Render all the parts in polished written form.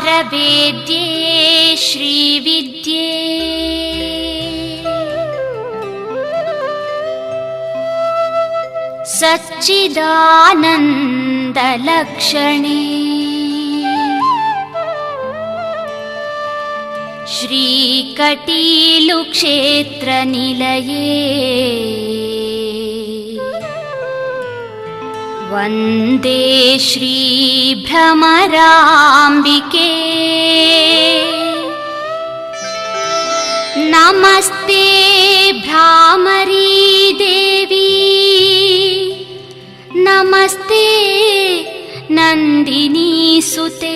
ओङ्कारवेद्ये श्रीविद्ये सच्चिदानन्दलक्षणे श्रीकटीलुक्षेत्रनिलये वन्दे श्रीभ्रमराम्बिके नमस्ते भ्रामरी देवी नमस्ते नन्दिनी सुते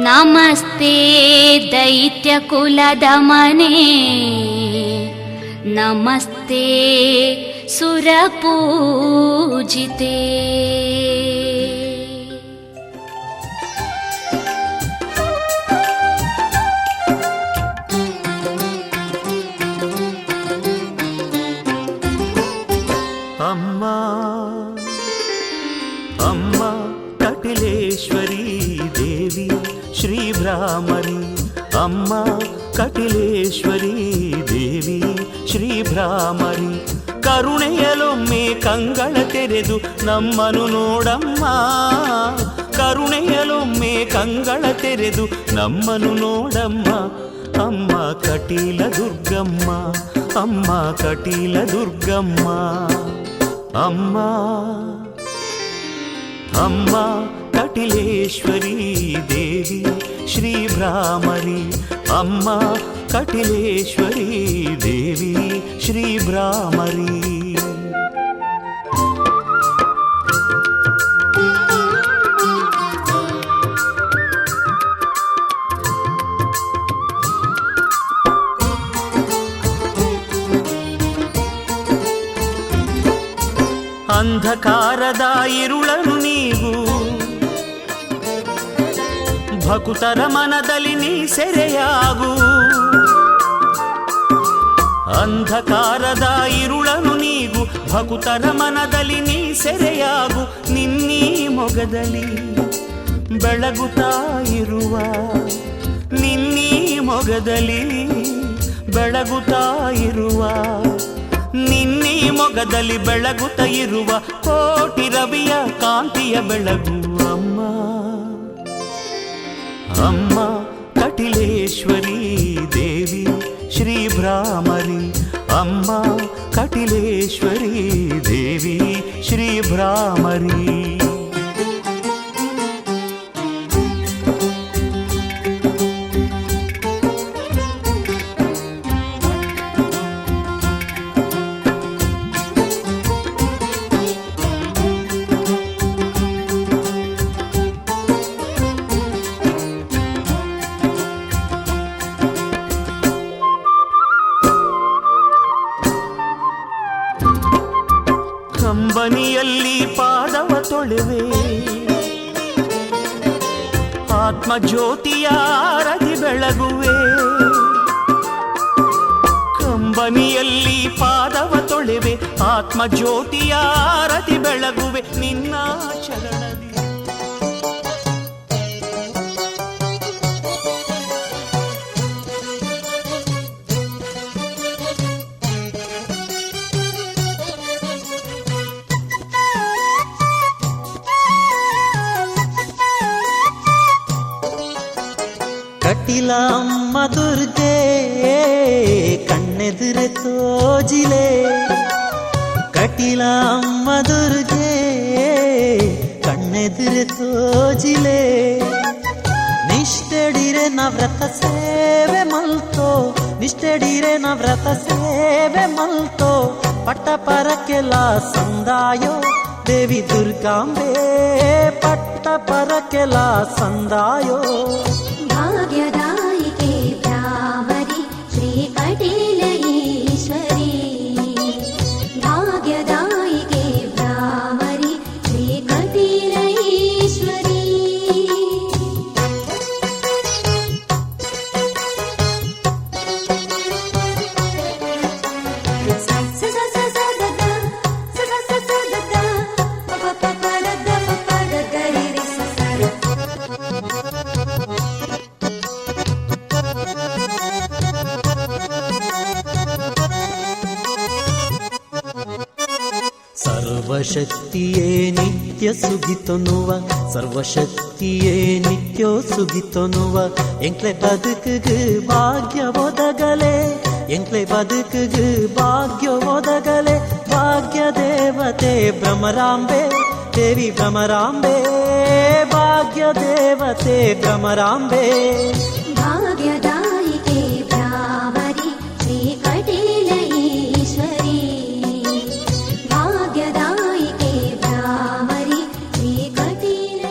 नमस्ते दैत्यकुलदमने नमस्ते सुरपूजिते अम्मा अम्मा कटिलेश्वरी देवी श्रीभ्रामरी अम्मा कटिलेश्वरी देवी ಶ್ರೀಭ್ರಾಮರಿ ಕರುಣೆಯಲೊಮ್ಮೆ ಕಂಗಳ ತೆರೆದು ನಮ್ಮನು ನೋಡಮ್ಮ ಕರುಣೆಯಲೊಮ್ಮೆ ಕಂಗಳ ತೆರೆದು ನಮ್ಮನು ನೋಡಮ್ಮ ಅಮ್ಮ ಕಟೀಲ ದುರ್ಗಮ್ಮ ಅಮ್ಮ ಕಟೀಲ ದುರ್ಗಮ್ಮ ಅಮ್ಮ ಅಮ್ಮ ಕಟಿಲೇಶ್ವರಿ ದೇವಿ ಶ್ರೀಭ್ರಾಮರಿ ಅಮ್ಮ ಕಟಿಲೇಶ್ವರಿ ದೇವಿ ಶ್ರೀಭ್ರಾಮರಿ ಅಂಧಕಾರದ ಇರುಳನು ನೀವು ಭಕುತರ ಮನದಲ್ಲಿ ನೀ ಸೆರೆಯಾಗು ಅಂಧಕಾರದ ಇರುಳನು ನೀಗು ಭಕುತರ ಮನದಲ್ಲಿ ನೀ ಸೆರೆಯಾಗು ನಿನ್ನೀ ಮೊಗದಲ್ಲಿ ಬೆಳಗುತ್ತಾ ಇರುವ ನಿನ್ನೀ ಮೊಗದಲ್ಲಿ ಬೆಳಗುತ್ತಾ ಇರುವ ನಿನ್ನೀ ಮೊಗದಲ್ಲಿ ಬೆಳಗುತ್ತಾ ಇರುವ ಕೋಟಿ ರವಿಯ ಕಾಂತಿಯ ಬೆಳಗು ಅಮ್ಮ ಅಮ್ಮ ಕಟಿಲೇಶ್ವರಿ ದೇವಿ ಶ್ರೀಭ್ರಾಮರಿ ಅಮ್ಮ ಕಟಿಲೇಶ್ವರಿ ದೇವಿ ಶ್ರೀಭ್ರಾಮರಿ ಕಂಬನಿಯಲ್ಲಿ ಪಾದವ ತೊಳೆವೆ ಆತ್ಮಜ್ಯೋತಿಯ ಆರತಿ ಬೆಳಗುವೆ ಕಂಬನಿಯಲ್ಲಿ ಪಾದವ ತೊಳೆವೆ ಆತ್ಮಜ್ಯೋತಿಯ ಆರತಿ ಬೆಳಗುವೆ ನಿನ್ನ ಚರಣದಿ ಕಟಿಲ ಅಮ್ಮ ದುರ್ಗೆ ಕಣ್ಣೆದುರೆ ತೋಜಿಲೆ ಕಟಿಲ ಅಮ್ಮ ದುರ್ಗೆ ಕಣ್ಣೆದುರೆ ತೋಜಿಲೆ ನಿಷ್ಠೆಡಿರೆ ನವ್ರತ ಸೇವೆ ಮಲ್ತೋ ನಿಷ್ಠೆಡಿರೆ ನವ್ರತ ಸೇವೆ ಮಲ್ತೋ ಪಟ್ಟ ಪರಕೆಲ ಸಂದಾಯೋ ದೇವಿ ದುರ್ಗಾಂಬೆ ಪಟ್ಟ ಪರಕೆಲ ಸಂದಾಯೋ भाग्यदायिके भ्रामरी श्री कटिल ईश्वरी भाग्यदायिके भ्रामरी श्री कटिल ईश्वरी सा सा सा सा दा सा सा सा दा सा सा सा दा ಸರ್ವಶಕ್ತಿಯೇ ನಿತ್ಯ ಸುಗಿತೊನುವ ಸರ್ವಶಕ್ತಿಯೇ ನಿತ್ಯ ಸುಗಿತೊನುವ ಎಂಕ್ಲೆ ಬದುಕುಗು ಭಾಗ್ಯ ಒದಗಲೆ ಎಂಕ್ಲೆ ಬದುಕುಗು ಭಾಗ್ಯ ಒದಗಲೆ ಭಾಗ್ಯ ದೇವತೆ ಭ್ರಮರಾಂಬೆ ದೇವಿ ಭ್ರಮರಾಂಬೆ ಭಾಗ್ಯ ದೇವತೆ ಭ್ರಮರಾಂಬೆ ಭಾಗ್ಯದಾಯಿಕೆ ಭ್ರಾಮರಿ ಶ್ರೀ ಕಟೀಲ ಈಶ್ವರಿ ಭಾಗ್ಯದಾಯಿಕೆ ಭ್ರಾಮರಿ ಶ್ರೀ ಕಟೀಲ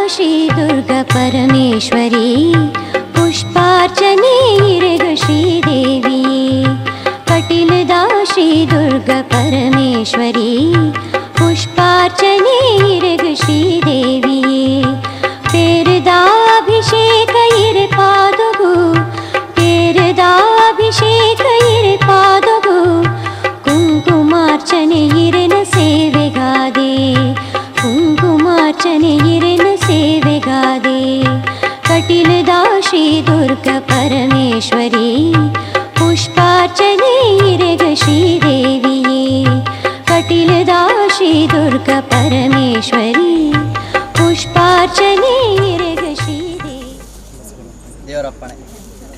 ಶ್ರೀ ದುರ್ಗಾ ಪರಮೇಶ್ವರಿ ಪುಷ್ಪಾರ್ಚನೆ ಇರೆಗ ಶ್ರೀದೇವಿ ಕಟೀಲದ ಶ್ರೀ ದುರ್ಗಾ ಪರಮೇಶ್ವರಿ ಪುಷ್ಪಾರ್ಚನೆ ಇರೆಗ ಶ್ರೀದೇವಿ ಪೇರದಾಭಿಷೇಕ ಇರೆ ಪಾದಗು ಪೇರದಾಭಿಷೇಕ ಇರೆ ಪಾದಗು ಕುಂಕುಮಾರ್ಚನೆ ಇರೆನ ಸೇವೆಗಾದೆ ಕುಂಕುಮಾರ್ಚನೆ ಇರೆನ ಸೇವೆಗಾದೆ ಕಟೀಲದ ಶ್ರೀ ದುರ್ಗಾ ಪರಮೇಶ್ವರಿ ಪುಷ್ಪಾರ್ಚನೆ ಇರೆಗ ಶ್ರೀದೇವಿಯೇ ಕಟೀಲದ ಶ್ರೀ ದುರ್ಗಾ ಪರಮೇಶ್ವರಿ ಪುಷ್ಪಾರ್ಚನೆ ಇರೆಗ ಶ್ರೀದೇವಿ ದೇವರಪ್ಪಣೆ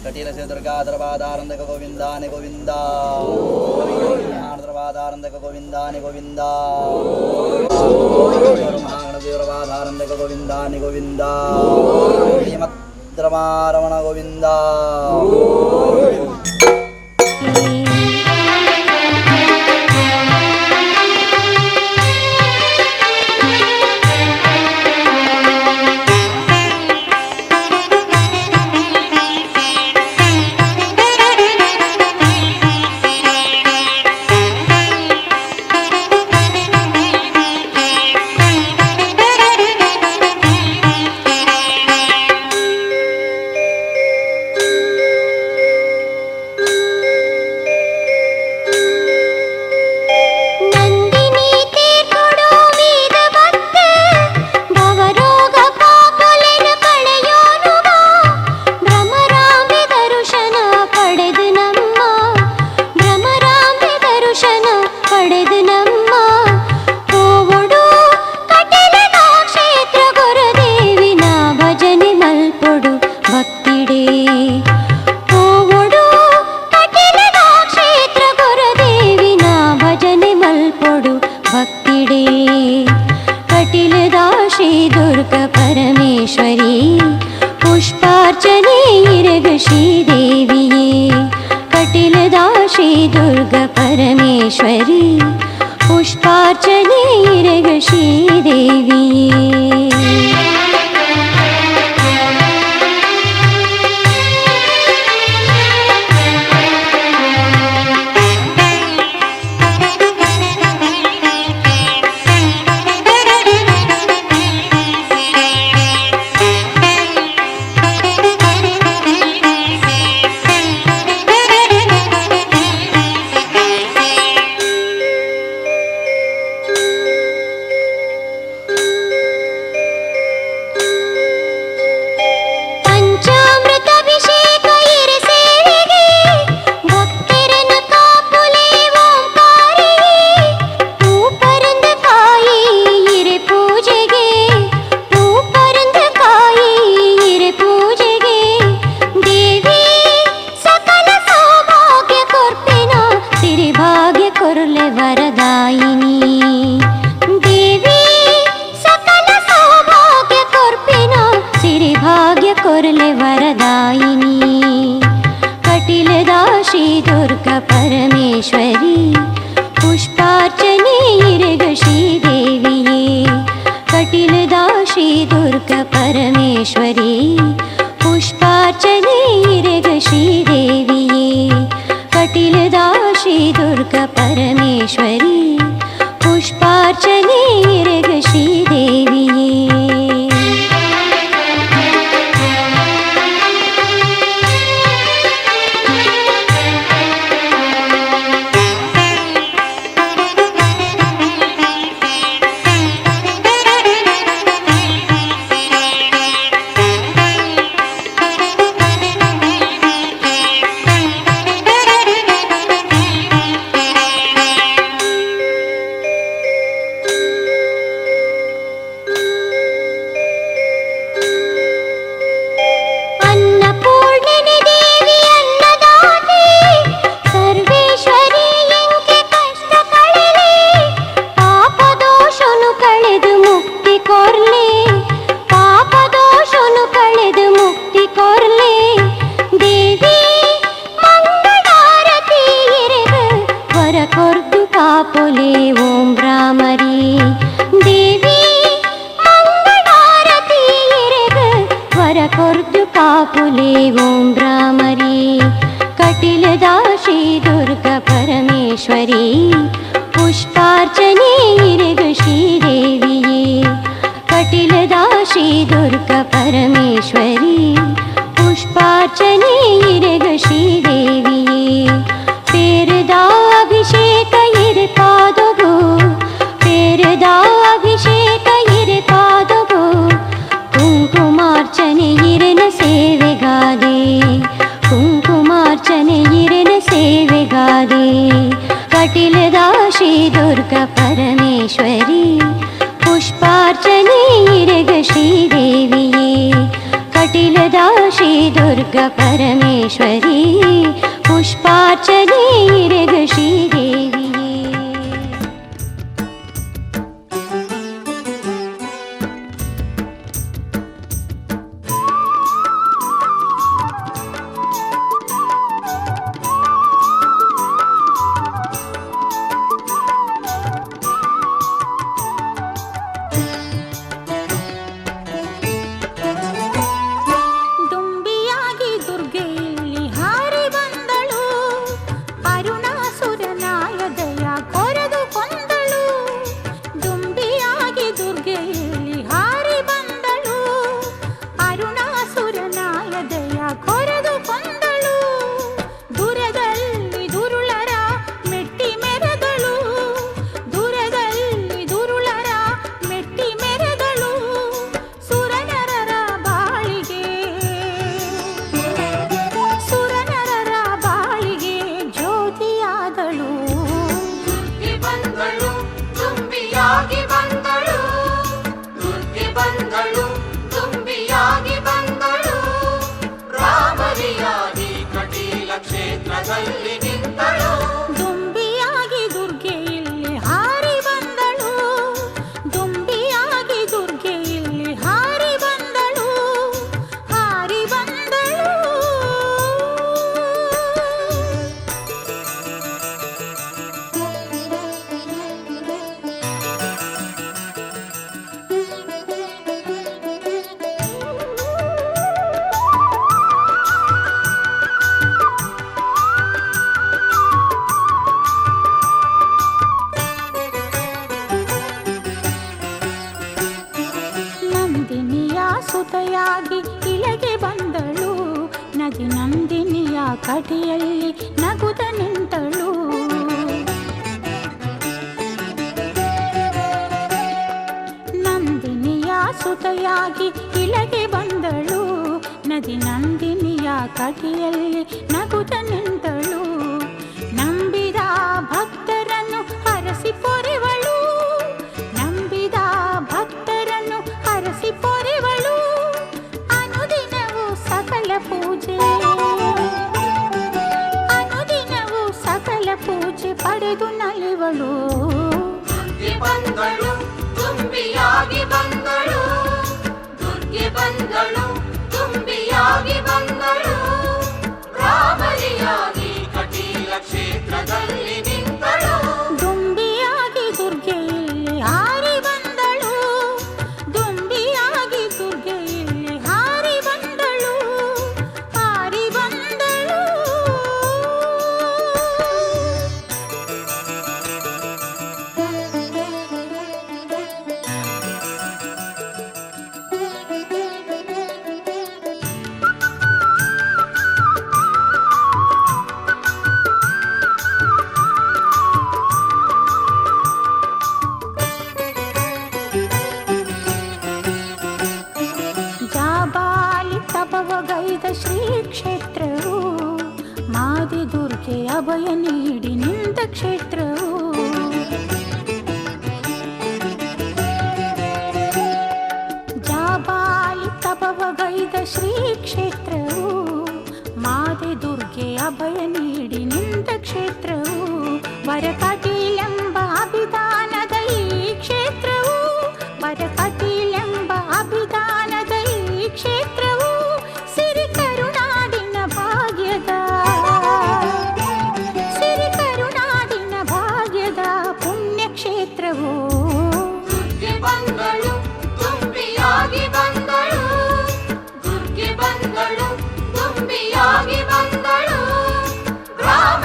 ಕಟೀಲ ಶ್ರೀ ದುರ್ಗಾ ದ್ರವಾದಾರಂದಕ ಗೋವಿಂದಾನೆ ಗೋವಿಂದ ದ್ರವಾದಾರಂದಕ ಗೋವಿಂದಾನೆ ಗೋವಿಂದ ದೇವರವಾದಾರಂದಕ ಗೋವಿಂದಾನೆ ಗೋವಿಂದ ಶ್ರೀಮದ್ರಮಾರಮಣ ಗೋವಿಂದ ಶ್ರೀ ದುರ್ಗಾ ಪರಮೇಶ್ವರಿ ಪುಷ್ಪಾರ್ಚನೆ ಇರೆಗ ಶ್ರೀದೇವಿಯೇ ಕಟಿಲದ ಶ್ರೀ ದುರ್ಗಾ ಪರಮೇಶ್ವರಿ ಪುಷ್ಪಾರ್ಚನೆ ಇರೆಗ ಶ್ರೀದೇವಿಯೇ ಪೇರದ ಅಭಿಷೇಕ ಇರೆ ಪಾದಗೋ ಪೇರದ ಅಭಿಷೇಕ ಇರೆ ಪಾದಗೋ ಕುಂಕುಮಾರ್ಚನೆ ಇರೆನ ಸೇವೆಗಾದೆ ಕುಂಕುಮಾರ್ಚನೆ ಇರೆನ ಸೇವೆಗಾದೆ ಕಟಿಲದ ಶ್ರೀ ದುರ್ಗಾ ಪರಮೇಶ್ವರಿ ಪುಷ್ಪಾರ್ಚನೆ ಇರೆಗ ಶ್ರೀದೇವಿಯೇ ಕಟಿಲದ ಶ್ರೀ ದುರ್ಗಾ ಪರಮೇಶ್ವರಿ ಪುಷ್ಪಾರ್ಚನೆ ಇರೆಗ ಶ್ರೀದೇವಿಯೇ ದುಂಬಿಯಾಗಿ ದುರ್ಗೆಯಲ್ಲಿ ಹಾರಿ ಬಂದಳು ಅರುಣಾಸುರನಾಯ ದಯ ಕೊರೆದು ಕೊಂದಳು ದುಂಬಿಯಾಗಿ ದುರ್ಗೆಯಲ್ಲಿ ಹಾರಿ ಬಂದಳು ಅರುಣಾಸುರನಾಯ ದಯ ಕೊರೆದು ಕೊಂದಳು ದೂರದಲ್ಲಿ ದುರುಳರ ಮೆಟ್ಟಿ ಮೆರೆದಳು ದೂರದಲ್ಲಿ ದುರುಳರ ಮೆಟ್ಟಿ ಮೆರೆದಳು ಸುರನರರ ಬಾಳಿಗೆ ಜ್ಯೋತಿಯಾದಳು ದುರ್ಗೆ ಬಂದಳು ತುಂಬಿಯಾಗಿ ಬಂದಳು ದುರ್ಗೆ ಬಂದಳು ತುಂಬಿಯಾಗಿ ಬಂದಳು ರಾಮರಿಯಾಗಿ ಕಟೀಲ ಕ್ಷೇತ್ರದಲ್ಲಿ ನಿಂತಳು ದುಂಬಿಯಾಗಿ ದುರ್ಗೆಯಲ್ಲಿ ಹಾರಿ ಬಂದಳು ದುಂಬಿಯಾಗಿ ದುರ್ಗೆಯಲ್ಲಿ ಹಾರಿ ಬಂದಳು ಹಾರಿ ಬಂದಳು ನಂದಿನಿಯ ಸುತೆಯಾಗಿ ಇಳೆಗೆ ಬಂದಳು ನದಿ ನಂದಿನಿಯ ಕಟಿಯಲ್ಲಿ ನಗುತ್ತ ನಿಂತಳು ನಂದಿನಿಯ ಸುತೆಯಾಗಿ ಇಳೆಗೆ ಬಂದಳು ನದಿ ನಂದಿನಿಯ ಕಟಿಯಲ್ಲಿ ನಗುತ್ತ ನಿಂತಳು ನಂಬಿದ ಭಕ್ತರನ್ನು ಹರಸಿ ಪೊರೆವಳು ನಂಬಿದ ಭಕ್ತರನ್ನು ಹರಸಿ ಪೊರೆವಳು ಅನುದಿನವೂ ಸಕಲ ಪೂಜೆ ಅನುದಿನವೂ ಸಕಲ ಪೂಜೆ ಪಡೆದು ನಲಿವಳು ದುರ್ಗೆ ಬಂದಳು ತುಂಬಿಯಾಗಿ ಬಂದಳು ದುರ್ಗೆ ಬಂದಳು ತುಂಬಿಯಾಗಿ ಬಂದಳು ರಾಮರಿಯಾಗಿ ಕಟೀಲ ಕ್ಷೇತ್ರದಲ್ಲಿ ನಿಂತಳು ದುಂಬಿಯಾಗಿ ದುರ್ಗೆಯಲ್ಲಿ ಹಾರಿ ಬಂದಳು ದುಂಬಿಯಾಗಿ ದುರ್ಗೆಯಲ್ಲಿ ಹಾರಿ ಬಂದಳು ಹಾರಿ ಬಂದಳು ಜಾಬಾಲಿ ತಪವಗೈದ ಶ್ರೀ ಕ್ಷೇತ್ರವು ಮಾದಿ ದುರ್ಗೆ ಅಭಯ ನೀಡಿ ನಿಂತ ಕ್ಷೇತ್ರವು ಜಾಬಾಲಿ ತಪವಗೈದ ಶ್ರೀ ಕ್ಷೇತ್ರವು ಮಾದಿ ದುರ್ಗೆ ಅಭಯ ನೀಡಿ ನಿಂತ ಕ್ಷೇತ್ರವು ವರಕಟೀಲೆಂಬ ಅಭಿಧಾನದ ಈ ಕ್ಷೇತ್ರವು ವರಕಟೀಲೆಂಬ ಅಭಿಧಾನದ ಈ ಕ್ಷೇತ್ರವು ಸಿರಿ ಕರುನಾಡಿನ ಭಾಗ್ಯದ ಪುಣ್ಯ ಕ್ಷೇತ್ರವು ದುರ್ಗೆ ಬಂದಳು ತುಂಬಿಯಾಗಿ ಬಂದಳು ದುರ್ಗೆ ಬಂದಳು ತುಂಬಿಯಾಗಿ ಬಂದಳು ರಾಮ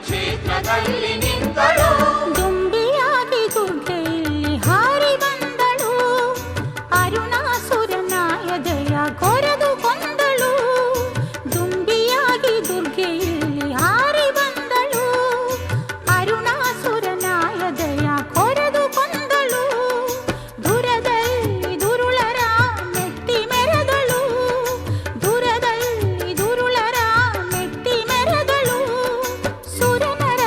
ಕ್ಷೇತ್ರದಲ್ಲಿ ನಿಂತಳು. ದುಂಬಿಯಾಗಿ ದುರ್ಗೆ ಇಲ್ಲಿ ಹಾರಿ ಬಂದಳು, ಅರುಣಾಸುರನ ಎದೆಯ ಕೊರೆದು ಕೊಂದಳು. ದುಂಬಿಯಾಗಿ ದುರ್ಗೆ ಇಲ್ಲಿ ಹಾರಿ ಬಂದಳು, ಅರುಣಾಸುರನ ಎದೆಯ ಕೊರೆದು ಕೊಂದಳು. ದುರದಲ್ಲಿ ದುರುಳರ ಮೆಟ್ಟಿ ಮೆರೆದಳು, ದುರದಲ್ಲಿ ದುರುಳರ ಮೆಟ್ಟಿ ಮೆರೆದಳು. ಸುರನರ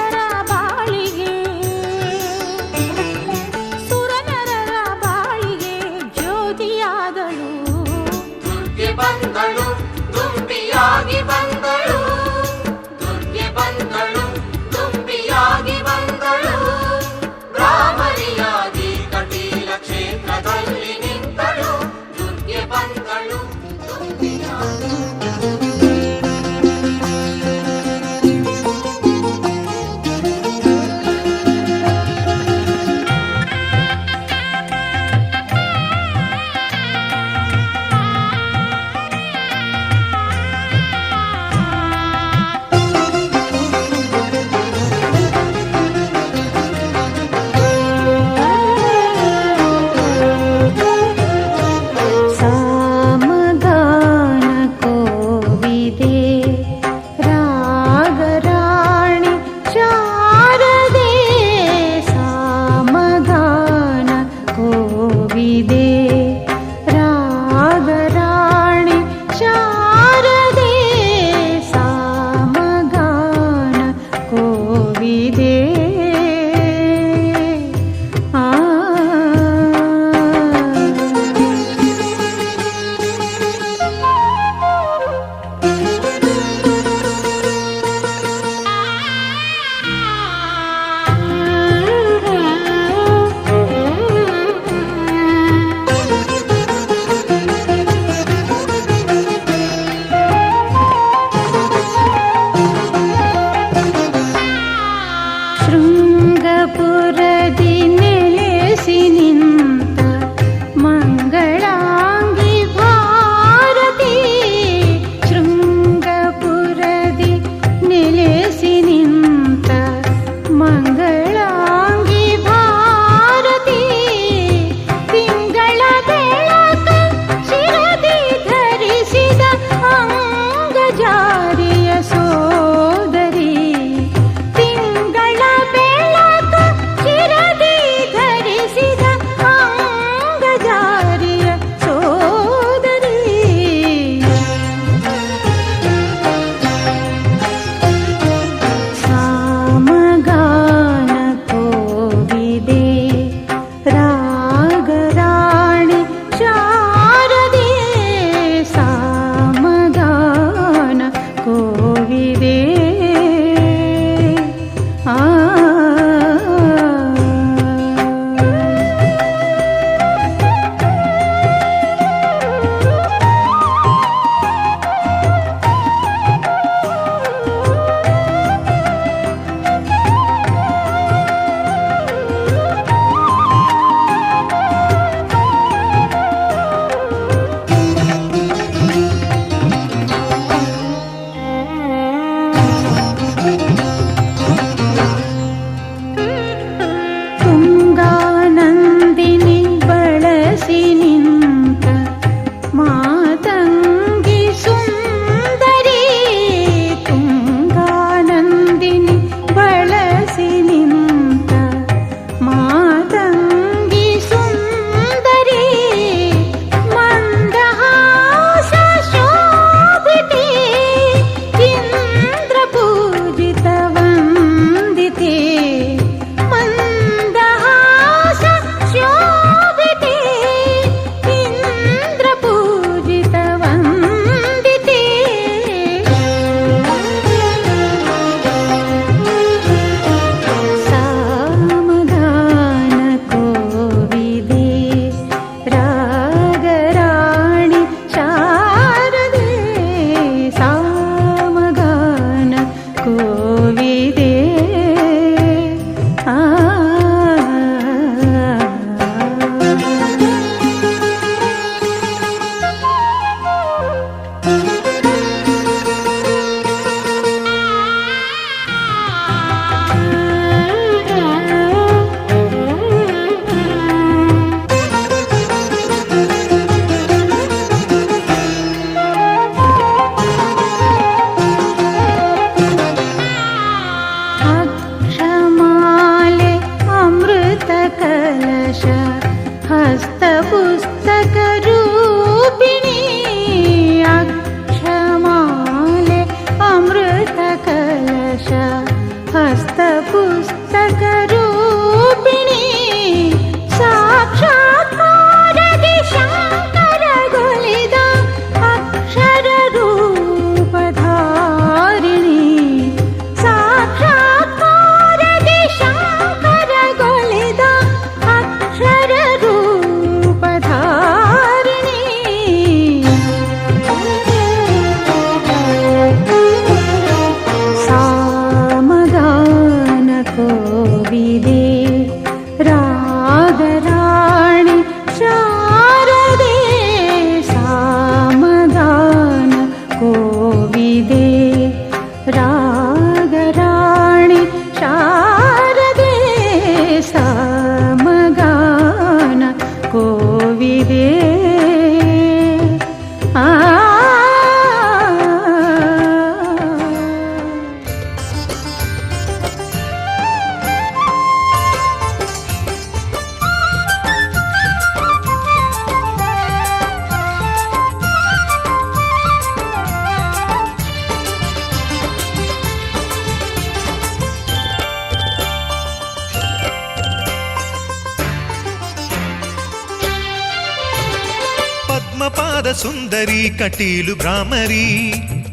ಪದ್ಮಪಾದ ಸುಂದರಿ ಕಟೀಲು ಭ್ರಾಮರಿ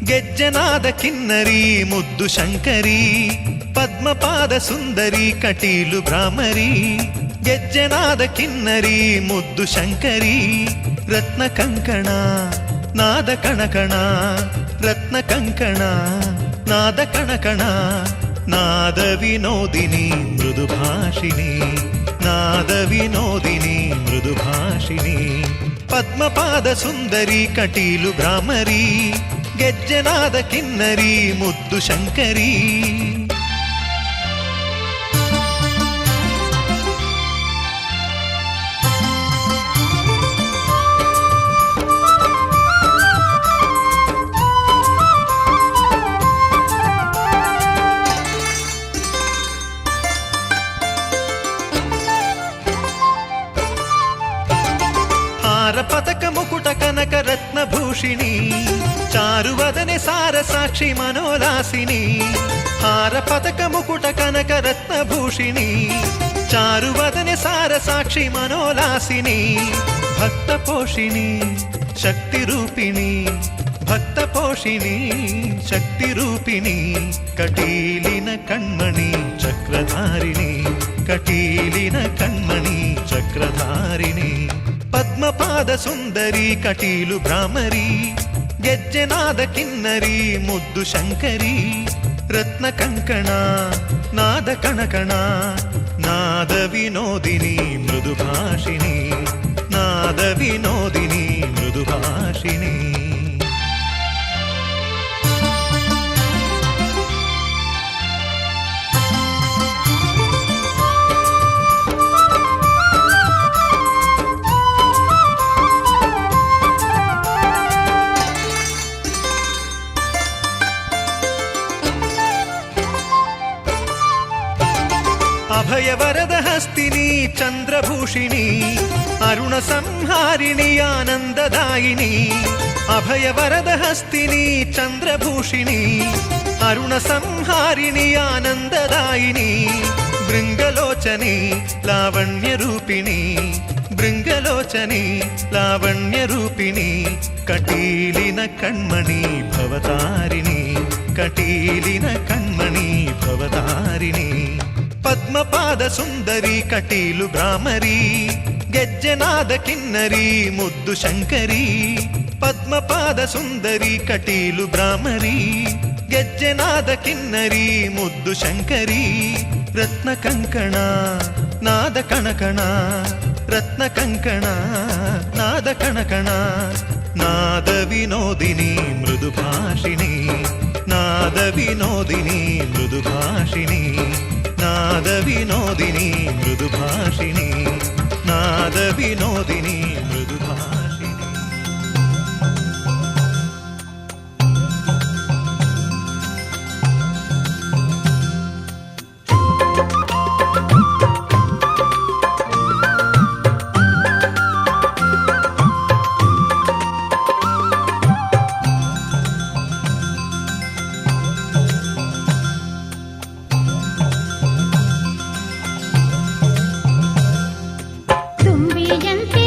ಗೆಜ್ಜನಾದ ಕಿನ್ನರಿ ಮುದ್ದು ಶಂಕರಿ ಪದ್ಮಪಾದ ಸುಂದರಿ ಕಟೀಲು ಭ್ರಾಮರಿ ಗೆಜ್ಜನಾದ ಕಿನ್ನರಿ ಮುದ್ದು ಶಂಕರಿ ರತ್ನ ಕಂಕಣ ನಾದ ಕಣಕಣ ರತ್ನ ಕಂಕಣ ನಾದ ಕಣಕಣ ನಾದ ವಿನೋದಿನಿ ಮೃದು ಭಾಷಿಣಿ ನಾದ ವಿನೋದಿನಿ ಮೃದು ಭಾಷಿಣಿ ಪದ್ಮಪಾದ ಸುಂದರಿ ಕಟೀಲು ಭ್ರಾಮರಿ ಗೆಜ್ಜನಾದ ಕಿನ್ನರಿ ಮುದ್ದು ಶಂಕರಿ ಪತಕ ಮುಕುಟ ಕನಕ ರತ್ನ ಭೂಷಿಣಿ ಚಾರುವದನೆ ಸಾರ ಸಾಕ್ಷಿ ಮನೋಲಾಸಿನಿ ಹಾರ ಪತಕ ಮುಕುಟ ಕನಕ ರತ್ನ ಭೂಷಿಣಿ ಚಾರುವದನೆ ಸಾರ ಸಾಕ್ಷಿ ಮನೋಲಾಸಿನಿ ಭಕ್ತ ಪೋಷಿಣಿ ಶಕ್ತಿ ರೂಪಿಣಿ ಭಕ್ತ ಪೋಷಿಣಿ ಶಕ್ತಿ ರೂಪಿಣಿ ಕಟೀಲಿನ ಕಣ್ಮಣಿ ಚಕ್ರಧಾರಿಣಿ ಕಟೀಲಿನ ಕಣ್ಮಣಿ ಚಕ್ರಧಾರಿಣಿ ಪದ್ಮಪಾದ ಸುಂದರಿ ಕಟೀಲು ಭ್ರಾಮರಿ ಗೆಜ್ಜೆನಾದ ಕಿನ್ನರಿ ಮುದ್ದು ಶಂಕರಿ ರತ್ನ ಕಂಕಣ ನಾದ ಕಣಕಣ ನಾದ ವಿನೋದಿನಿ ಮೃದು ಭಾಷಿಣಿ ನಾದ ವಿನೋದಿನಿ ಮೃದು ಭಾಷಿಣಿ ಅಭಯವರದ ಹಸ್ತಿನಿ ಚಂದ್ರಭೂಷಿಣಿ ಅರುಣ ಸಂಹಾರಿಣಿ ಆನಂದದಾಯಿನಿ ಅಭಯವರದ ಹಸ್ತಿನಿ ಚಂದ್ರಭೂಷಿಣಿ ಅರುಣ ಸಂಹಾರಿಣಿ ಆನಂದದಾಯಿನಿ ಭೃಂಗಲೋಚನಿ ಲಾವಣ್ಯ ರೂಪಿಣಿ ಭೃಂಗಲೋಚನಿ ಲಾವಣ್ಯ ರೂಪಿಣಿ ಕಟೀಲಿನ ಕಣ್ಮಣಿ ಭವತಾರಿಣಿ ಕಟೀಲಿನ ಕಣ್ಮಣಿ ಭವತಾರಿಣಿ ಪದ್ಮಪಾದ ಸುಂದರಿ ಕಟೀಲು ಭ್ರಾಮರಿ ಗೆಜ್ಜೆನಾದ ಕಿನ್ನರಿ ಮುದ್ದು ಶಂಕರಿ ಪದ್ಮಪಾದ ಸುಂದರಿ ಕಟೀಲು ಭ್ರಾಮರಿ ಗೆಜ್ಜೆನಾದ ಕಿನ್ನರಿ ಮುದ್ದು ಶಂಕರಿ ರತ್ನ ಕಂಕಣ ನಾದ ಕಣಕಣ ರತ್ನ ಕಂಕಣ ನಾದ ಕಣಕಣ ನಾದ ವಿನೋದಿನಿ ಮೃದು ಭಾಷಿಣಿ ನಾದ ವಿನೋದಿನಿ ಮೃದು ಭಾಷಿಣಿ ನಾದ ವಿನೋದಿನಿ ಮೃದು ಭಾಷಿಣಿ ನಾದ ವಿನೋದಿನಿ ಮೃದು ಭಾಷಿಣಿ ತುಂಬಿಯಂತೆ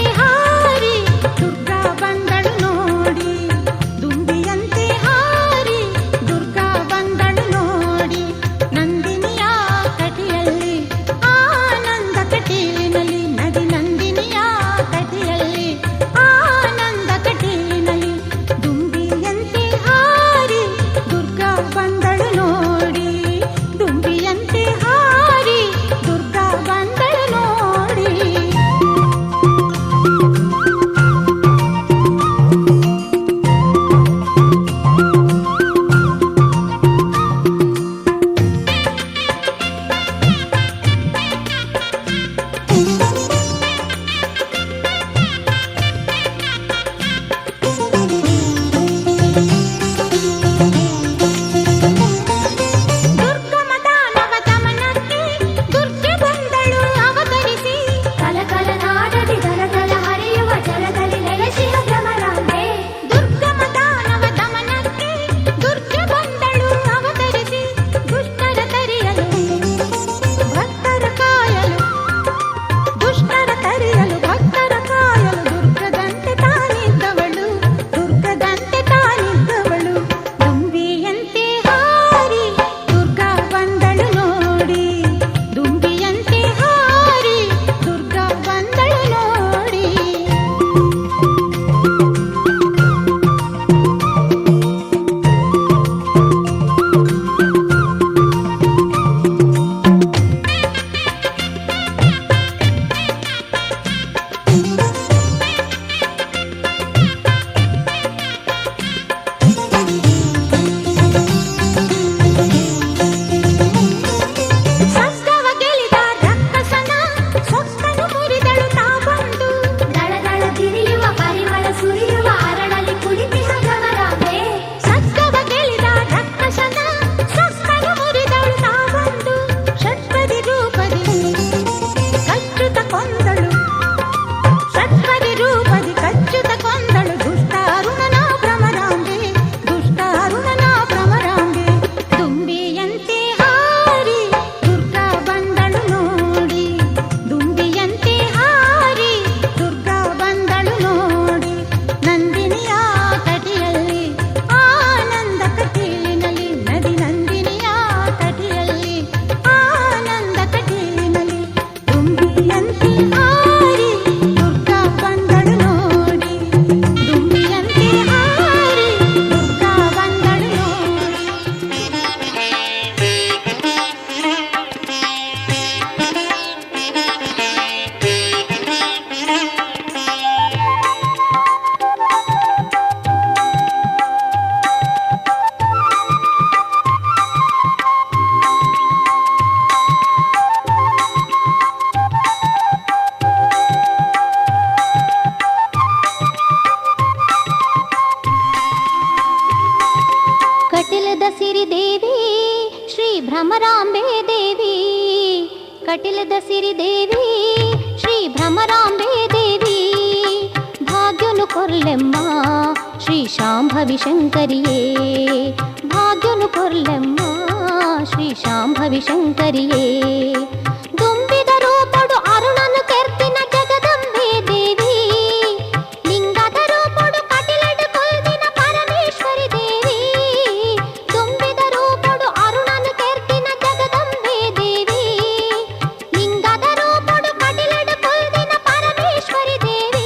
ದೇವಿ ಶ್ರೀ ಭ್ರಮರಾಂಬೆ ದೇವಿ ಕಟಿಲದ ಸಿರಿ ದೇವಿ ಶ್ರೀ ಭ್ರಮರಾಂಬೆ ದೇವಿ ಭಾಗ್ಯನು ಕೊರ್ಲೆಮ್ಮ ಶ್ರೀ ಶಾಂಭವಿ ಶಂಕರಿಯೇ ಭಾಗ್ಯನು ಕೊರ್ಲೆಮ್ಮ ಶ್ರೀ ಶಾಂಭವಿ ಶಂಕರಿಯೇ ದುಂಬಿದ ರೂಪಡು ಅರುಣನು ಕೆರ್ತಿನ ಜಗದಂಬೆ ದೇವಿ ಲಿಂಗದ ರೂಪಡು ಕಟಿಲಡ ಕೊಲ್ದಿನ ಪರಮೇಶ್ವರಿ ದೇವಿ ದುಂಬಿದ ರೂಪಡು ಅರುಣನು ಕೆರ್ತಿನ ಜಗದಂಬೆ ದೇವಿ ಲಿಂಗದ ರೂಪಡು ಕಟಿಲಡ ಕೊಲ್ದಿನ ಪರಮೇಶ್ವರಿ ದೇವಿ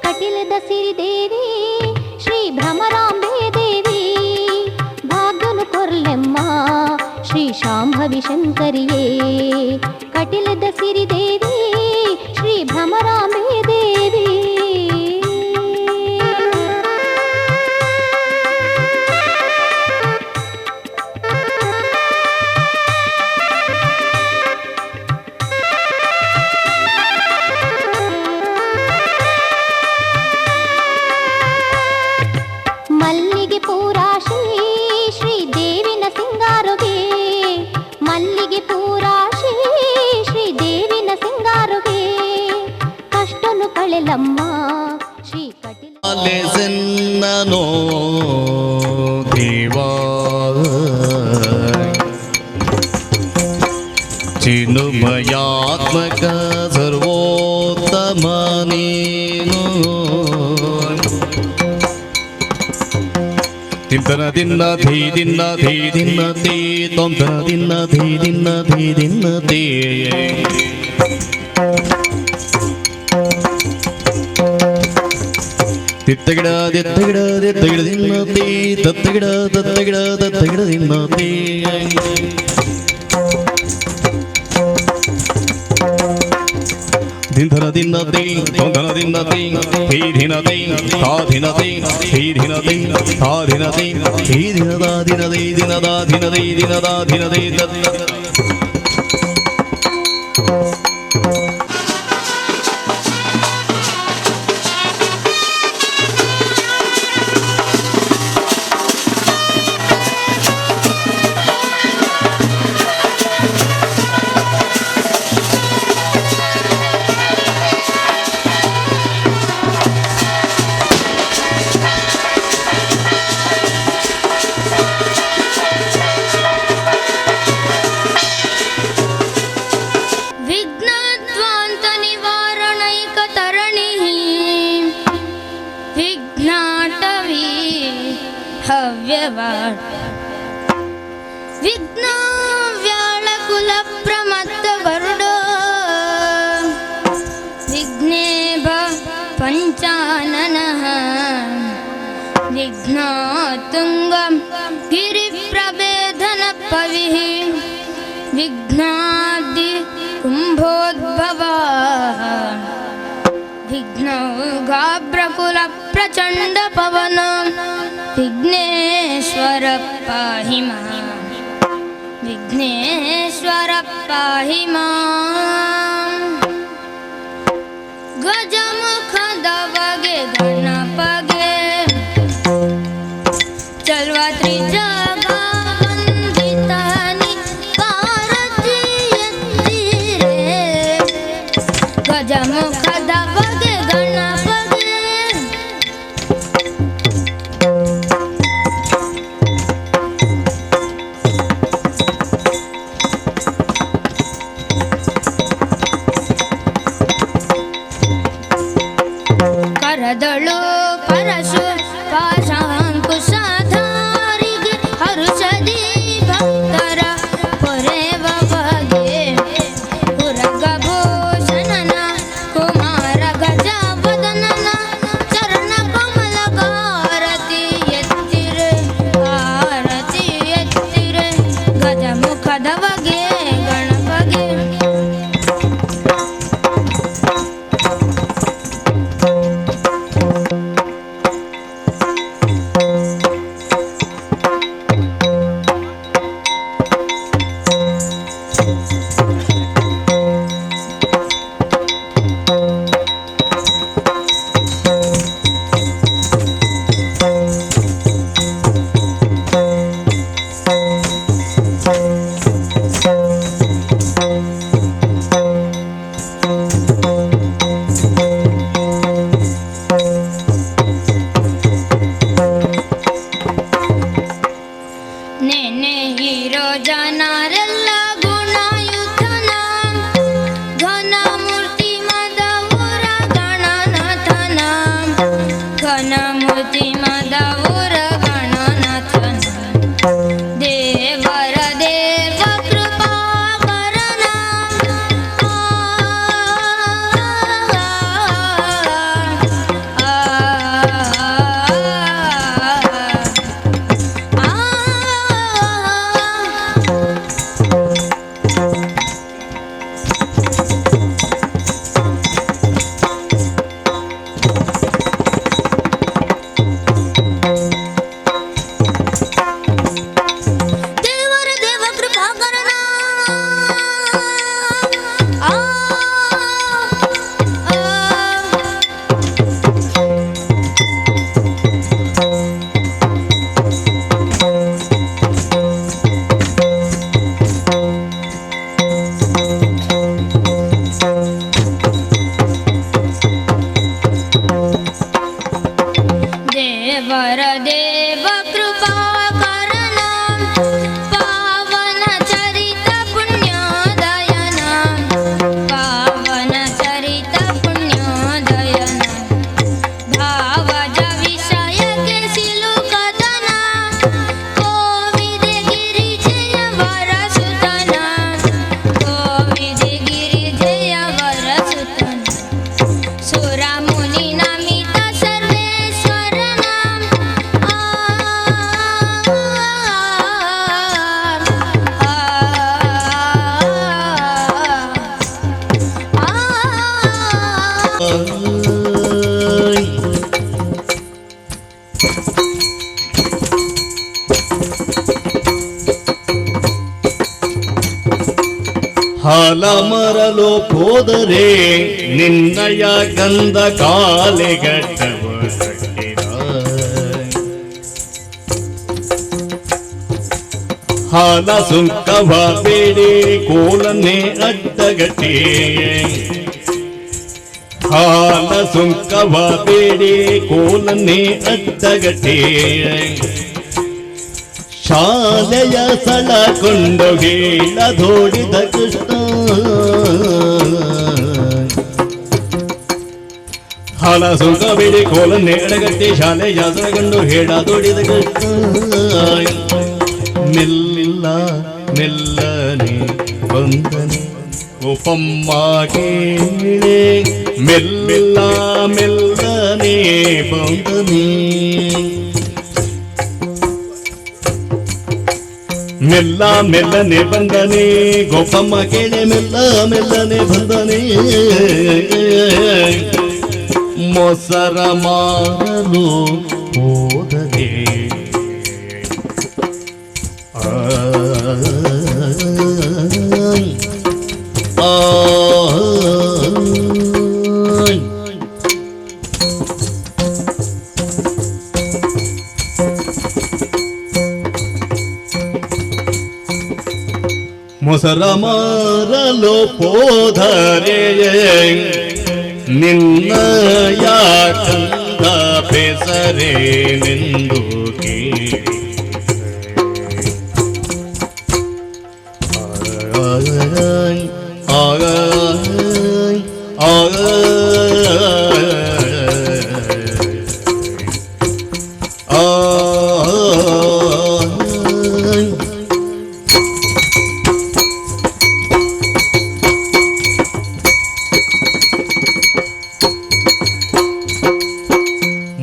ಕಟಿಲದ ಸಿರಿ ದೇವಿ ಶ್ರೀ ಭ್ರಮರಾಂಬೆ ದೇವಿ ಭಾಗ್ಯನು ಕೊರ್ಲೆಮ್ಮ ಶ್ರೀ ಶಾಂಭವಿ ಶಂಕರಿಯೇ ಕಟಿಲದ ಸಿರಿ ದೇವಿ ಶ್ರೀ ಭ್ರಮರಾಂಬೆ ದೇವಿ ಮಲ್ಲಿಗೆ ಪೂರಾಶಿ ಶ್ರೀ ದೇವಿನ ಸಿಂಗಾರುಗೆ ಮಲ್ಲಿಗೆ ಪೂರಾಶಿ ಶ್ರೀ ದೇವಿನ ಸಿಂಗಾರುಗೆ ಕಷ್ಟನು ಕಳೆಲಮ್ಮ ಶ್ರೀ ಕಟಿಲ ಲೆಸೆನ್ನನೋ ದೇವಾ ಚಿನ್ಮಯಾತ್ಮಕ ಸರ್ವೋತ್ತಮ ನೀನು ತಿಂತನ ದಿನ್ನ ಧೀ ದಿನ್ನ ಧೀ ದಿನ್ನ ತೇ ತೊಂತನ ದಿನ್ನ ಧೀ ದಿನ್ನ ಧೀ ದಿನ್ನ ತೇ ತಿತ್ತಗಿಡ ದಿತ್ತಗಿಡ ದಿತ್ತಗಿಡ ದಿನ್ನ ತೇ ತತ್ತಗಿಡ ತತ್ತಗಿಡ ತತ್ತಗಿಡ ದಿನ್ನ ತೇ ಧಿಂಧನ ದಿನ್ನ ತೇ ತೊಂದನ ದಿನ್ನ ತೇ ಹೀ ಧಿನ ತೇ ಥಾ ಧಿನ ತೇ ಹೀ ಧಿನ ತೇ ಥಾ ಧಿನ ತೇ ಹೀ ಧಿನದ ದಿನದೇ ದಿನದ ದಿನದೇ ದಿನದ ದಿನದೇ ತತ್ತ ವಿಘ್ನ ವ್ಯಾಳಕುಲ ಪ್ರಮತ್ತ ಗರುಡ ವಿಘ್ನೇಭ ಪಂಚಾನನಃ ವಿಘ್ನ ತುಂಗ ಗಿರಿ ಪ್ರಭೇದನ ಪವಿಃ ವಿಘ್ನಾದಿ ಕುಂಭೋದ್ಭವ ವಿಘ್ನ ಗಾಭ್ರಕುಲ ಪ್ರಚಂಡ ಪವನ ವಿಘ್ನೇಶ್ವರ ಪಾಹಿ ಮಾಂ ವಿಘ್ನೇಶ್ವರ ಪಾಹಿ ಮಾಂ ಗಜಮುಖದವಗೆ ಗಣಪಗೆ ಚಲ್ವಾ ತ್ರಿಜಗ ವಂದಿತಾನಿ ಕಾರತಿ ಎತ್ತಿರೆ ಗಜಮುಖದವಗೆ ಗಣಪಗೆ ಸೇರಿರೋ ಜನರೆಲ್ಲ ಗುಣಯುತನ ಘನ ಮೂರ್ತಿ ಮದವರ ಗಣನಾಥನ ಘನ ಮೂರ್ತಿ ಮದವರ ಗಣನಾಥನ ದೇವರ ದೇವ ಕೃಪಾಕರನ ದೇವರ ದೇವ ಕೃಪಾಕರನ ದೇವರ ದೇವ ಕೃಪಾಕರನ ಪಾವನ ಚರಿತ ಪುಣ್ಯೋದಯನ ಪಾವನ ಚರಿತ ಪುಣ್ಯೋದಯನ ಭಾವಜ ವಿಷಯಕ್ಕೆ ಸಿಲುಕದನ ಕೋವಿದೆ ಗಿರಿಜಯ ವರಸುತನ ಕೋವಿದೆ ಗಿರಿಜಯ ವರಸುತನ ಸುರ ಮುನಿ ನಮಿತ ಸರ್ವೇಶ್ವರನ ಹಾಲ ಮರಲು ಹೋದರೆ ನಿನ್ನಯ ಗಂಧ ಕಾಲೆಗಟ್ಟವ ಕಟ್ಟಿರ ಹಾಲ ಸುಂಕವ ಬೇಡಿ ಕೋಲನ್ನೇ ಅಡ್ಡಗಟ್ಟಿ ಹಾಲ ಸುಂಕವ ಬೇಡಿ ಕೋಲನ್ನೇ ಅಡ್ಡಗಟ್ಟಿ ಶಾಲೆಯ ಸಳಕೊಂಡು ಹೇಳದೋಡಿದ ಕೃಷ್ಣ ಹಾಲ ಸುಂಕ ಬೇಡಿ ಕೋಲನ್ನೇ ಅಡಗಟ್ಟಿ ಶಾಲೆಯ ಸಳಕೊಂಡು ಹೇಳದೋಡಿದ ಕೃಷ್ಣ ಮೆಲ್ಲಿಲ್ಲ ಮೆಲ್ಲನೆ ಬಂದನೆ ಉಪಮ್ಮ ಕೇಳೆ ಮೆಲ್ಲಿಲ್ಲ ಮೆಲ್ಲನೆ ಬಂದನೆ ಮೆಲ್ಲ ಮೆಲ್ಲನೆ ಬಂದನೆ ಗೋಪಮ್ಮ ಕೇಳೆ ಮೆಲ್ಲ ಮೆಲ್ಲನೆ ಬಂದನೆ ಮೊಸರ ಮಾರಲು ಹೋದರೆ ಮೊಸರ ಮಾರಲು ಹೋದರೆ ನಿನ್ನ ಯಾಕಂದ ಬೆಸರೆ ನಿಂದು ಕೇಳಿ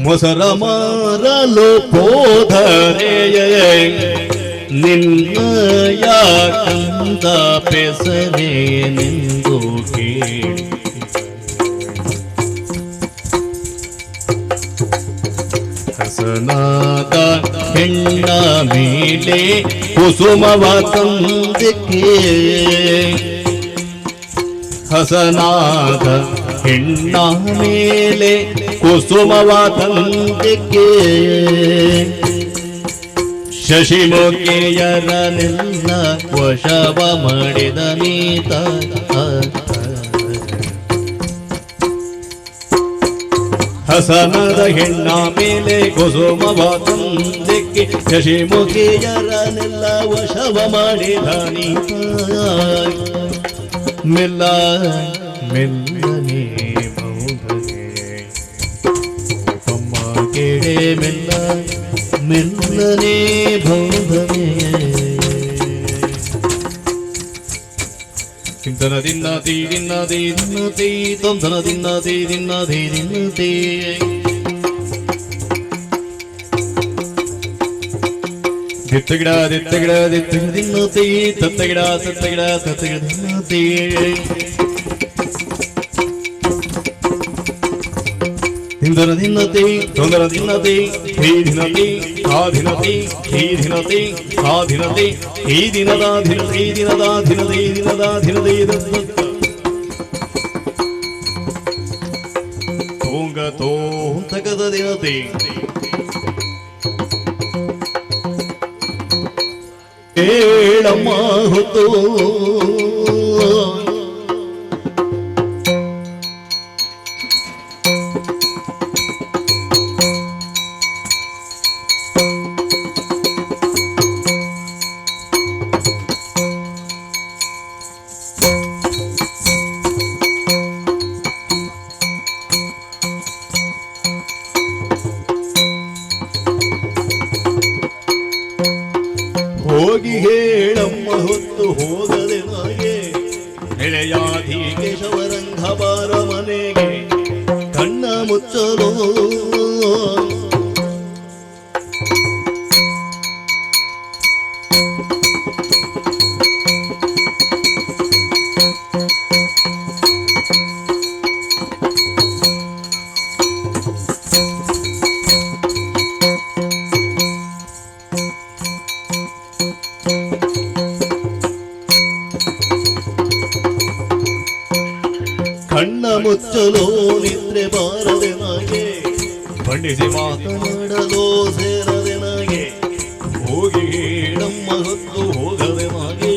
ಮೊಸರ ಮಾರಲು ಹೋದರೆ ನಿನ್ನ ಯಾಕಂದ ಬೆಸರೆ ನಿಂದು ಕೇಳಿ ಹಸನಾದ ಹೆಣ್ಣ ಮೇಲೆ ಕುಸುಮವ ತಂದಿಕೆ ಹಸನಾದ ಹೆಣ್ಣ ಮೇಲೆ ಕುಸುಮವ ತಂದಿಕೆ ಶಶಿಮುಖಿಯರನೆಲ್ಲ ವಶವ ಮಾಡಿದ ನೀತ ಹಸನದ ಹೆಣ್ಣ ಮೇಲೆ ಕುಸುಮವ ತಂದಿಕೆ ಮುಖಕ್ಕೆ ಶಶಿಮುಖಿಯರನ್ನೆಲ್ಲ ವಶವ ಮಾಡಿದಾನಿ ಮೆಲ್ಲ ಮೆಲ್ಲನೆ ಮೌನಗೆ ಅಮ್ಮ ಕೇಳೆ ಮೆಲ್ಲ ಮೆಲ್ಲನೆ ಬೋಧನೆ ಚಿಂತನ ದಿನ್ನತಿ ದಿನ್ನತಿ ದಿನ್ನತಿ ತೊಂದನ ದಿನ್ನತಿ ದಿನ್ನತಿ ದಿನ್ನತಿ ದಿತ್ತಗಿಡ ದಿತ್ತಗಿಡ ದಿತ್ತಗಿಡ ದಿನ್ನತಿ ತತ್ತಗಿಡ ತತ್ತಗಿಡ ತತ್ತಗಿಡ ದಿನ್ನತಿ ಇಂದನ ದಿನ್ನತಿ ತೊಂದನ ದಿನ್ನತಿ ಈ ದಿನತಿ ಆ ದಿನತಿ ಈ ದಿನತಿ ಆ ದಿನತಿ ಈ ದಿನದ ದಿನ ಈ ದಿನದ ದಿನದ ಈ ದಿನದ ದಿನದ ತೋಂಗ ತೋಂತಕದ ದಿನತಿ ಏಳಮ್ಮ ಹೊತ್ತು ಹೋಗಿ ಹೇಳಮ್ಮ ಹೊತ್ತು ಹೋಗದೆ ನಾಗೆ ಎಳೆಯಾದಿ ಕೇಶವರಂಗ ಬಾರ ಮನೆಗೆ ಕಣ್ಣ ಮುಚ್ಚಲು ಕಣ್ಣ ಮುಚ್ಚಲು ನಿದ್ರೆ ಬಾರದೆ ನಾಗೆ ಬಣ್ಣಿಸಿ ಮಾತನಾಡಲು ಸೇರದೆ ನಾಗೆ ಹೋಗಿ ಹೇಳಮ್ಮ ಹೊತ್ತು ಹೋಗದೆ ನಾಗೆ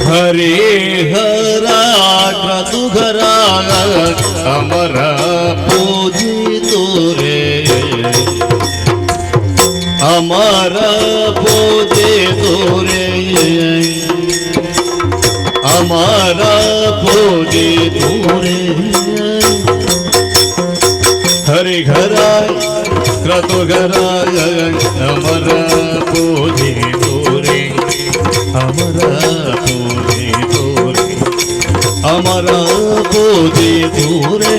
ಹರೇ ಹರ ಕ್ರತುಘರ ಅಮರ ಪೂಜಿ ತೋರೆ ಅಮರ ಪೂಜೆ ತೋರೆ ಅಮರ ಪೂಜೆ ತೋರೆ ಹರಿಘರ ಕ್ರತುಘರ ಅಮರ ಪೂಜೆ ತೋರೆ ಅಮರ ಪೂಜೆ ತೋರೆ ಅಮರ ಪೂಜೆ ತೋರೆ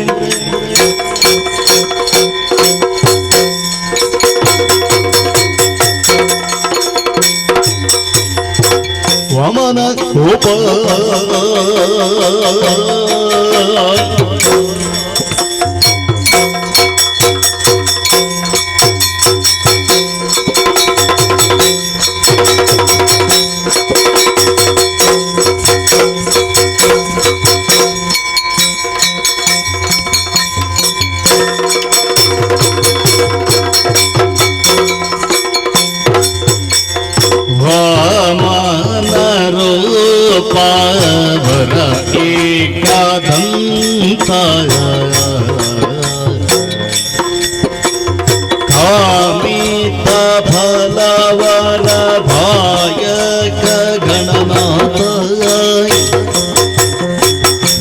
ವಮನ ಕೋಪ ಪಾವರ ಏಕಾದಂತ ಕಾಮಿತ ಫಲವರ ಭಾಯಕ ಗಣನಾಥ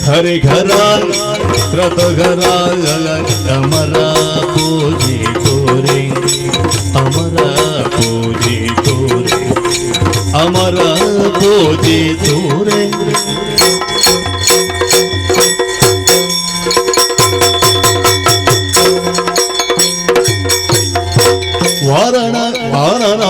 ಹರಿಘರ ಕ್ರತುಘರ ಅಮರ ಪೂಜೆ ತೋರೆ ಅಮರ ಪೂಜೆ ತೋರೆ ಅಮರ ಪೂಜೆ ತೋರೆ ವಾರಣ ವಾರಣ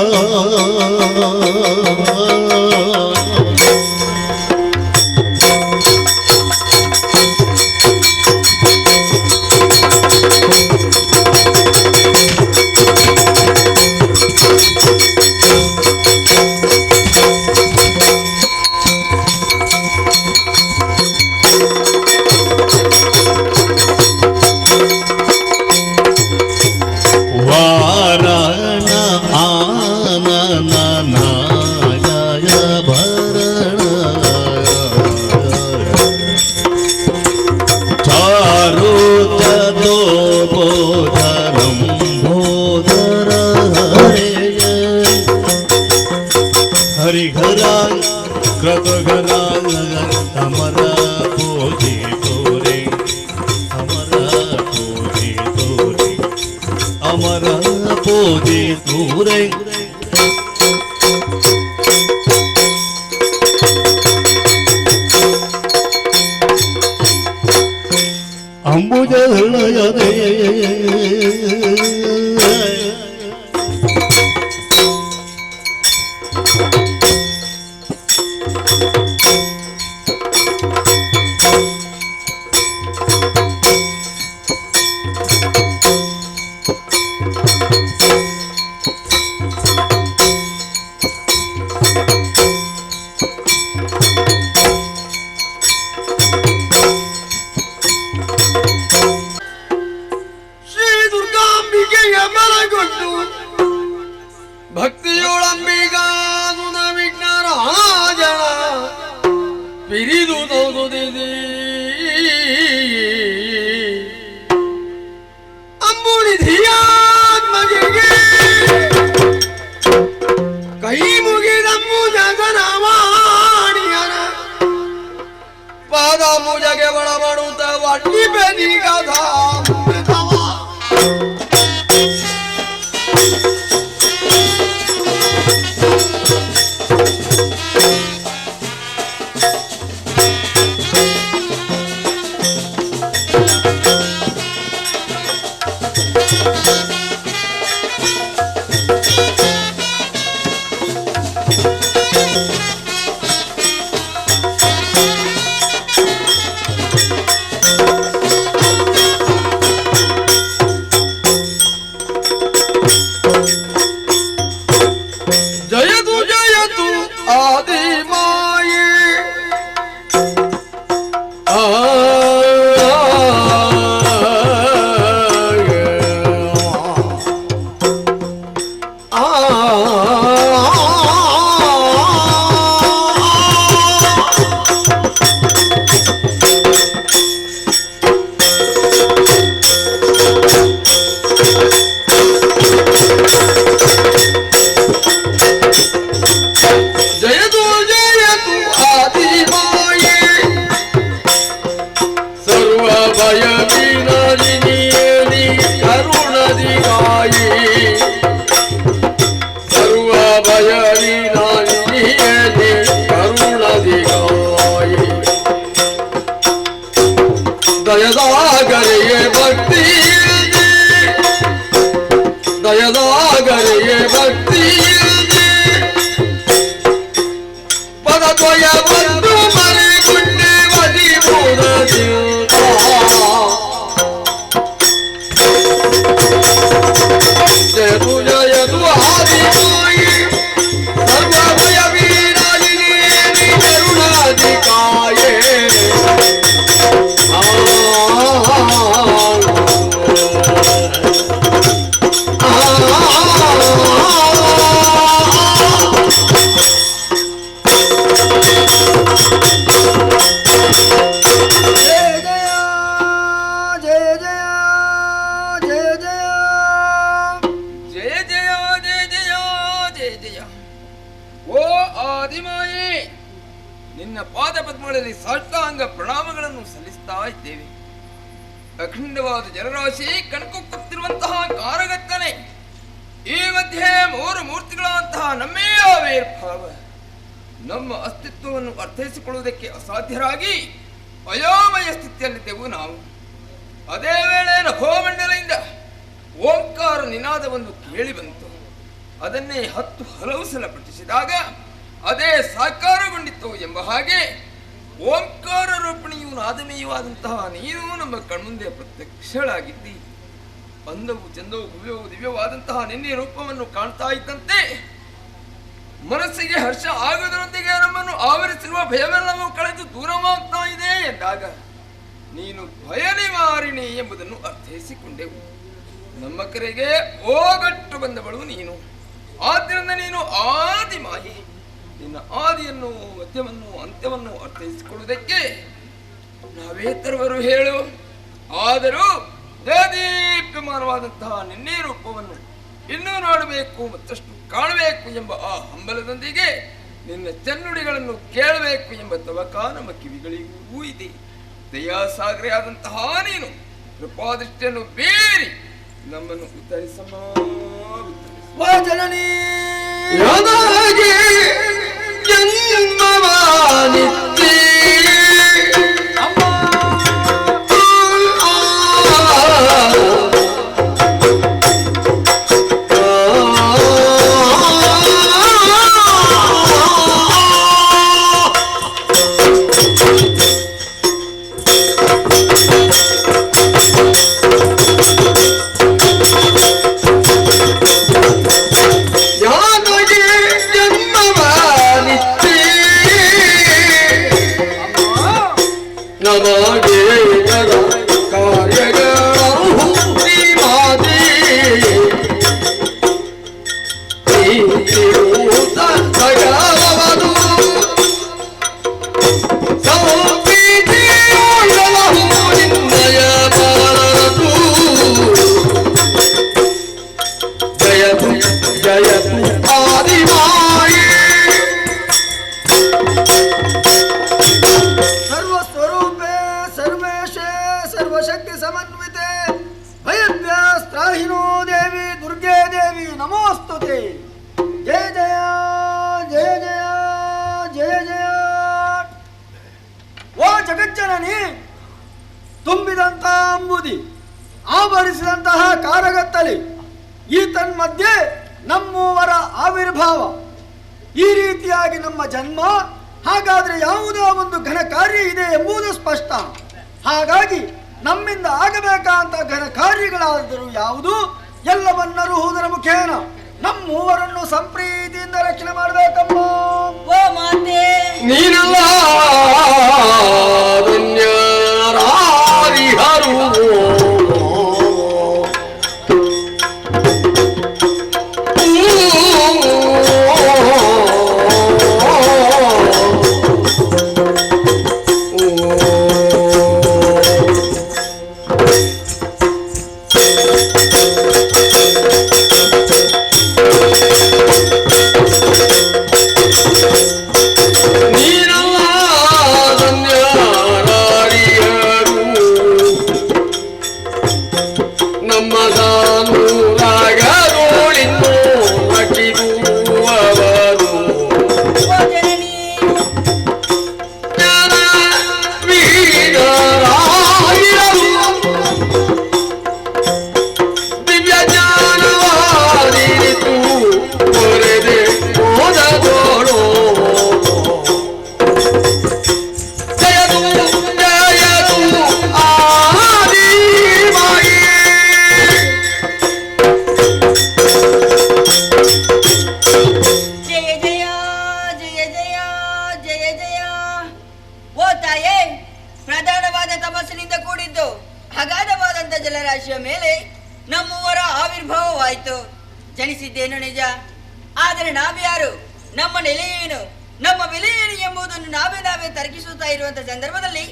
ಕ್ರತುಘನ ಅಮರ ಪೂಜೆ ತೋರೆ ಅಮರ ಪೂಜೆ ತೋರೆ ಅಮರ ಪೂಜೆ ತೋರೆ ಅಂಬುಜ ಹೃದಯದೇ ಶ್ರೀ ದುರ್ಗಾಂಬಿಕೆಯ ಬಲಗೊಂಡು ಭಕ್ತಿಯೊಳಂಬಿಗಾದುನ ವಿಘ್ನರಾಜನ ಪಿರಿದು ತೋದುದಿದೆ ಅಂಬುನಿಧಿಯಾತ್ಮಗೆಗೆ ಕೈ ಮುಗಿದಮ್ಮು ಜಗನವಾಣಿಯನ ಪಾದ ಮುಜಗೆ ಒಳಬಡುತ್ತ ವಡ್ಡಿ ಬೆದಿಗದ ಜಯತು ಜಯತು ಆದಿ ಮಾಯೆ ಜಯತು ಜಯತು ಆದಿ ಮಾಯೆ ಸರ್ವ ಭಯ ವಿನಾಶಿನಿ ಕರುಣದಿ ಗಾಯೆ ಸರ್ವ ಭಯ ವಿನಾಶಿನಿ ಕರುಣದಿ ಗಾಯೆ ದಯದಾಗರೆಯೇ ಭಕ್ತಿ ದಯದಾಗರೆಯೇ ಭಕ್ತಿ ಪದದ್ವಯ ಬಂದು ಮರೆಗುಂಡೆ ಮದಿಪುರದಿಂದ ಜಯತು ಜಯತು ಆದಿಮಾಯಿ ಸರ್ವಭಯ ವೀರಾಜಿನಿ ಕರುಣಾಧಿಕಾಯೇ ನಿನ್ನ ಪಾದ ಪದ್ಮಗಳಲ್ಲಿ ಸಾಷ್ಟಾಂಗ ಪ್ರಣಾಮಗಳನ್ನು ಸಲ್ಲಿಸ್ತಾ ಇದ್ದೇವೆ. ಅಖಂಡವಾದ ಜಲರಾಶಿ ಕಣ್ಕುಕ್ಕುತ್ತಿರುವಂತಹ ಕಾರಗತ್ತನೆ ಈ ಮಧ್ಯೆ ಮೂರು ಮೂರ್ತಿಗಳಂತಹ ನಮ್ಮೇ ಆವಿರ್ಭಾವ ನಮ್ಮ ಅಸ್ತಿತ್ವವನ್ನು ಅರ್ಥೈಸಿಕೊಳ್ಳುವುದಕ್ಕೆ ಅಸಾಧ್ಯರಾಗಿ ಅಯೋಮಯ ಸ್ಥಿತಿಯಲ್ಲಿದ್ದೆವು ನಾವು. ಅದೇ ವೇಳೆ ನಭೋಮಂಡಲದಿಂದ ಓಂಕಾರ ನಿನಾದವನ್ನು ಕೇಳಿ ಬಂತು. ಅದನ್ನೇ 10 ಹಲವು ಸಲ ಪಠಿಸಿದಾಗ ಅದೇ ಸಾಕಾರಗೊಂಡಿತ್ತು ಎಂಬ ಹಾಗೆ ಓಂಕಾರ ರೂಪಿಣಿಯು ನಾದಮಯವಾದಂತಹ ನೀನು ನಮ್ಮ ಕಣ್ಮುಂದೆ ಪ್ರತ್ಯಕ್ಷಳಾಗಿದ್ದಿ. ಅಂದವು ಚಂದವು ಭವ್ಯವು ದಿವ್ಯವಾದಂತಹ ನಿನ್ನೆ ರೂಪವನ್ನು ಕಾಣ್ತಾ ಇದ್ದಂತೆ ಮನಸ್ಸಿಗೆ ಹರ್ಷ ಆಗುವುದರೊಂದಿಗೆ ನಮ್ಮನ್ನು ಆವರಿಸಿರುವ ಭಯವೆಲ್ಲವೂ ಕಳೆದು ದೂರವಾಗ್ತಾ ಇದೆ ಎಂದಾಗ ನೀನು ಭಯ ನಿವಾರಿಣಿ ಎಂಬುದನ್ನು ಅರ್ಥೈಸಿಕೊಂಡೆವು. ನಮ್ಮ ಕರೆಗೆ ಓಗಟ್ಟು ಬಂದವಳು ನೀನು. ಆದ್ದರಿಂದ ನೀನು ಆದಿಮಾಯಿ. ನಿನ್ನ ಆದಿಯನ್ನು ಮಧ್ಯವನ್ನು ಅಂತ್ಯವನ್ನು ಅರ್ಥೈಸಿಕೊಳ್ಳುವುದಕ್ಕೆ ನಾವೇ ತರುವರು ಹೇಳು. ಆದರೂ ದೇದೀಪ್ಯಮಾನವಾದಂತಹ ನಿನ್ನೆ ರೂಪವನ್ನು ಇನ್ನೂ ನೋಡಬೇಕು ಮತ್ತಷ್ಟು ಕಾಣಬೇಕು ಎಂಬ ಆ ಹಂಬಲದೊಂದಿಗೆ ನಿನ್ನ ಚೆನ್ನುಡಿಗಳನ್ನು ಕೇಳಬೇಕು ಎಂಬ ತವಕ ನಮ್ಮ ಕಿವಿಗಳಿಗೂ ಇದೆ. ದಯಾಸಾಗರೆಯಾದಂತಹ ನೀನು ಕೃಪಾದೃಷ್ಟಿಯನ್ನು ಬೀರಿ ನಮ್ಮನ್ನು ಉತ್ತರಿಸಮ್ಮ. ಜನನಿ ತುಂಬಿದಂತ ಅಂಬುದಿ ಆವರಿಸಿದಂತಹ ಕಾರಗತ್ತಲೆ ಈ ತನ್ಮಧ್ಯೆ ನಮ್ಮೂವರ ಆವಿರ್ಭಾವ ಈ ರೀತಿಯಾಗಿ ನಮ್ಮ ಜನ್ಮ. ಹಾಗಾದ್ರೆ ಯಾವುದೋ ಒಂದು ಘನ ಕಾರ್ಯ ಇದೆ ಎಂಬುದು ಸ್ಪಷ್ಟ. ಹಾಗಾಗಿ ನಮ್ಮಿಂದ ಆಗಬೇಕಾದಂತ ಘನ ಕಾರ್ಯಗಳಾದರೂ ಯಾವುದು ಎಲ್ಲವನ್ನರುವುದರ ಮುಖೇನ ನಮ್ಮೂವರನ್ನು ಸಂಪ್ರೀತಿಯಿಂದ ರಕ್ಷಣೆ ಮಾಡಬೇಕಮ್ಮ. ಓ ಮಾತೆ ನೀನಲ್ಲ ಜನಿಸಿದ್ದೇನು ನಿಜ, ಆದರೆ ನಾವ್ಯಾರು, ನಮ್ಮ ನೆಲೆಯೇನು, ನಮ್ಮ ಬೆಲೆಯೇನು ಎಂಬುದನ್ನು ನಾವೇ ತರ್ಕಿಸುತ್ತಾ ಇರುವಂತ ಸಂದರ್ಭದಲ್ಲಿ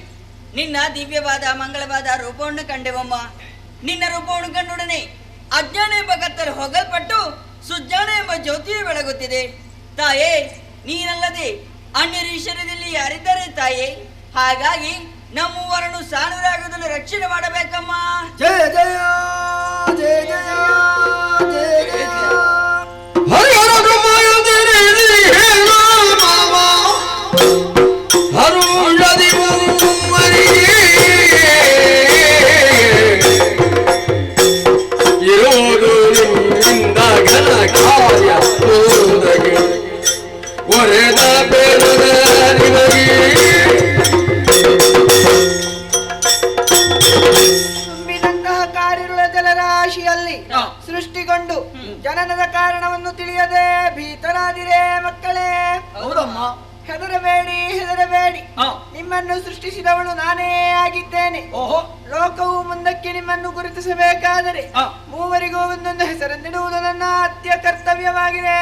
ನಿನ್ನ ದಿವ್ಯವಾದ ಮಂಗಳವಾದ ರೂಪವನ್ನು ಕಂಡೆವಮ್ಮ. ನಿನ್ನ ರೂಪವನ್ನು ಕಂಡೊಡನೆ ಅಜ್ಞಾನ ಎಂಬ ಕತ್ತಲು ಹೊಗಲ್ಪಟ್ಟು ಸುಜ್ಞಾನ ಎಂಬ ಜ್ಯೋತಿಯು ಬೆಳಗುತ್ತಿದೆ. ತಾಯೇ, ನೀನಲ್ಲದೆ ಅನ್ಯರ ಈಶ್ವರ್ಯದಲ್ಲಿ ಯಾರಿದ್ದಾರೆ ತಾಯೇ? ಹಾಗಾಗಿ ನಮ್ಮೂವರನ್ನು ಸಾಣೂರಾಗುವುದನ್ನು ರಕ್ಷಣೆ ಮಾಡಬೇಕಮ್ಮ. ಜಯ ಜಯ ಜಯ ಜಯ ಜಯ ಜಯ ತುಂಬಿದಂತಹ ಕಾರ್ಯಗಳ ಜಲರಾಶಿಯಲ್ಲಿ ಸೃಷ್ಟಿಗೊಂಡು ಜನನದ ಕಾರಣವನ್ನು ತಿಳಿಯದೆ ಭೀತರಾದಿರೇ ಮಕ್ಕಳೇ. ಹೌದಮ್ಮ. ಹೆದರಬೇಡಿ, ನಿಮ್ಮನ್ನು ಸೃಷ್ಟಿಸಿದವಳು ನಾನೇ ಆಗಿದ್ದೇನೆ. ಲೋಕವು ಮುಂದಕ್ಕೆ ನಿಮ್ಮನ್ನು ಗುರುತಿಸಬೇಕಾದರೆ ಮೂವರಿಗೂ ಒಂದೊಂದು ಹೆಸರನ್ನಿಡುವುದು ನನ್ನ ಅತ್ಯ ಕರ್ತವ್ಯವಾಗಿದೆ.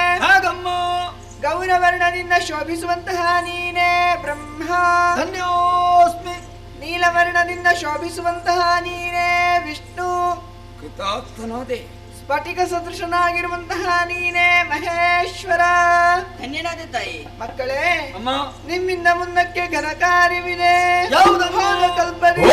ಗೌರವರ್ಣದಿಂದ ಶೋಭಿಸುವಂತಹ ನೀನೇ ಬ್ರಹ್ಮ. ಧನ್ಯೋಸ್ಮಿ. ನೀಲವರ್ಣದಿಂದ ಶೋಭಿಸುವಂತಹ ನೀನೇ ವಿಷ್ಣು. ಕೃತಾರ್ಥನಾದೆ ಸ್ಫಟಿಕ ಸದೃಶನಾಗಿರುವಂತಹ ನೀನೇ ಮಹೇಶ್ವರ. ಧನ್ಯನಾದ ತಾಯಿ. ಮಕ್ಕಳೇ, ಅಮ್ಮ, ನಿಮ್ಮಿಂದ ಮುಂದಕ್ಕೆ ಘನ ಕಾರ್ಯವಿದೆ. ಯಾವುದಮ್ಮ? ಕಲ್ಪನೆ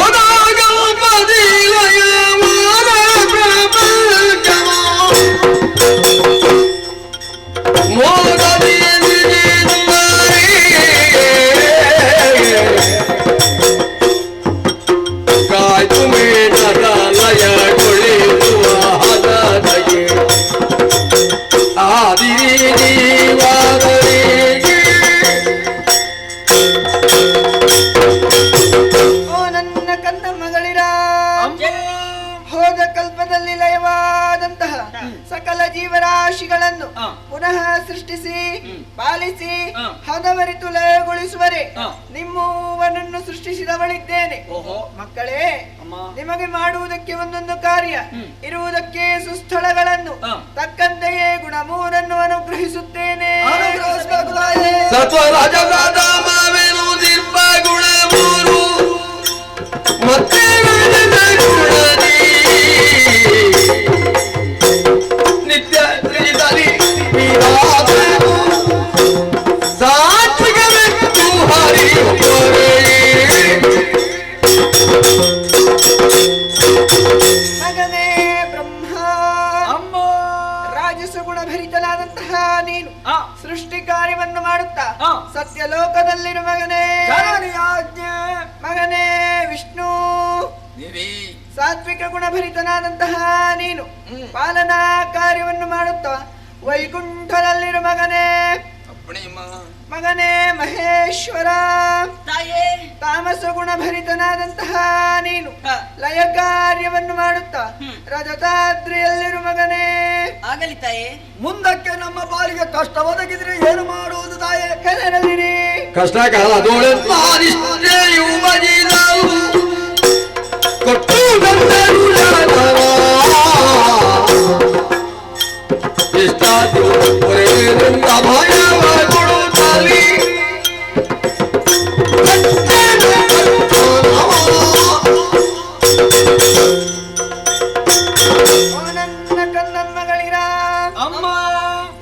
ಹೋದ ಕಲ್ಪದಲ್ಲಿ ಲಯವಾದಂತಹ ಸಕಲ ಜೀವರಾಶಿಗಳನ್ನು ಪುನಃ ಸೃಷ್ಟಿಸಿ ಪಾಲಿಸಿ ಹದವರಿತು ಲಯಗೊಳಿಸುವರೆ ನಿಮ್ಮೂವನನ್ನು ಸೃಷ್ಟಿಸಿದವಳಿದ್ದೇನೆ. ಮಕ್ಕಳೇ, ನಿಮಗೆ ಮಾಡುವುದಕ್ಕೆ ಒಂದೊಂದು ಕಾರ್ಯ, ಇರುವುದಕ್ಕೆ ಸುಸ್ಥಳಗಳನ್ನು, ತಕ್ಕಂತೆಯೇ ಗುಣಮೂರನ್ನು ಅನುಗ್ರಹಿಸುತ್ತೇನೆ. ಮಗನೇ ಬ್ರಹ್ಮ, ರಾಜಸ ಗುಣಭರಿತನಾದಂತಹ ನೀನು ಸೃಷ್ಟಿ ಕಾರ್ಯವನ್ನು ಮಾಡುತ್ತಾ ಸತ್ಯಲೋಕದಲ್ಲಿರುವ ಮಗನೇ ಮಗನೇ ವಿಷ್ಣು, ಸಾತ್ವಿಕ ಗುಣಭರಿತನಾದಂತಹ ನೀನು ಪಾಲನಾ ಕಾರ್ಯವನ್ನು ಮಾಡುತ್ತಾ ವೈಕುಂಠದಲ್ಲಿರುವ ಮಗನೇ ಮಗನೇ ಮಹೇಶ್ವರ. ತಾಮಸ ಗುಣಭರಿತನಾದಂತಹ ನೀನು ಲಯ ಕಾರ್ಯವನ್ನು ಮಾಡುತ್ತಾ ರಜತಾದ್ರಿಯಲ್ಲಿರುವ ಮಗನೇ. ಆಗಲಿ ತಾಯೇ. ಮುಂದಕ್ಕೆ ನಮ್ಮ ಪಾಲಿಗೆ ಕಷ್ಟ ಒದಗಿದ್ರೆ ಏನು ಮಾಡುವುದು ತಾಯೇ? ಹೆದರದಿರಿ. ಕಷ್ಟ ಕಾಲದೊಳೆ ಕೊಟ್ಟು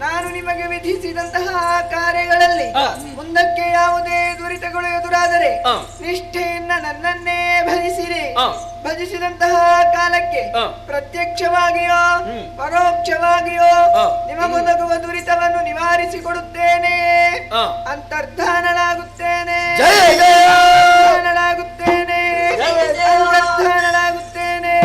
ನಾನು ನಿಮಗೆ ವಿಧಿಸಿದಂತಹ ಕಾರ್ಯಗಳಲ್ಲಿ ಮುಂದಕ್ಕೆ ಯಾವುದೇ ದುರಿತಗಳು ಎದುರಾದರೆ ನಿಷ್ಠೆಯಿಂದ ನನ್ನನ್ನೇ ಭಜಿಸಿರಿ. ಭಜಿಸಿದಂತಹ ಕಾಲಕ್ಕೆ ಪ್ರತ್ಯಕ್ಷವಾಗಿಯೋ ಪರೋಕ್ಷವಾಗಿಯೋ ನಿಮಗೊದಗುವ ದುರಿತವನ್ನು ನಿವಾರಿಸಿಕೊಡುತ್ತೇನೆ. ಅಂತರ್ಧಾನಳಾಗುತ್ತೇನೆ, ಅಂತರ್ಧಾನಳಾಗುತ್ತೇನೆ, ಅಂತರ್ಧಾನಳಾಗುತ್ತೇನೆ.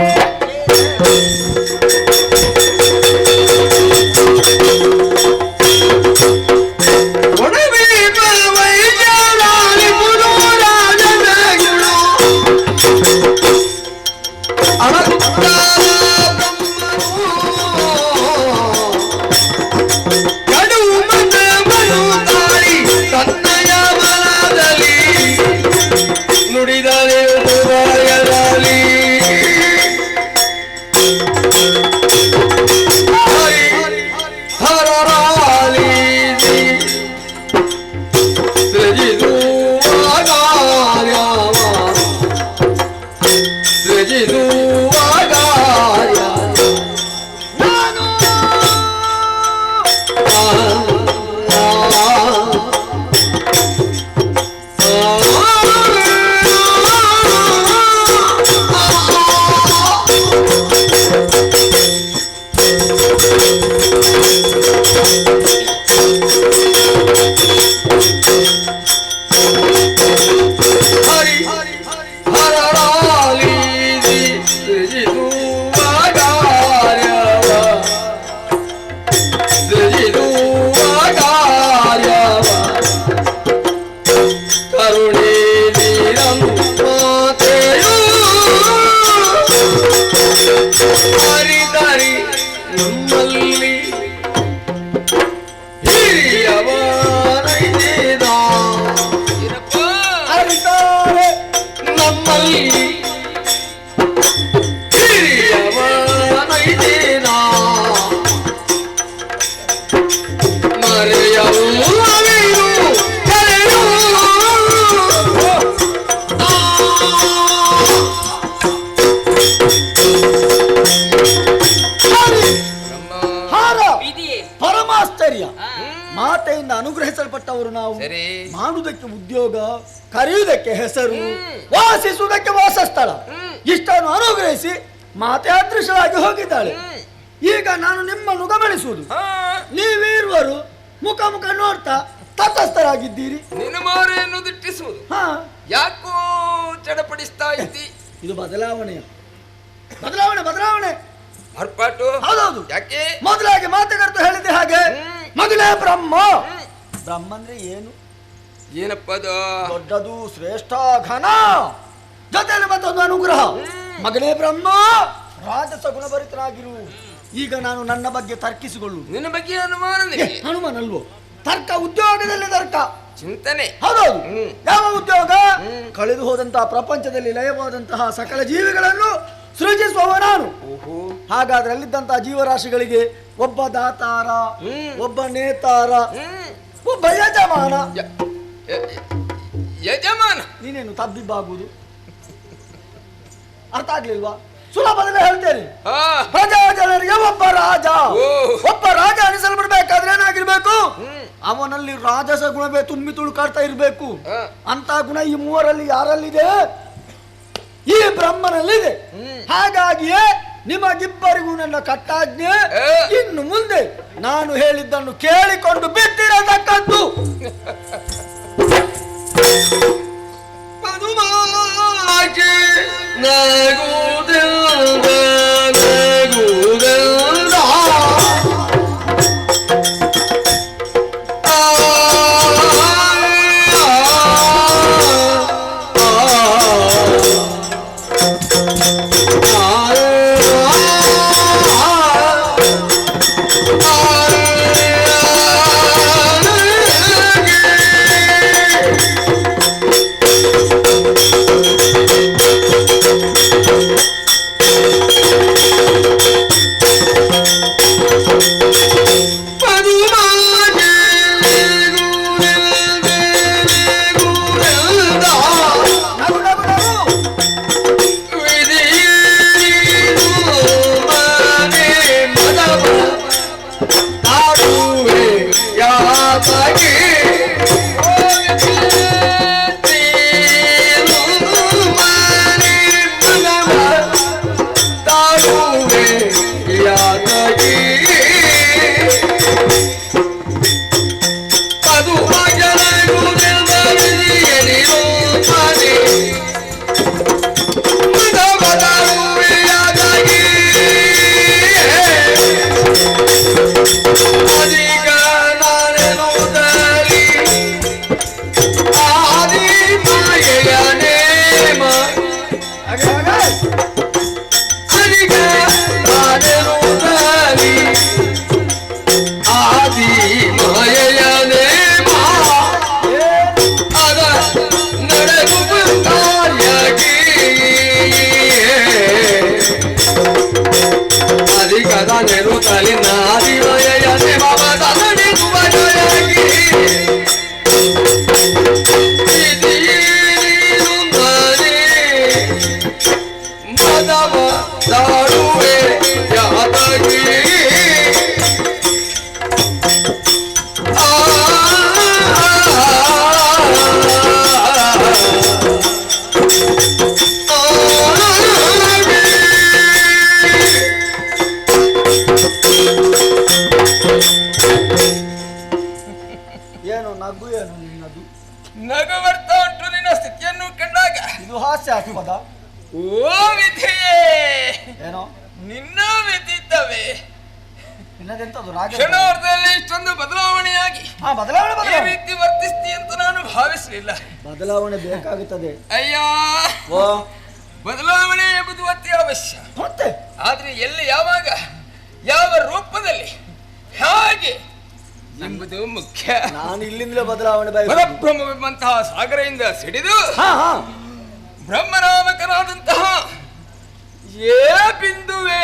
ಮಾಡುವುದಕ್ಕೆ ಉದ್ಯೋಗ, ಕರೆಯುವುದಕ್ಕೆ ಹೆಸರು, ವಾಸಿಸುವುದಕ್ಕೆ ವಾಸಸ್ಥಳ ಇಷ್ಟನ್ನು ಅನುಗ್ರಹಿಸಿ ಮಾತೆ ಅದೃಶ್ಯವಾಗಿ ಹೋಗಿದ್ದಾಳೆ. ಈಗ ನಾನು ನಿಮ್ಮನ್ನು ಗಮನಿಸುವುದು, ನೀವಿರುವರು ಮುಖ ಮುಖ ನೋಡ್ತಾ ತಟಸ್ಥರಾಗಿದ್ದೀರಿ. ನಿನ್ನ ಮಾರೆಯನ್ನು ದಿಟ್ಟಿಸುವುದು ಯಾಕೋ ಚಡಪಡಿಸ್ತಾ ಇದ್ದಿ. ಇದು ಬದಲಾವಣೆ ಬದಲಾವಣೆ ಮಾರ್ಪಾಟು. ಹೌದೌದು. ಯಾಕೆ? ಮೊದಲಾಗಿ ಮಾತುಕರ್ತ ಹೇಳಿದೆ ಹಾಗೆ, ಮಗನೇ ಬ್ರಹ್ಮ. ಬ್ರಹ್ಮ ಅಂದ್ರೆ ಏನು? ಏನಪ್ಪದು? ದೊಡ್ಡದು, ಶ್ರೇಷ್ಠ, ಘನ, ಜೊತೆಯಲ್ಲಿ ಮತ್ತೊಂದು ಅನುಗ್ರಹ. ಮಗನೇ ಬ್ರಹ್ಮ, ರಾಜಸ ಗುಣಭರಿತನಾಗಿರು. ಈಗ ನಾನು ನನ್ನ ಬಗ್ಗೆ ತರ್ಕಿಸಿಕೊಳ್ಳು. ನಿನ್ನ ಬಗ್ಗೆ ಅನುಮಾನ ಅಲ್ವೋ? ತರ್ಕ, ಉದ್ಯೋಗದಲ್ಲಿ ತರ್ಕ, ಚಿಂತನೆ. ಹೌದೌದು. ಯಾವ ಉದ್ಯೋಗ? ಕಳೆದು ಹೋದಂತಹ ಪ್ರಪಂಚದಲ್ಲಿ ಲಯವಾದಂತಹ ಸಕಲ ಜೀವಿಗಳನ್ನು ಸೃಜಿಸುವವ ನಾನು. ಹಾಗಾದ್ರೆ ಅಲ್ಲಿದ್ದಂತಹ ಜೀವರಾಶಿಗಳಿಗೆ ಒಬ್ಬ ದಾತಾರ, ಒಬ್ಬ ನೇತಾರ, ಒಬ್ಬ ಯಜಮಾನ. ಯಜಮಾನ ನೀನೇನು ತಬ್ಬಿಬ್ಬಾಗುವುದು? ಅರ್ಥ ಆಗ್ಲಿಲ್ವಾ? ಸುಲಭದಲ್ಲಿ ಹೇಳ್ತೇನೆ. ಪ್ರಜಾ ಜನರಿಗೆ ಒಬ್ಬ ರಾಜ ಅನಿಸಲ್ಬಿಡ್ಬೇಕಾದ್ರೆ ಏನಾಗಿರ್ಬೇಕು? ಅವನಲ್ಲಿ ರಾಜಸ ಗುಣವೇ ತುಂಬಿ ತುಳುಕಾಡ್ತಾ ಇರ್ಬೇಕು. ಅಂತ ಗುಣ ಈ ಮೂವರಲ್ಲಿ ಯಾರಲ್ಲಿದೆ? ಈ ಬ್ರಹ್ಮನಲ್ಲಿದೆ. ಹಾಗಾಗಿಯೇ ನಿಮಗಿಬ್ಬರಿಗೂ ನನ್ನ ಕಟ್ಟಾಜ್ಞೆ, ಇನ್ನು ಮುಂದೆ ನಾನು ಹೇಳಿದ್ದನ್ನು ಕೇಳಿಕೊಂಡು ಬಿಟ್ಟಿರತಕ್ಕದ್ದು. ನಗು ಬರ್ತಾ ಉಂಟು ನಿನ್ನ ಸ್ಥಿತಿಯನ್ನು ಕಂಡಾಗ. ಇದು ಹಾಸ್ಯಾಸ್ಪದ. ಓ ವಿಧಿಯೇ, ಏನೋ ನಿನ್ನ ವಿಧಿದ್ದವೇ. ಕ್ಷಣಾರ್ಧದಲ್ಲಿ ಇಷ್ಟೊಂದು ಬದಲಾವಣೆಯಾಗಿ ಈ ರೀತಿ ವರ್ತಿಸ್ತಿ ಅಂತ ನಾನು ಭಾವಿಸಲಿಲ್ಲ. ಬದಲಾವಣೆ ಬೇಕಾಗುತ್ತದೆ. ಅಯ್ಯ, ಬದಲಾವಣೆ ಎಂಬುದು ಅತಿ ಅವಶ್ಯ. ಆದ್ರೆ ಎಲ್ಲಿ, ಯಾವಾಗ, ಯಾವ ರೂಪದಲ್ಲಿ, ಹೇಗೆ ಎಂಬುದು ಮುಖ್ಯ. ನಾನು ಇಲ್ಲಿಂದಲೇ ಬದಲಾವಣೆ ಪರಬ್ರಹ್ಮವೆಂಬಂತಹ ಸಾಗರದಿಂದ ಸಿಡಿದು ಬ್ರಹ್ಮನಾಮಕನಾದಂತಹ ಬಿಂದುವೆ,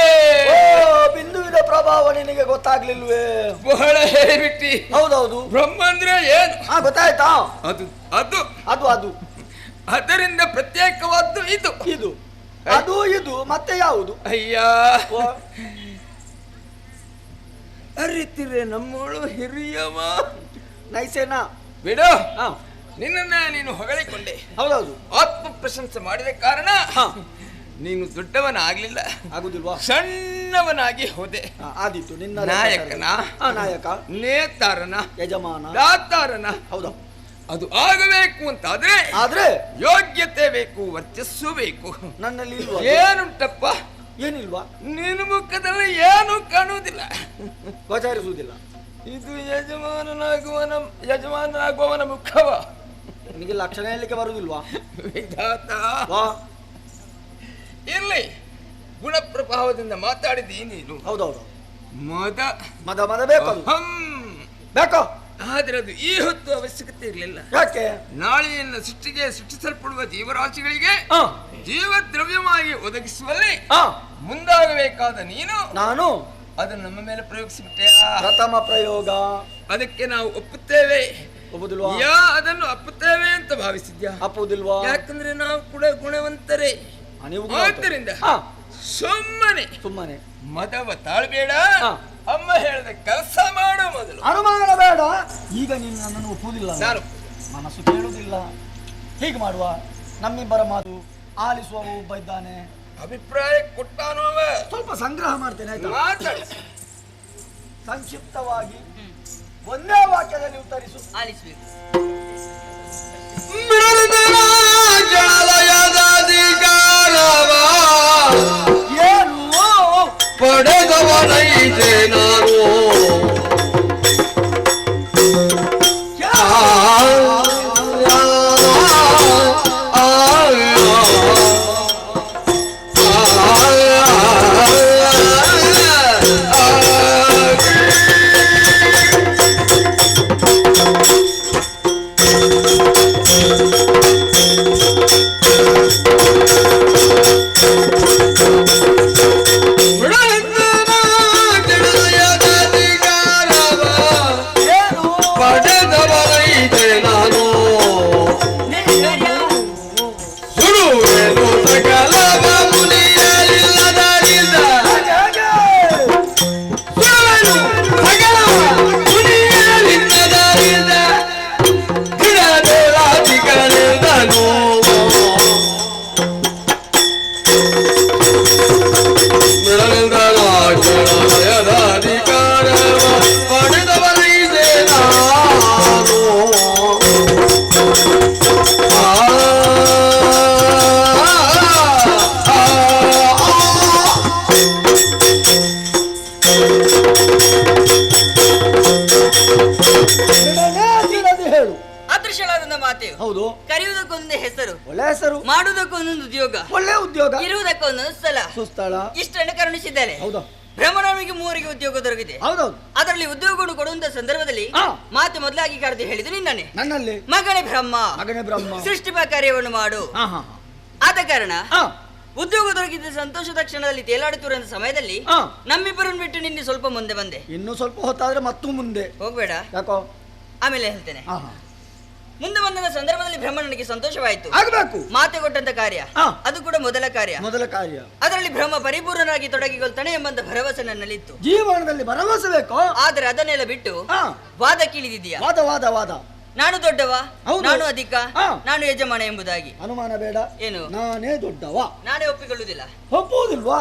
ಬಿಂದುವಿನ ಪ್ರಭಾವ ನಿನಗೆ ಗೊತ್ತಾಗ್ಲಿಲ್ವೇ? ಬಹಳ ಹೇಳಿಬಿಟ್ಟಿ. ಹೌದೌದು. ಬ್ರಹ್ಮ ಅಂದ್ರೆ ಏನು ಗೊತ್ತಾಯ್ತಾ? ಅದು ಅದು ಅದು ಅದು ಅದರಿಂದ ಪ್ರತ್ಯೇಕವಾದ್ದು ಇದು ಇದು ಅದು ಇದು ಮತ್ತೆ ಯಾವುದು? ಅಯ್ಯ, ಅರಿತಿರೆ ನಮ್ಮೋಳು ಹಿರಿಯವ ನೈಸೇನಾ ಬಿಡು. ನಿನ್ನನ್ನೇ ನೀನು ಹೊಗಳಿಕೊಂಡೆ. ಹೌದೌದು. ಆತ್ಮ ಪ್ರಶಂಸೆ ಮಾಡಿದ ಕಾರಣ ನೀನು ದೊಡ್ಡವನಾಗ್ಲಿಲ್ಲ, ಆಗುದಿಲ್ವಾ? ಸಣ್ಣವನಾಗಿ ಹೋದೆ. ಆದಿತ್ತು. ನಿನ್ನ ನಾಯಕನ, ನಾಯಕ, ನೇತಾರನ, ಯಜಮಾನ, ದಾತಾರನ ಹೌದಾ? ಅದು ಆಗಬೇಕು ಅಂತಾದ್ರೆ ಆದ್ರೆ ಯೋಗ್ಯತೆ ಬೇಕು, ವರ್ಚಸ್ಸು ಬೇಕು. ನನ್ನಲ್ಲಿ ಇಲ್ವಾ? ಏನುಂಟಪ್ಪ? ಏನಿಲ್ವಾ? ನಿನ್ನ ಮುಖದಲ್ಲಿ ಏನು ಕಾಣುವುದಿಲ್ಲ, ಗೋಚರಿಸುವುದಿಲ್ಲ. ಇದು ಯಜಮಾನನಾಗುವವನ ಮುಖವ. ನಿನಗೆ ಲಕ್ಷಣ ಹೇಳಲಿಕ್ಕೆ ಬರುವುದಿಲ್ವಾ? ವಿಧಾತ, ವಾ. ಇಲ್ಲಿ ಗುಣಪ್ರಭಾವದಿಂದ ಮಾತಾಡಿದಿ ನೀನು. ಹೌದೌದು. ಮದ ಮದ ಮದ ಬೇಕು, ಬೇಕೋ. ಆದ್ರೆ ಅದು ಈ ಹೊತ್ತು ಅವಶ್ಯಕತೆ ಇರಲಿಲ್ಲ. ಯಾಕೆ? ನಾಳೆಯನ್ನು ಸೃಷ್ಟಿಸಲ್ಪಡುವ ಜೀವರಾಶಿಗಳಿಗೆ ಜೀವ ದ್ರವ್ಯವಾಗಿ ಒದಗಿಸುವಲ್ಲಿ ಮುಂದಾಗಬೇಕಾದ ನೀನು, ನಾನು ಅದನ್ನು ನಮ್ಮ ಮೇಲೆ ಪ್ರಯೋಗಿಸಿಬಿಟ್ಟೆಯಾ? ಪ್ರಥಮ ಪ್ರಯೋಗ. ಅದಕ್ಕೆ ನಾವು ಒಪ್ಪುತ್ತೇವೆ. ಒಪ್ಪುದಿಲ್ವಾ? ಅದನ್ನು ಅಪ್ಪುತ್ತೇವೆ ಅಂತ ಭಾವಿಸಿದ್ಯಾ? ಅಪ್ಪುದಿಲ್ವಾ? ಯಾಕಂದ್ರೆ ನಾವು ಕೂಡ ಗುಣವಂತರೇ. ಆದ್ದರಿಂದ ಸುಮ್ಮನೆ ಮದವ ತಾಳ್ಬೇಡ, ಅಮ್ಮ ಹೇಳಿದ ಕೆಲಸ ಮಾಡು. ಮೊದಲು ಅನುಮಾನ ಬೇಡ. ಈಗ ನೀನು ನನ್ನನ್ನು ಒಪ್ಪುವುದಿಲ್ಲ, ನಾನು ಮನಸ್ಸು ಕೇಳುವುದಿಲ್ಲ. ಹೀಗೆ ಮಾಡುವ, ನಮ್ಮಿಬ್ಬರ ಮಾತು ಆಲಿಸುವ ಒಬ್ಬ ಇದ್ದಾನೆ. ಅಭಿಪ್ರಾಯ ಕೊಟ್ಟಾನು, ಸ್ವಲ್ಪ ಸಂಗ್ರಹ ಮಾಡ್ತೇನೆ, ಆಯ್ತಾ? ಮಾತಾಡಿ. ಸಂಕ್ಷಿಪ್ತವಾಗಿ ಒಂದೇ ವಾಕ್ಯದಲ್ಲಿ ಉತ್ತರಿಸು. ಆಲಿಸ್ಬೇಕು. ಏನು ಪಡೆದವನೈತೆ ನಾನು, ಹೌದು. ಕರೆಯುವುದಕ್ಕೊಂದು ಹೆಸರು, ಒಳ್ಳೆ ಹೆಸರು. ಮಾಡುವುದಕ್ಕೊಂದೊಂದು ಉದ್ಯೋಗ, ಒಳ್ಳೆ ಉದ್ಯೋಗ. ಇರುವುದಕ್ಕೊಂದೊಂದು ಸ್ಥಳ, ಸುಸ್ಥಳ. ಇಷ್ಟನ್ನು ಕರುಣಿಸಿದ್ದಾನೆ. ಹೌದಾ? ಬ್ರಹ್ಮನವನಿಗೆ 3 ಉದ್ಯೋಗ ದೊರಕಿದೆ. ಹೌದೌದು. ಅದರಲ್ಲಿ ಉದ್ಯೋಗವನ್ನು ಕೊಡುವಂತ ಸಂದರ್ಭದಲ್ಲಿ ಮಾತು ಮೊದಲಾಗಿ ಕರೆದು ಹೇಳಿದ್ದು ನಿನ್ನನೆ. ನನ್ನಲ್ಲಿ ಮಗನೇ ಬ್ರಹ್ಮ, ಮಗನೇ ಬ್ರಹ್ಮ, ಸೃಷ್ಟಿಪ ಕಾರ್ಯವನ್ನು ಮಾಡು. ಆದ ಕಾರಣ ಉದ್ಯೋಗ ದೊರಕಿದ ಸಂತೋಷದ ಕ್ಷಣದಲ್ಲಿ ತೇಲಾಡುತ್ತಿರುವ ಸಮಯದಲ್ಲಿ ನಮ್ಮಿಬ್ಬರನ್ನು ಬಿಟ್ಟು ನಿನ್ನೆ ಸ್ವಲ್ಪ ಮುಂದೆ ಬಂದೆ. ಇನ್ನು ಸ್ವಲ್ಪ ಹೊತ್ತಾದ್ರೆ ಮತ್ತೂ ಮುಂದೆ ಹೋಗ್ಬೇಡ. ಯಾಕೋ? ಆಮೇಲೆ ಹೇಳ್ತೇನೆ. ಮುಂದೆ ಬಂದ ಸಂದರ್ಭದಲ್ಲಿ ಬ್ರಹ್ಮನಿಗೆ ಸಂತೋಷವಾಯಿತು. ಆಗಬೇಕು. ಮಾತೆ ಕೊಟ್ಟಂತ ಕಾರ್ಯ ಅದು ಕೂಡ ಮೊದಲ ಕಾರ್ಯ. ಅದರಲ್ಲಿ ಬ್ರಹ್ಮ ಪರಿಪೂರ್ಣನಾಗಿ ತೊಡಗಿಕೊಳ್ತಾನೆ ಎಂಬಂತ ಭರವಸೆ ನನ್ನಲ್ಲಿತ್ತು. ಜೀವನದಲ್ಲಿ ಭರವಸೆ ಬೇಕು. ಆದ್ರೆ ಅದನ್ನೆಲ್ಲ ಬಿಟ್ಟು ವಾದ ಕೀಳಿದಿದೆಯಾ? ವಾದ ವಾದ ವಾದ. ನಾನು ದೊಡ್ಡವ, ನಾನು ಅಧಿಕ, ನಾನು ಯಜಮಾನ ಎಂಬುದಾಗಿ. ಅನುಮಾನ ಬೇಡ. ಏನು? ನಾನೇ ದೊಡ್ಡವ. ನಾನೇ ಒಪ್ಪಿಕೊಳ್ಳುವುದಿಲ್ಲ. ಒಪ್ಪುವುದಿಲ್ವಾ?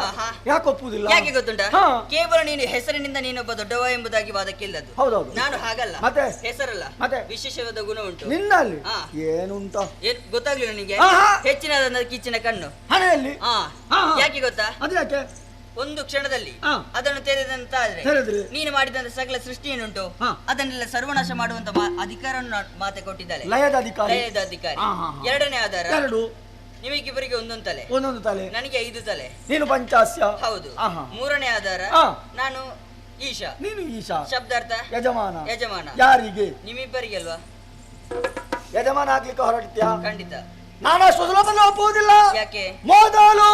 ಯಾಕೆ ಒಪ್ಪುವುದಿಲ್ಲ? ಯಾಕೆ ಗೊತ್ತುಂಟ? ಕೇವಲ ನೀನು ಹೆಸರಿನಿಂದ ನೀನೊಬ್ಬ ದೊಡ್ಡವ ಎಂಬುದಾಗಿ ವಾದಕ್ಕಿಲ್ಲದು. ಹೌದೌದು. ನಾನು ಹಾಗಲ್ಲ. ಮತ್ತೆ ಹೆಸರಲ್ಲ, ಮತ್ತೆ ವಿಶೇಷವಾದ ಗುಣ ಉಂಟು ನಿನ್ನಲ್ಲಿ. ಏನುಂಟ? ಏನ್ ಗೊತ್ತಾಗ್ಲಿಲ್ಲ ನಿನಗೆ? ಹೆಚ್ಚಿನ ಕಿಚ್ಚಿನ ಕಣ್ಣು. ಹಣೆಯಲ್ಲಿ. ಯಾಕೆ ಗೊತ್ತಾ? ಅದು ಯಾಕೆ? ಒಂದು ಕ್ಷಣದಲ್ಲಿ ಅದನ್ನು ತೆರೆದಂತಾದ್ರೆ ನೀನು ಮಾಡಿದಂತ ಸಕಲ ಸೃಷ್ಟಿ ಏನುಂಟು ಅದನ್ನೆಲ್ಲ ಸರ್ವನಾಶ ಮಾಡುವಂತ ಅಧಿಕಾರವನ್ನು ಮಾತೆ ಕೊಟ್ಟಿದ್ದಾಳೆ. ಲಯದ ಅಧಿಕಾರಿ. ಎರಡನೇ ಆಧಾರ, ನಿಮಗಿಬ್ಬರಿಗೆ ಒಂದೊಂದು ತಲೆ. ಒಂದೊಂದು ತಲೆ. ನನಗೆ 5 ತಲೆ. ನೀನು ಪಂಚಾಸ್ಯ. ಹೌದು. ಮೂರನೇ ಆಧಾರ, ನಾನು ಈಶ. ನೀನು ಈಶ. ಶಬ್ದಾರ್ಥ ಯಜಮಾನ. ಯಜಮಾನ ಯಾರಿಗೆ? ನಿಮ್ಮಿಬ್ಬರಿಗೆ ಅಲ್ವಾ? ಯಜಮಾನ ಆಗ್ಲಿಕ್ಕೆ ಹೊರಡ್ತೀಯಾ? ಖಂಡಿತ. ನಾನಷ್ಟು ಸುಲಭದಲ್ಲಿ ಒಪ್ಪುವುದಿಲ್ಲ. ಯಾಕೆ? ಮೊದಲು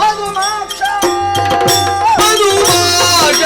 ಅದು ಮೋಕ್ಷ. ಅದು ಮೋಕ್ಷ.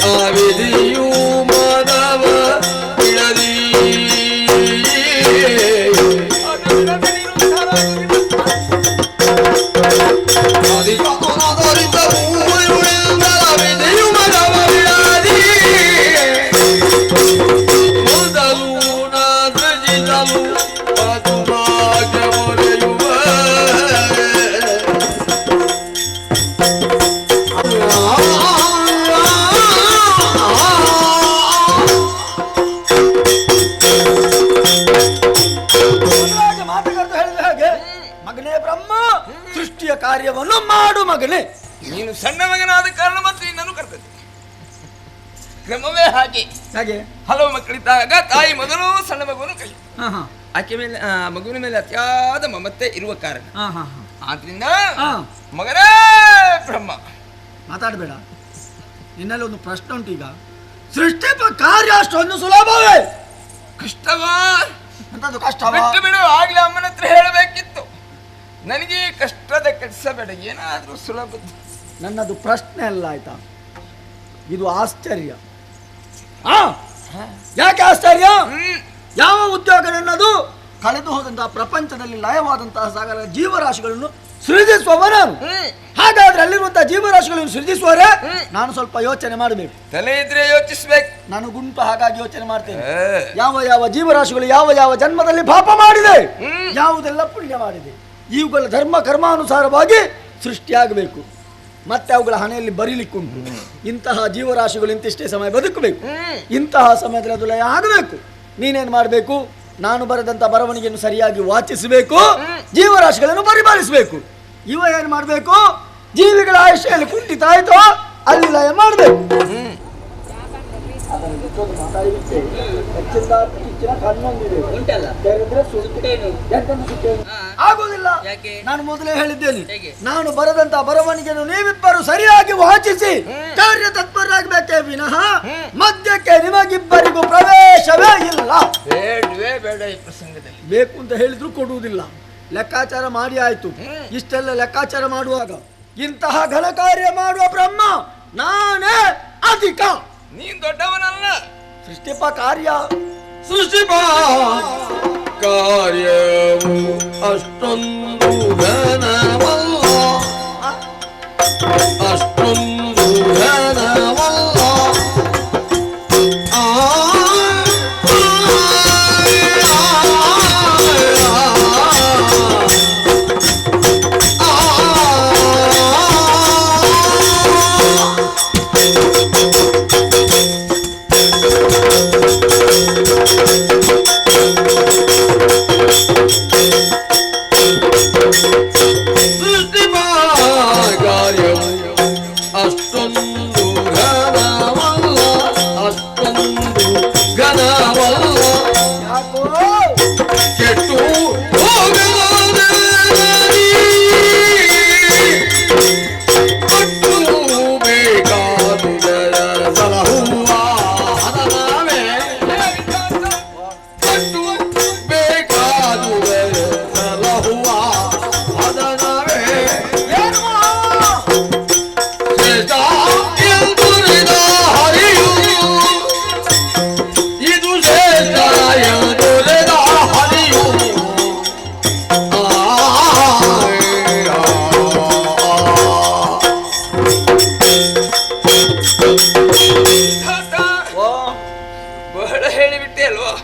ಆ ವಿಧಿಯು ಮಾನವ ಬಿಡದಿ ಮಾತುಗಾರರು ಹೇಳಿದ ಹಾಗೆ ಮಗನೇ ಬ್ರಹ್ಮ ಸೃಷ್ಟಿಯ ಕಾರ್ಯವನ್ನು ಮಾಡು ಮಗನೇ. ನೀನು ಸಣ್ಣ ಮಗನಾದ ಕಾರಣ ಮತ್ತು ನಿನ್ನನ್ನು ಕರ್ತದೆ. ಕ್ರಮವೇ ಹಾಗೆ. ಹಾಗೆ ಹಲವು ಮಕ್ಕಳಿದ್ದಾಗ ತಾಯಿ ಮೊದಲು ಸಣ್ಣ ಮಗುವನ್ನು ಕೈ ಆಕೆ ಮೇಲೆ ಮಗುವಿನ ಮೇಲೆ ಅತಿಯಾದ ಮಮತೆ ಇರುವ ಕಾರಣ ಆದ್ರಿಂದ ಮಗನೇ ಬ್ರಹ್ಮ. ಮಾತಾಡಬೇಡ. ನಿನ್ನಲ್ಲಿ ಒಂದು ಪ್ರಶ್ನೆ ಉಂಟು. ಈಗ ಸೃಷ್ಟಿ ಕಾರ್ಯ ಅಷ್ಟೊಂದು ಸುಲಭವೇ? ಕಷ್ಟವಾ? ಎಂತದ್ದು ಕಷ್ಟವಾ? ಬಿಟ್ಟು ಬಿಡು, ಆಗ್ಲೇ ಅಮ್ಮನ ಹತ್ರ ಹೇಳಬೇಕಿತ್ತು. ನನಗೆ ಕಷ್ಟದ ಕೆಡಿಸಬೇಡ, ಏನಾದ್ರೂ ಸುಲಭ. ನನ್ನದು ಪ್ರಶ್ನೆ ಅಲ್ಲ ಆಯ್ತಾ, ಇದು ಆಶ್ಚರ್ಯ. ಯಾಕೆ ಆಶ್ಚರ್ಯ? ಯಾವ ಉದ್ಯೋಗ ನನ್ನದು? ಕಳೆದು ಹೋದಂತಹ ಪ್ರಪಂಚದಲ್ಲಿ ಲಯವಾದಂತಹ ಸಾಗರ ಜೀವರಾಶಿಗಳನ್ನು ಸೃಜಿಸುವವ ನಾನು. ಹಾಗಾದ್ರೆ ಅಲ್ಲಿರುವಂತಹ ಜೀವರಾಶಿಗಳನ್ನು ಸೃಜಿಸುವರೆ ನಾನು ಸ್ವಲ್ಪ ಯೋಚನೆ ಮಾಡಬೇಕು. ತಲೆ ಇದ್ರೆ ಯೋಚಿಸ್ಬೇಕು. ನಾನು ಗುಂಟು, ಹಾಗಾಗಿ ಯೋಚನೆ ಮಾಡ್ತೇನೆ. ಯಾವ ಯಾವ ಜೀವರಾಶಿಗಳು ಯಾವ ಯಾವ ಜನ್ಮದಲ್ಲಿ ಪಾಪ ಮಾಡಿದೆ, ಯಾವುದೆಲ್ಲ ಪುಣ್ಯ ಮಾಡಿದೆ, ಇವುಗಳ ಧರ್ಮ ಕರ್ಮಾನುಸಾರವಾಗಿ ಸೃಷ್ಟಿಯಾಗಬೇಕು. ಮತ್ತೆ ಅವುಗಳ ಹಣೆಯಲ್ಲಿ ಬರೀಲಿಕ್ಕುಂಟು. ಇಂತಹ ಜೀವರಾಶಿಗಳು ಇಂತಿಷ್ಟೇ ಸಮಯ ಬದುಕಬೇಕು, ಇಂತಹ ಸಮಯದಲ್ಲಿ ಅದು ಲಯ ಆಗಬೇಕು. ನೀನೇನು ಮಾಡಬೇಕು? ನಾನು ಬರೆದಂತ ಬರವಣಿಗೆಯನ್ನು ಸರಿಯಾಗಿ ವಾಚಿಸಬೇಕು, ಜೀವರಾಶಿಗಳನ್ನು ಪರಿಪಾಲಿಸಬೇಕು. ಇವ ಏನು ಮಾಡಬೇಕು? ಜೀವಿಗಳ ಆಯುಷ್ಯಲ್ಲಿ ಕುಂಠಿತ ಆಯ್ತು, ಅಲ್ಲಿ ಲಯ ಮಾಡಬೇಕು. ಆಗುವುದಿಲ್ಲ. ನಾನು ಮೊದಲೇ ಹೇಳಿದ್ದೇನೆ, ನಾನು ಬರೆದಂತ ಬರವಣಿಗೆಯನ್ನು ನೀವಿಬ್ಬರು ಸರಿಯಾಗಿ ವಾಚಿಸಿ ಕಾರ್ಯ ತತ್ಪರರಾಗಬೇಕೇ ವಿನಃ ಮಧ್ಯಕ್ಕೆ ನಿಮಗಿಬ್ಬರಿಗೂ ಪ್ರವೇಶವೇ ಇಲ್ಲ. ಬೇಡವೇ ಬೇಡ. ಈ ಪ್ರಸಂಗದಲ್ಲಿ ಬೇಕು ಅಂತ ಹೇಳಿದ್ರು ಕೊಡುವುದಿಲ್ಲ. ಲೆಕ್ಕಾಚಾರ ಮಾಡಿ ಆಯ್ತು. ಇಷ್ಟೆಲ್ಲ ಲೆಕ್ಕಾಚಾರ ಮಾಡುವಾಗ ಇಂತಹ ಘನ ಕಾರ್ಯ ಮಾಡುವ ಬ್ರಹ್ಮ ನಾನೇ ಅಧಿಕ. ನೀನ್ ದೊಡ್ಡವನಲ್ಲ. ಸೃಷ್ಟಿಪ ಕಾರ್ಯ ಸೃಷ್ಟಿಪ ಕಾರ್ಯವು ಅಷ್ಟೊಂದು ಘನವಲ್ಲ, ಅಷ್ಟೊಂದು ಘನವಲ್ಲ.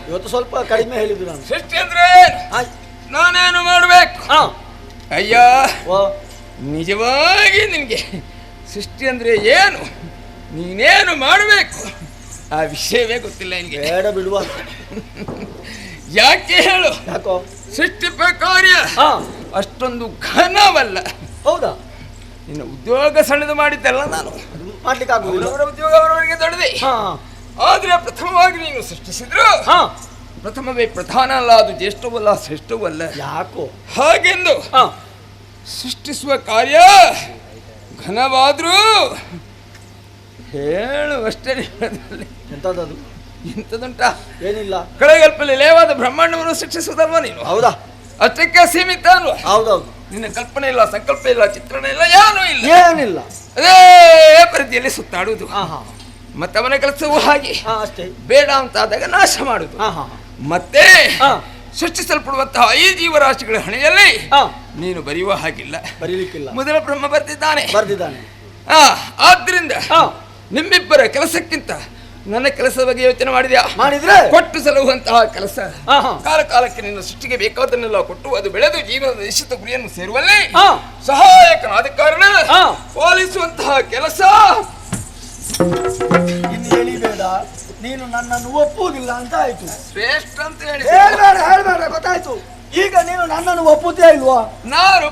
ಇವತ್ತು ಸ್ವಲ್ಪ ಕಡಿಮೆ ಹೇಳಿದ್ದು ನಾನು. ಸೃಷ್ಟಿ ಅಂದ್ರೆ ನಾನೇನು ಮಾಡ್ಬೇಕು? ಅಯ್ಯ, ನಿಜವಾಗಿ ನಿನ್ಗೆ ಸೃಷ್ಟಿ ಅಂದ್ರೆ ಏನು, ನೀನೇನು ಮಾಡಬೇಕು ಆ ವಿಷಯವೇ ಗೊತ್ತಿಲ್ಲ ನಿನ್ಗೆ. ಬೇಡ ಬಿಡುವ. ಯಾಕೆ ಹೇಳು? ಯಾಕೋ? ಸೃಷ್ಟಿ ಕಾರ್ಯ ಅಷ್ಟೊಂದು ಘನವಲ್ಲ. ಹೌದಾ? ನಿನ್ನ ಉದ್ಯೋಗ ಸಣ್ಣದು ಮಾಡಿದ್ದಲ್ಲ, ನಾನು ಮಾಡ್ಲಿಕ್ಕೆ ಆಗುದಿಲ್ಲ. ಅವರ ಉದ್ಯೋಗ ಅವರವರಿಗೆ ದೊಡ್ಡದೆ. ಆದ್ರೆ ಪ್ರಥಮವಾಗಿ ನೀನು ಸೃಷ್ಟಿಸಿದ್ರು ಪ್ರಥಮವೇ ಪ್ರಧಾನ ಅಲ್ಲ, ಅದು ಜ್ಯೇಷ್ಠವಲ್ಲ ಶ್ರೇಷ್ಠವಲ್ಲ. ಯಾಕೋ ಹಾಗೆಂದು ಸೃಷ್ಟಿಸುವ ಕಾರ್ಯ ಘನವಾದ್ರೂ ಹೇಳುವಷ್ಟೇ. ಎಂತದ್ದು? ಎಂತದುಂಟ? ಏನಿಲ್ಲ. ಕೆಳಗಲ್ಪಲ್ಲಿ ಲೇವಾದ ಬ್ರಹ್ಮಾಂಡವನ್ನು ಸೃಷ್ಟಿಸುವುದಲ್ವ ನೀನು? ಹೌದಾ? ಅಷ್ಟಕ್ಕೆ ಸೀಮಿತ ಅಲ್ವಾ? ಹೌದೌದು. ನಿನ್ನ ಕಲ್ಪನೆ ಇಲ್ಲ, ಸಂಕಲ್ಪ ಇಲ್ಲ, ಚಿತ್ರಣ ಇಲ್ಲ, ಏನೂ ಇಲ್ಲ, ಏನಿಲ್ಲ. ಅದೇ ಪರಿಧಿಯಲ್ಲಿ ಸುತ್ತಾಡುವುದು. ಮತ್ತೆ ಅವನ ಕೆಲಸವೂ ಹಾಗೆ. ಅಷ್ಟೇ. ಬೇಡ ಅಂತ ಆದಾಗ ನಾಶ ಮಾಡುದು. ಮತ್ತೆ ಸೃಷ್ಟಿಸಲ್ಪಡುವಂತಹ ಈ ಜೀವರಾಶಿಗಳ ಹಣೆಯಲ್ಲಿ ನೀನು ಬರೆಯುವ ಹಾಗಿಲ್ಲ, ಬರೀಲಿಕ್ಕಿಲ್ಲ. ಮೊದಲ ಬ್ರಹ್ಮ ಬರ್ತಿದ್ದಾನೆ. ಆದ್ರಿಂದ ನಿಮ್ಮಿಬ್ಬರ ಕೆಲಸಕ್ಕಿಂತ ನನ್ನ ಕೆಲಸದ ಬಗ್ಗೆ ಯೋಚನೆ ಮಾಡಿದ್ರೆ ಕೊಟ್ಟು ಸಲಹುವಂತಹ ಕೆಲಸ ಕಾಲ ಕಾಲಕ್ಕೆ ನಿನ್ನ ಸೃಷ್ಟಿಗೆ ಬೇಕಾದನ್ನೆಲ್ಲ ಕೊಟ್ಟು ಅದು ಬೆಳೆದು ಜೀವನದ ನಿಶ್ಚಿತ ಗುರಿಯನ್ನು ಸೇರುವಲ್ಲಿ ಸಹಾಯಕನಾದ ಕಾರಣ ಪಾಲಿಸುವಂತಹ ಕೆಲಸ. ಇನ್ನು ಹೇಳಿಬೇಡ, ನೀನು ನನ್ನನ್ನು ಒಪ್ಪುವುದಿಲ್ಲ ಅಂತ ಆಯ್ತು. ಶ್ರೇಷ್ಠ ಅಂತ ಹೇಳಿ ಹೇಳ್ಬೇಡ ಗೊತ್ತಾಯ್ತು. ಈಗ ನೀನು ನನ್ನನ್ನು ಒಪ್ಪುತ್ತೀಯಾ ಇಲ್ವಾ? ನಾನು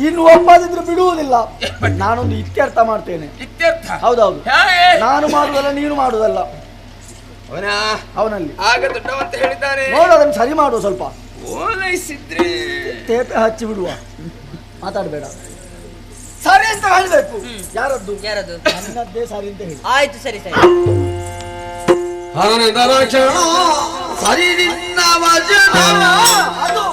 ಇನ್ನು ಒಪ್ಪದಿದ್ರು ಬಿಡುವುದಿಲ್ಲ. ನಾನೊಂದು ಇತ್ಯರ್ಥ ಮಾಡ್ತೇನೆ. ಇತ್ಯರ್ಥ? ಹೌದೌದು. ನಾನು ಮಾಡುವುದಲ್ಲ, ನೀನು ಮಾಡುವುದಲ್ಲ. ಅವನಲ್ಲಿ ಆಗ ದೊಡ್ಡವಂತ ಹೇಳಿದ್ದಾರೆ. ನೋಡು, ಅದನ್ನು ಸರಿ ಮಾಡುವ. ಸ್ವಲ್ಪ ಓಲೈಸಿದ್ರೆ ತೇಪೆ ಹಚ್ಚಿ ಬಿಡುವ. ಮಾತಾಡಬೇಡ. ಸರಿ ಅಂತ ಹೇಳ್ಬೇಕು. ಯಾರದ್ದು? ನನ್ನದ್ದೇ ಸರಿ ಅಂತ ಹೇಳಿ. ಆಯ್ತು, ಸರಿ ಸರಿ. ಸರಿ ನಿನ್ನ ವಚನ ಅದು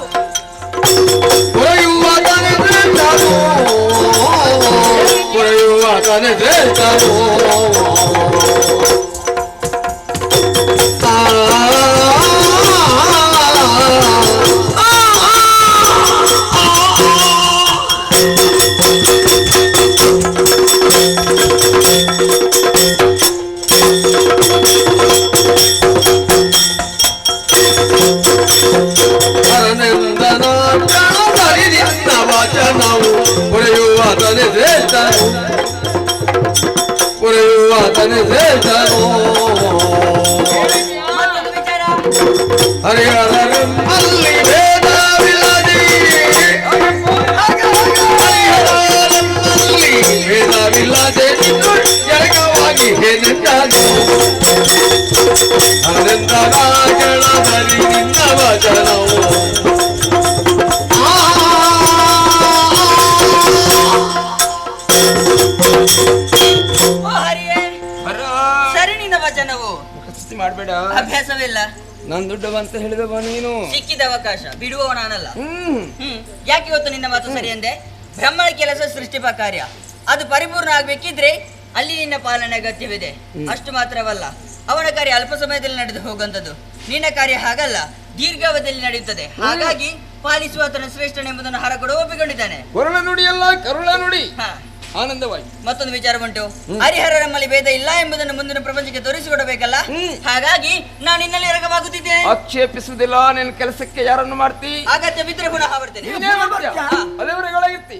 ಸರಿ ನಿನ್ನ ವಚನವು. ಮಾಡಬೇಡ, ಅಭ್ಯಾಸವಿಲ್ಲ. ನಾನು ದೊಡ್ಡವಂತ ಹೇಳಿದವ ನೀನು. ಸಿಕ್ಕಿದ ಅವಕಾಶ ಬಿಡುವವ ನಾನಲ್ಲ. ಯಾಕೆ ಇವತ್ತು ನಿನ್ನ ಮಾತು ಸರಿ ಅಂದೆ? ಬ್ರಹ್ಮನ ಕೆಲಸ ಸೃಷ್ಟಿಪ ಕಾರ್ಯ, ಅದು ಪರಿಪೂರ್ಣ ಆಗ್ಬೇಕಿದ್ರೆ ಅಲ್ಲಿ ನಿನ್ನ ಪಾಲನೆ ಅಗತ್ಯವಿದೆ. ಅಷ್ಟು ಮಾತ್ರವಲ್ಲ, ಅವನ ಕಾರ್ಯ ಅಲ್ಪ ಸಮಯದಲ್ಲಿ ನಡೆದು ಹೋಗುವಂಥದ್ದು. ನಿನ್ನ ಕಾರ್ಯ ಹಾಗಲ್ಲ, ದೀರ್ಘಾವಧಿಯಲ್ಲಿ ನಡೆಯುತ್ತದೆ. ಹಾಗಾಗಿ ಪಾಲಿಸುವ ಆತನ ಶ್ರೇಷ್ಠನೆಂಬುದನ್ನು ಹರ ಕೂಡ ಒಪ್ಪಿಕೊಂಡಿದ್ದಾನೆ. ಕೊರಳ ನುಡಿಯಲ್ಲ ಕರುಳ ನುಡಿ. ಆನಂದವಾಯ್ತು. ಮತ್ತೊಂದು ವಿಚಾರ ಉಂಟು. ಹರಿಹರ ನಮ್ಮಲ್ಲಿ ಭೇದ ಇಲ್ಲ ಎಂಬುದನ್ನು ಮುಂದಿನ ಪ್ರಪಂಚಕ್ಕೆ ತೋರಿಸಿಕೊಡಬೇಕಲ್ಲ. ಹಾಗಾಗಿ ನಾನು ನಿನ್ನಲ್ಲಿ ಎರಗವಾಗುತ್ತಿದ್ದೇನೆ. ಆಕ್ಷೇಪಿಸುವುದಿಲ್ಲ. ನಿನ್ನ ಕೆಲಸಕ್ಕೆ ಯಾರನ್ನು ಮಾಡ್ತಿ? ಅಗತ್ಯ ಬಿದ್ದರೆ ಪುನಃ ಬರ್ತೇನೆ. ಅದೇವರೆಗೆ ಒಳಗಿರ್ತಿ.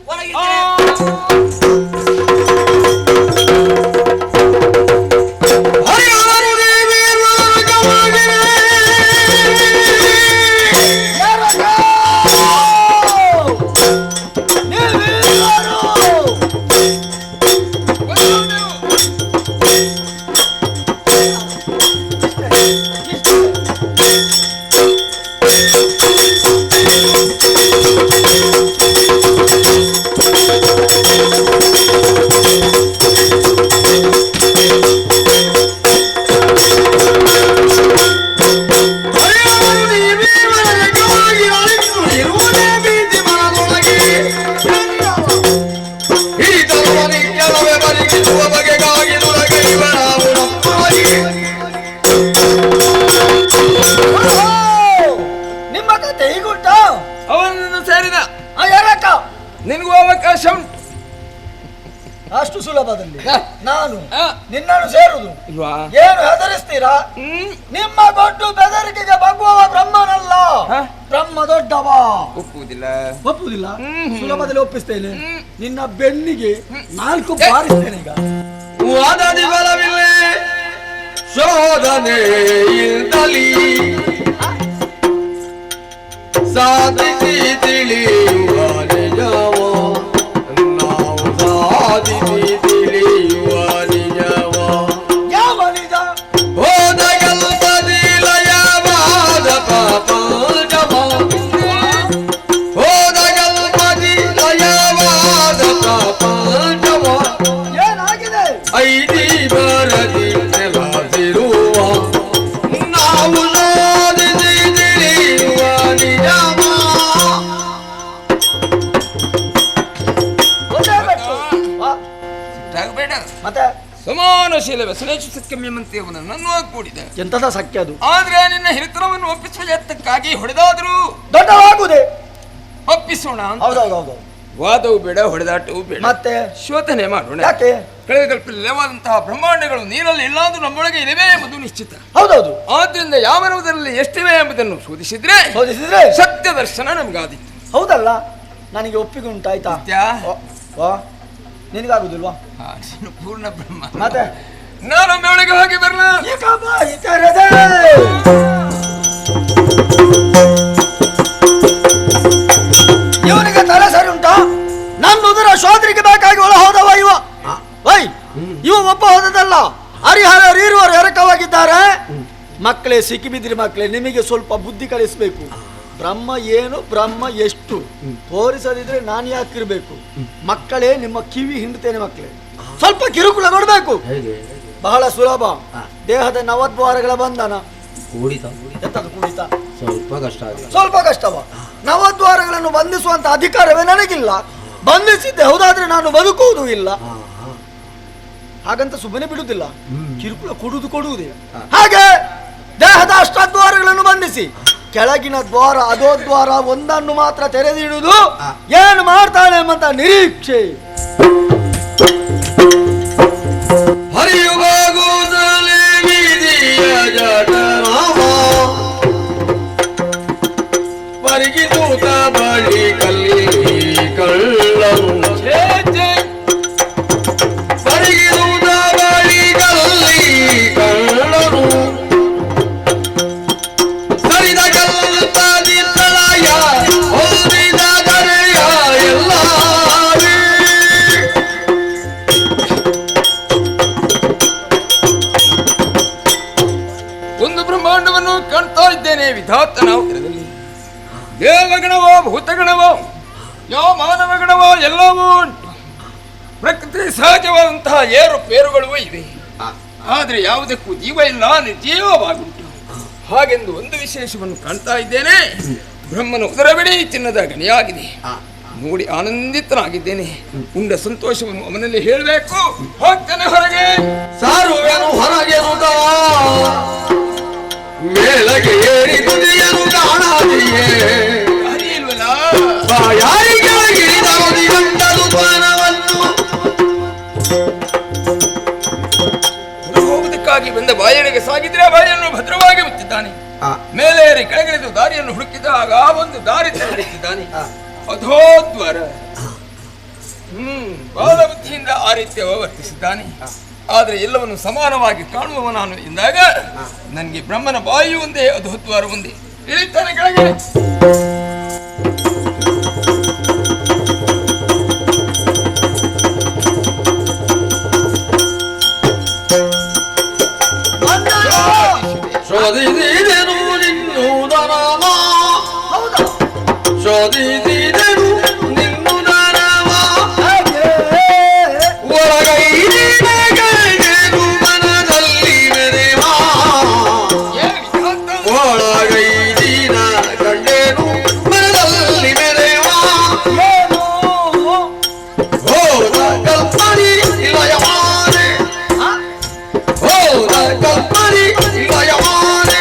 ನಿನಗೂ ಅವಕಾಶ ಉಂಟು. ಅಷ್ಟು ಸುಲಭದಲ್ಲಿ ನಾನು ನಿನ್ನನ್ನು ಸೇರುದು ಏನು ಹೆದರಿಸ್ತೀರಾ? ನಿಮ್ಮ ದೊಡ್ಡ ಬೆದರಿಕೆಗೆ ಬಗ್ಗುವ ಬ್ರಹ್ಮನಲ್ಲ, ಬ್ರಹ್ಮ ದೊಡ್ಡವ. ಒಪ್ಪುವುದಿಲ್ಲ. ಸುಲಭದಲ್ಲಿ ಒಪ್ಪಿಸ್ತೇನೆ. ನಿನ್ನ ಬೆನ್ನಿಗೆ 4 ಬಾರಿಸ್ತೇನೆ. ಈಗ ವಾದದಿ ಬಲವಿಲ್ಲ, ಶೋಧನೆ ಇಲ್ದಲಿ ಸಾಧಿಸಿ ತಿಳಿಯುವ ನಿಜವ, ನಾವು ಸಾಧಿಸಿ ತಿಳಿಯುವ ನಿಜವ. ಯಾವ ನಿಜ? ಹೋದ ಕೆಲಸದಿ ಲಯವಾದ ಪ್ರಪಂಚವ, ಹೋದ ಕೆಲಸದಿ ಲಯವಾದ ಪ್ರಪಂಚವ. ಏನಾಗಿದೆ? ಐದಿ ಬರದಿ ನೆಲಸಿರುವ ನಾವು ಸಾಧಿಸಿ ಬಸವೇಶ್ವರ ಸತ್ಯಮ್ಯಂತೆ ಅವನನ್ನು ಕೂಡಿದೆ. ಎಂತದ ಸಖ್ಯ ಅದು? ಆದ್ರೆ ನಿನ್ನ ಹಿರಿತನವನ್ನು ಒಪ್ಪಿಸುವ ಯತ್ನಕ್ಕಾಗಿ ಹೊಡೆದಾದರೂ ದೊಡ್ಡವಾಗುವುದೇ. ಒಪ್ಪಿಸೋಣ. ಹೌದೌದೌದು. ವಾದವು ಬೇಡ, ಹೊಡೆದಾಟವು ಬೇಡ, ಮತ್ತೆ ಶೋಧನೆ ಮಾಡೋಣ. ಯಾಕೆ? ಕಳೆದ ಕಲ್ಪನೆವಾದಂತಹ ಬ್ರಹ್ಮಾಂಡಗಳು ನೀರಲ್ಲಿ ಇಲ್ಲಾಂದ್ರೂ ನಮ್ಮೊಳಗೆ ಇಲ್ಲವೇ ಎಂಬುದು ನಿಶ್ಚಿತ. ಹೌದೌದು. ಆದ್ರಿಂದ ಯಾವ ರವದಲ್ಲಿ ಎಷ್ಟಿವೆ ಎಂಬುದನ್ನು ಶೋಧಿಸಿದ್ರೆ ಸತ್ಯ ದರ್ಶನ ನಮ್ಗಾದಿತ್ತು. ಹೌದಲ್ಲ, ನನಗೆ ಒಪ್ಪಿಗೆ ಉಂಟಾಯ್ತಾ? ನಿನಗಾಗುದಿಲ್ವಾ? ಪೂರ್ಣ ಬ್ರಹ್ಮ. ಮತ್ತೆ ನಾನೊಮ್ಮೆ ಒಳಗೆ ಹೋಗಿ ಬರಲ. ಇವನಿಗೆ ತಲೆ ಸರಿ ಉಂಟಾ? ನನ್ನುದರ ಶೋಧನೆಗೆ ಬೇಕಾಗಿ ಒಳ ಹೋದವ ಇವ. ವೈ ಇವ ಒಪ್ಪ ಹೋದದಲ್ಲ. ಹರಿಹರ ಇರುವರು ಎರಕವಾಗಿದ್ದಾರೆ. ಮಕ್ಕಳೇ, ಸಿಕ್ಕಿ ಬಿದ್ದಿರಿ ಮಕ್ಕಳೇ, ನಿಮಗೆ ಸ್ವಲ್ಪ ಬುದ್ಧಿ ಕಲಿಸಬೇಕು. ಬ್ರಹ್ಮ ಏನು, ಬ್ರಹ್ಮ ಎಷ್ಟು ತೋರಿಸದಿದ್ರೆ ನಾನು ಯಾಕಿರ್ಬೇಕು? ಮಕ್ಕಳೇ, ನಿಮ್ಮ ಕಿವಿ ಹಿಂಡ್ತೇನೆ ಮಕ್ಕಳೇ, ಸ್ವಲ್ಪ ಕಿರುಕುಳ ಕೊಡಬೇಕು. ಬಹಳ ಸುಲಭ. ದೇಹದ ನವದ್ವಾರಗಳ ಬಂಧನ. ಎಂತದು ಕುಡಿತ? ಸ್ವಲ್ಪ ಕಷ್ಟವ. ನವದ್ವಾರಗಳನ್ನು ಬಂಧಿಸುವಂತ ಅಧಿಕಾರವೇ ನನಗಿಲ್ಲ. ಬಂಧಿಸಿದ್ದೆ ಹೌದಾದ್ರೆ ನಾನು ಬದುಕುವುದೂ ಇಲ್ಲ. ಹಾಗಂತ ಸುಮ್ಮನೆ ಬಿಡುವುದಿಲ್ಲ, ಕಿರುಕುಳ ಕೊಡುವುದೇ. ಹಾಗೆ ದೇಹದ ಅಷ್ಟದ್ವಾರಗಳನ್ನು ಬಂಧಿಸಿ ಕೆಳಗಿನ ದ್ವಾರ ಅಧೋದ್ವಾರ ಒಂದನ್ನು ಮಾತ್ರ ತೆರೆದಿಡುವುದು. ಏನು ಮಾಡ್ತಾನೆ ಎಂಬಂತ ನಿರೀಕ್ಷೆ. ಹರಿಯುವಾಗುವುದಲೇ ಬೀದಿಯ ಜಟನಾಮ ಪರಿಗಿದೂತ ಬಳಿ ಕಲ್ಲಿ ಕಳ್ಳನು ಪರಿಗಿದೂತ ಬಳಿ ಕಲ್ಲಿ ಕಳ್ಳನು ಸರಿದ ಕಲ್ಲದಿಲ್ಲಯ ಹೊಂದಿದ ದರೆಯ ಎಲ್ಲ ಒಂದು ಬ್ರಹ್ಮಾಂಡವನ್ನು ಕಾಣ್ತಾ ಇದ್ದೇನೆ ವಿಧಾತನ ಉತ್ತರದಲ್ಲಿ. ದೇವಗಣವೋ ಭೂತಗಣವೋ ಯಾವ ಮಾನವಗಣವೋ ಎಲ್ಲವೂ ಉಂಟು. ಪ್ರಕೃತಿ ಸಹಜವಾದಂತಹ ಏರು ಪೇರುಗಳು ಇವೆ. ಆದ್ರೆ ಯಾವುದಕ್ಕೂ ಜೀವ ಇಲ್ಲ, ನಿರ್ಜೀವವಾಗುಂಟು. ಹಾಗೆಂದು ಒಂದು ವಿಶೇಷವನ್ನು ಕಾಣ್ತಾ ಇದ್ದೇನೆ. ಬ್ರಹ್ಮನ ಉದರ ಬಿಡಿ ಚಿನ್ನದ ಗಣಿಯಾಗಿದೆ. ನೋಡಿ ಆನಂದಿತನಾಗಿದ್ದೇನೆ. ಉಂಡ ಸಂತೋಷವನ್ನು ಅವನಲ್ಲಿ ಹೇಳಬೇಕು. ಹೋಗ್ತಾನೆ ಹೊರಗೆ. ಸಾರುವೆನು ಹೊರಗೆ ಮೇಲಗೆ ಏರಿ ತುದಿಯನು ಕಾಣಾದಿಯೇ ಅರಿಯಿಲ್ವಲ್ಲ ಬಾಯಾರಿಗೆ ಇಳಿದರುದಿ ಗಂಡಲು ಪಾನವನ್ನು ಹೋಗುವುದಕ್ಕಾಗಿ ಬಂದ ಬಾಯರಿಗೆ ಸಾಗಿದ್ರೆ ಬಾಯನ್ನು ಭದ್ರವಾಗಿ ಮುಚ್ಚಿದ್ದಾನೆ. ಮೇಲೆ ಏರಿ ಕೆಳಗಿಳಿದು ದಾರಿಯನ್ನು ಹುಡುಕಿದಾಗ ಒಂದು ದಾರಿ ತೆರೆದಿದ್ದಾನೆ. ಅಧೋದ್ವಾರ. ಬಾಲ ಬುದ್ಧಿಯಿಂದ ಆ ರೀತಿ ವರ್ತಿಸಿದ್ದಾನೆ. ಆದರೆ ಎಲ್ಲವನ್ನು ಸಮಾನವಾಗಿ ಕಾಣುವವ ನಾನು ಎಂದಾಗ ನನಗೆ ಬ್ರಹ್ಮನ ಬಾಯಿ ಒಂದೇ, ಅಧೋದ್ವಾರ ಒಂದೇ. ಇಳಿತಾನೆ ಕೆಳಗೆ. ಶೋಧಿಸಿದೆನು ನಿನ್ನುದರವ ಶೋಧಿಸಿದೆನು ನಿನ್ನುದರವ ಒಳಗೈದಿನ ಮನದಲ್ಲಿ ಮೆರೆವಾ ಒಳಗೈದಿನ ಗಂಡೇನು ಮನದಲ್ಲಿ ಮೆರೆವಾ ಹೋದ ಕಲ್ಪನಿ ಇಲಯವಾನೆ ಹೋದ ಕಲ್ಪನಿ ಇಲಯವಾನೆ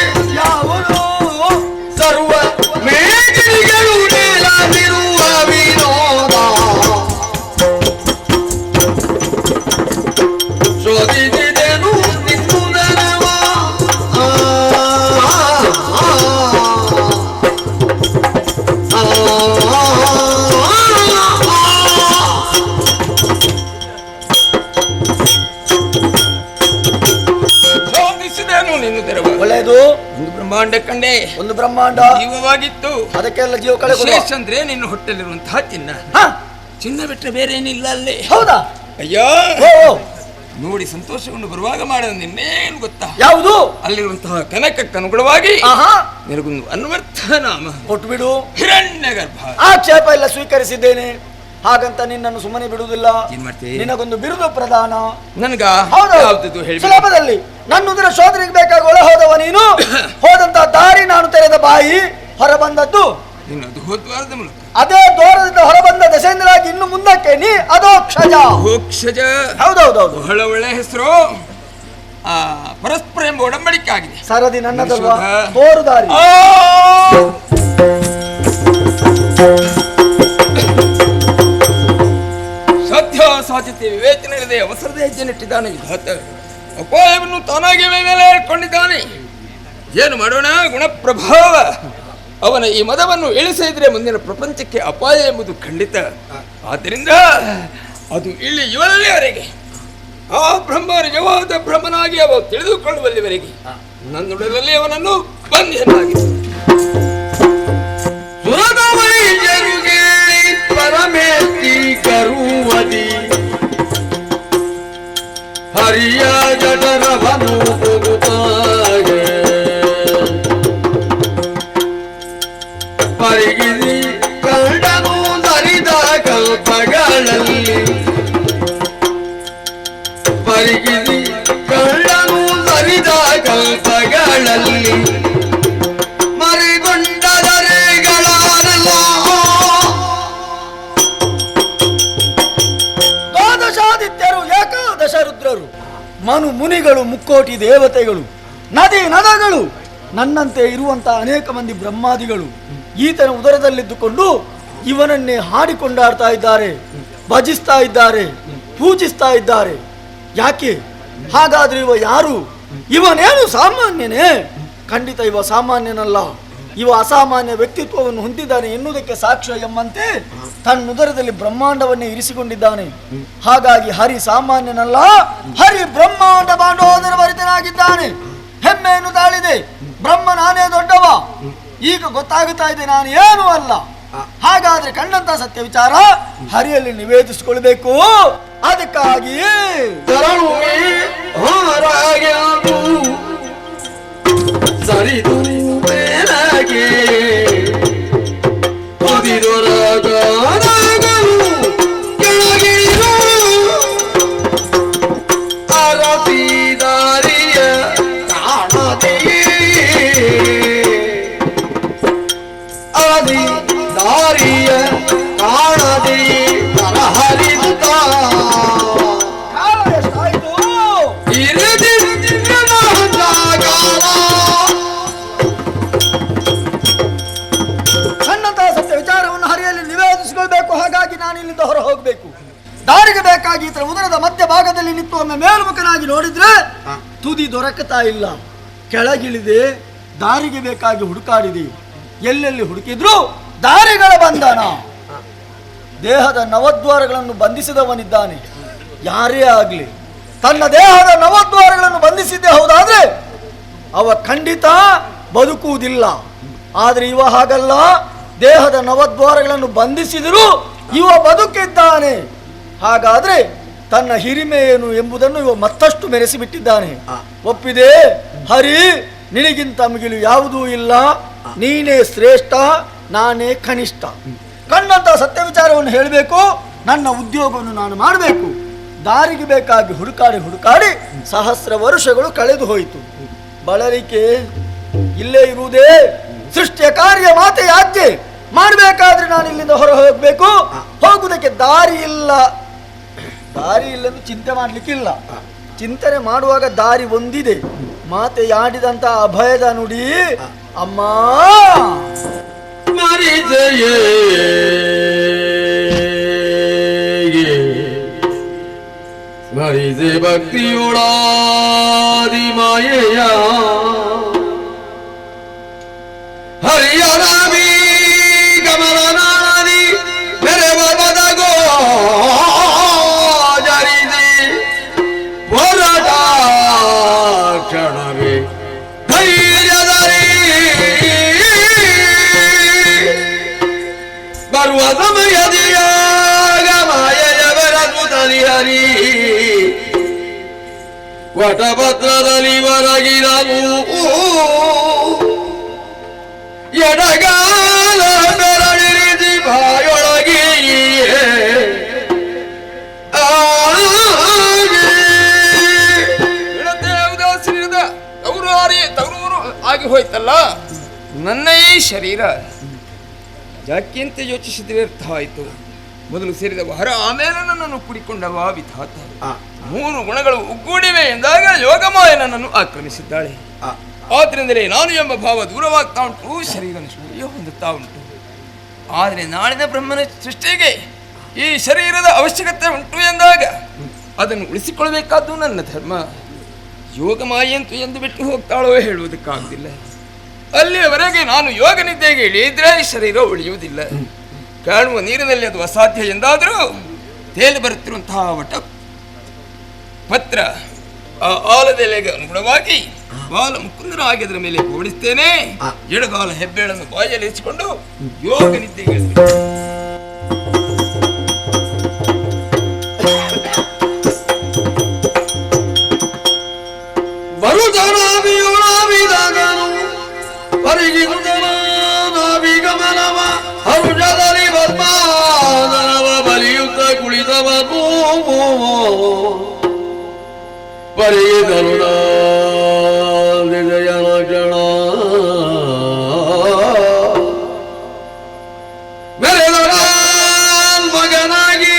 ಸರ್ವ ಮೇದಿರಿಗಳು ಮೇಲಾಗಿರುವ ವಿನೋದ ಶೋಧಿಸಿದೆನು ನಿನ್ನುದರವ ಶೋಧಿಸಿದೆನು ನಿನ್ನ ತೆರವ. ಒಳ್ಳೆಯದು. ಒಂದು ಬ್ರಹ್ಮಾಂಡ ಕಂಡೆ. ಒಂದು ಬ್ರಹ್ಮಾಂಡ ಜೀವವಾಗಿತ್ತು. ಅದಕ್ಕೆಲ್ಲ ಜೀವ ಕಳೆ ವಿಶೇಷ ಅಂದ್ರೆ ನಿನ್ನ ಹೊಟ್ಟೆಲಿರುವಂತಹ ಚಿನ್ನ. ಚಿನ್ನ ಬಿಟ್ಟರೆ ಬೇರೆ ಏನಿಲ್ಲ ಅಲ್ಲೇ. ಹೌದಾ? ಅಯ್ಯೋ ನೋಡಿ ಸಂತೋಷವನ್ನು ಬರುವಾಗ ಮಾಡಿದ ನಿನ್ನೇನು ಗೊತ್ತಾ? ಯಾವುದು? ಅಲ್ಲಿರುವಂತಹ ಕನಕಕ್ಕೆ ಅನುಗುಣವಾಗಿ ನಿನಗೊಂದು ಅನ್ವರ್ಥ ನಾಮ ಕೊಟ್ಟು ಬಿಡು. ಹಿರಣ್ಯ ಗರ್ಭ. ಆಕ್ಷೇಪ ಎಲ್ಲ ಸ್ವೀಕರಿಸಿದ್ದೇನೆ. ಹಾಗಂತ ನಿನ್ನನ್ನು ಸುಮ್ಮನೆ ಬಿಡುವುದಿಲ್ಲ. ಏನ್ ಮಾಡ್ತೀವಿ? ನಿನಗೊಂದು ಬಿರುದು ಪ್ರಧಾನ. ನನ್ಗ ಹೌದು. ಸುಲಭದಲ್ಲಿ ನನ್ನುದರ ಶೋಧನೆಗೆ ಬೇಕಾಗಿ ಒಳ ಹೋದವ ನೀನು. ಹೋದಂತ ದಾರಿ ನಾನು ತೆರೆದ ಬಾಯಿ, ಹೊರ ಬಂದದ್ದು ನಿನ್ನ ಅಧೋದ್ವಾರದ ಮೂಲಕ. ಅದೇ ದ್ವಾರದಿಂದ ಹೊರಬಂದ ದಶೇಂದ್ರಾಗಿ ಇನ್ನು ಮುಂದಕ್ಕೆ ನೀ ಅಧೋಕ್ಷಜ. ಅಧೋಕ್ಷಜ. ಹೌದೌದೌದು. ಬಹಳ ಒಳ್ಳೆ ಹೆಸರು. ಪರಸ್ಪರ ಎಂಬ ಒಡಂಬಡಿಕೆ ಆಗಿದೆ. ಸರದಿ ನನ್ನದಲ್ವಾ? ಮನುಷ್ಯ. ತೋರುದಾರಿ. ಸಾಧ್ಯತೆ ವಿವೇಚನೆ ಇಲ್ಲದೆ ಅವಸರದ ಹೆಜ್ಜೆ ನೆಟ್ಟಿದ್ದಾನೆ ವಿಧಾತ. ಅಪಾಯವನ್ನು ತಾನಾಗಿ ಮೇಲೆ ಏರ್ಕೊಂಡಿದ್ದಾನೆ. ಏನು ಮಾಡೋಣ? ಗುಣಪ್ರಭಾವ ಅವನ ಈ ಮದವನ್ನು ಇಳಿಸಿದ್ರೆ ಮುಂದಿನ ಪ್ರಪಂಚಕ್ಕೆ ಅಪಾಯ ಎಂಬುದು ಖಂಡಿತ. ಆದ್ದರಿಂದ ಅದು ಇಲ್ಲಿ ಇವರಲ್ಲಿವರೆಗೆ ಆ ಬ್ರಹ್ಮ ನಿಜವಾದ ಬ್ರಹ್ಮನಾಗಿ ಅವ ತಿಳಿದುಕೊಳ್ಳುವಲ್ಲಿವರೆಗೆ ನನ್ನುಡಲಲ್ಲಿ ಅವನನ್ನು ಬಂಧಿಯನ್ನಾಗಿ ಪರಮೇಶಿ ಕರುವದಿ ಹರಿಯ ಜಠರವನು ಹೋಗುತ್ತಾಗೆ ಪರಿಗಿರಿ ಕಂಡನು ನರಿದ ಕಲ್ಪಗಳಲ್ಲಿ ಪರಿಗಿರಿ ಕಂಡನು ನರಿದ ಕಲ್ಪಗಳಲ್ಲಿ ರುದ್ರರು, ಮನು ಮುನಿಗಳು, ಮುಕ್ಕೋಟಿ ದೇವತೆಗಳು, ನದಿ ನದಗಳು, ನನ್ನಂತೆ ಇರುವಂತಹ ಅನೇಕ ಮಂದಿ ಬ್ರಹ್ಮಾದಿಗಳು ಈತನ ಉದರದಲ್ಲಿದ್ದುಕೊಂಡು ಇವನನ್ನೇ ಹಾಡಿಕೊಂಡಾಡ್ತಾ ಇದ್ದಾರೆ, ಭಜಿಸ್ತಾ ಇದ್ದಾರೆ, ಪೂಜಿಸ್ತಾ ಇದ್ದಾರೆ. ಯಾಕೆ ಹಾಗಾದ್ರೆ ಇವ ಯಾರು? ಇವನೇನು ಸಾಮಾನ್ಯನೇ? ಖಂಡಿತ ಇವ ಸಾಮಾನ್ಯನಲ್ಲ. ಇವ ಅಸಾಮಾನ್ಯ ವ್ಯಕ್ತಿತ್ವವನ್ನು ಹೊಂದಿದ್ದಾನೆ ಎನ್ನುವುದಕ್ಕೆ ಸಾಕ್ಷ್ಯ ಎಂಬಂತೆ ತನ್ನ ಉದರದಲ್ಲಿ ಬ್ರಹ್ಮಾಂಡವನ್ನೇ ಇರಿಸಿಕೊಂಡಿದ್ದಾನೆ. ಹಾಗಾಗಿ ಹರಿ ಸಾಮಾನ್ಯನಲ್ಲ, ಹರಿ ಬ್ರಹ್ಮಾಂಡ ಬಾಂಡೋದರ ಭರಿತನಾಗಿದ್ದಾನೆ. ಹೆಮ್ಮೆಯನ್ನು ತಾಳಿದೆ, ಬ್ರಹ್ಮ ನಾನೇ ದೊಡ್ಡವ. ಈಗ ಗೊತ್ತಾಗುತ್ತಾ ಇದೆ ನಾನು ಏನು ಅಲ್ಲ. ಹಾಗಾದ್ರೆ ಕಂಡಂತ ಸತ್ಯ ವಿಚಾರ ಹರಿಯಲ್ಲಿ ನಿವೇದಿಸಿಕೊಳ್ಬೇಕು. ಅದಕ್ಕಾಗಿ ಸರಿದು ಮೇಲಾಗೆ ಕೆಳಗಿಳಿದು ಅರಸಿದಾರಿಯ ಕಾಣದೆ ಅರಸಿ ದಾರಿಯ ಕಾಣದೆ ಹರಿದುತ್ತ ಹಾಗಾಗಿ ನಾನು ಇಲ್ಲಿಂದ ಹೊರ ಹೋಗಬೇಕು. ದಾರಿಗೆ ಬೇಕಾಗಿ ಇತರ ಉದರದ ಮಧ್ಯ ಭಾಗದಲ್ಲಿ ನಿಂತು ಒಮ್ಮೆ ಮೇಲ್ಮುಖನಾಗಿ ನೋಡಿದ್ರೆ ತುದಿ ದೊರಕುತ್ತಾ ಇಲ್ಲ. ಕೆಳಗಿಳಿದೆ, ದಾರಿಗೆ ಬೇಕಾಗಿ ಹುಡುಕಾಡಿದೆ. ಎಲ್ಲೆಲ್ಲಿ ಹುಡುಕಿದ್ರು ದಾರಿಗಳ ಬಂಧನ. ದೇಹದ ನವದ್ವಾರಗಳನ್ನು ಬಂಧಿಸಿದವನಿದ್ದಾನೆ. ಯಾರೇ ಆಗ್ಲಿ ತನ್ನ ದೇಹದ ನವದ್ವಾರಗಳನ್ನು ಬಂಧಿಸಿದ್ದೇ ಹೌದಾದ್ರೆ ಅವ ಖಂಡಿತ ಬದುಕುವುದಿಲ್ಲ. ಆದ್ರೆ ಇವ ಹಾಗಲ್ಲ, ದೇಹದ ನವದ್ವಾರಗಳನ್ನು ಬಂಧಿಸಿದರೂ ಇವ ಬದುಕಿದ್ದಾನೆ. ಹಾಗಾದ್ರೆ ತನ್ನ ಹಿರಿಮೆ ಏನು ಎಂಬುದನ್ನು ಇವ ಮತ್ತಷ್ಟು ಮೆರೆಸಿಬಿಟ್ಟಿದ್ದಾನೆ. ಒಪ್ಪಿದೆ, ಹರಿ ನಿನಗಿಂತ ಮಿಗಿಲು ಯಾವುದೂ ಇಲ್ಲ, ನೀನೇ ಶ್ರೇಷ್ಠ, ನಾನೇ ಕನಿಷ್ಠ. ಕಂಡಂತ ಸತ್ಯ ವಿಚಾರವನ್ನು ಹೇಳಬೇಕು, ನನ್ನ ಉದ್ಯೋಗವನ್ನು ನಾನು ಮಾಡಬೇಕು. ದಾರಿಗೆ ಬೇಕಾಗಿ ಹುಡುಕಾಡಿ ಸಹಸ್ರ ವರ್ಷಗಳು ಕಳೆದು ಹೋಯಿತು. ಬಳಲಿಕೆ ಇಲ್ಲೇ ಇರುವುದೇ ಸೃಷ್ಟಿಯ ಕಾರ್ಯ ಮಾತೆ ಆಜ್ಞೆ. ಮಾಡಬೇಕಾದ್ರೆ ನಾನು ಇಲ್ಲಿಂದ ಹೊರ ಹೋಗಬೇಕು. ಹೋಗುವುದಕ್ಕೆ ದಾರಿ ಇಲ್ಲ ಎಂದು ಚಿಂತೆ ಮಾಡ್ಲಿಕ್ಕಿಲ್ಲ. ಚಿಂತನೆ ಮಾಡುವಾಗ ದಾರಿ ಒಂದಿದೆ. ಮಾತೆಯಾಡಿದಂತ ಅಭಯದ ನುಡಿ ಅಮ್ಮ ಮರಿಜಯೇ ಮರಿಜೆ ಭಕ್ತಿಯುಳಾದಿ ಮಾಯೆಯ ಹರಿಯರಾಮಿ ಗಮನನಾದಿ ಮೆರೆವದ ಗೋಜರಿದಿ ಹೊರಟ ಕ್ಷಣವೇ ಧೈರ್ಯದಲ್ಲಿ ಬರುವ ಸಮಯದಿಯಾಗ ಮಾಯೆಯ ಬೆರಗುತ್ತಲಿ ಹರಿ ವಟಪತ್ರದಲ್ಲಿ ಹೊರಗಿರವು ಎಡಗಾಲ ಬೆರಳಿರಿಸಿ ಬಾಯೊಳಗಿಯೇ ಉದಾಸೀನದ ತವರೂರು ಆಗಿ ಹೋಯ್ತಲ್ಲ ನನ್ನ ಈ ಶರೀರ. ಯಾಕೆಂತ ಯೋಚಿಸಿದ್ರೆ ಅರ್ಥ ಆಯಿತು. ಮೊದಲು ಸೇರಿದ ಹೊರ, ಆಮೇಲೆ ನನ್ನನ್ನು ಕುಡಿಕೊಂಡವ ವಿಧಾತ. ಮೂರು ಗುಣಗಳು ಒಗ್ಗೂಡಿವೆ ಎಂದಾಗ ಯೋಗಮಾಯ ನನ್ನನ್ನು ಆಕ್ರಮಿಸಿದ್ದಾಳೆ. ಆದ್ರಿಂದಲೇ ನಾನು ಎಂಬ ಭಾವ ದೂರವಾಗ್ತಾ ಉಂಟು, ಶರೀರ ನಿಷ್ಕ್ರಿಯ ಹೊಂದುತ್ತಾ ಉಂಟು. ಆದರೆ ನಾಳಿನ ಬ್ರಹ್ಮನ ಸೃಷ್ಟಿಗೆ ಈ ಶರೀರದ ಅವಶ್ಯಕತೆ ಉಂಟು ಎಂದಾಗ ಅದನ್ನು ಉಳಿಸಿಕೊಳ್ಳಬೇಕಾದ್ದು ನನ್ನ ಧರ್ಮ. ಯೋಗಮಾಯಂತು ಎಂದು ಬಿಟ್ಟು ಹೋಗ್ತಾಳೋ ಹೇಳುವುದಕ್ಕಾಗುವುದಿಲ್ಲ. ಅಲ್ಲಿಯವರೆಗೆ ನಾನು ಯೋಗ ನಿದ್ದೆಗೆ ಇಳಿಯಿದ್ರೆ ಶರೀರ ಉಳಿಯುವುದಿಲ್ಲ. ಕಾಣುವ ನೀರಿನಲ್ಲಿ ಅದು ಅಸಾಧ್ಯ ಎಂದಾದರೂ ತೇಲಿ ಬರುತ್ತಿರುವಂತಹ ವಟ ಪತ್ರ ಆ ಆಲದೆಲೆಗೆ ಅನುಗುಣವಾಗಿ ಬಾಲ ಮುಕುಂದನಾಗಿ ಅದರ ಮೇಲೆ ಓಡಿಸ್ತೇನೆ. ಎಡಗಾಲ ಹೆಬ್ಬೆಳನ್ನು ಬಾಯಲ್ಲಿ ಇರಿಸಿಕೊಂಡು ಯೋಗ ನಿದ್ದೆಗೆ ಪರಿಗಮನವ ಹರುಷದಲ್ಲಿ ಬರ್ಮಾನವ ಬಲಿಯುತ್ತ ಕುಳಿತವನು ಪರಿಗೆ ಕರುಣ ವಿಜಯ ಲಕ್ಷಣ ಬೆಳೆದರ ಮಗನಾಗಿ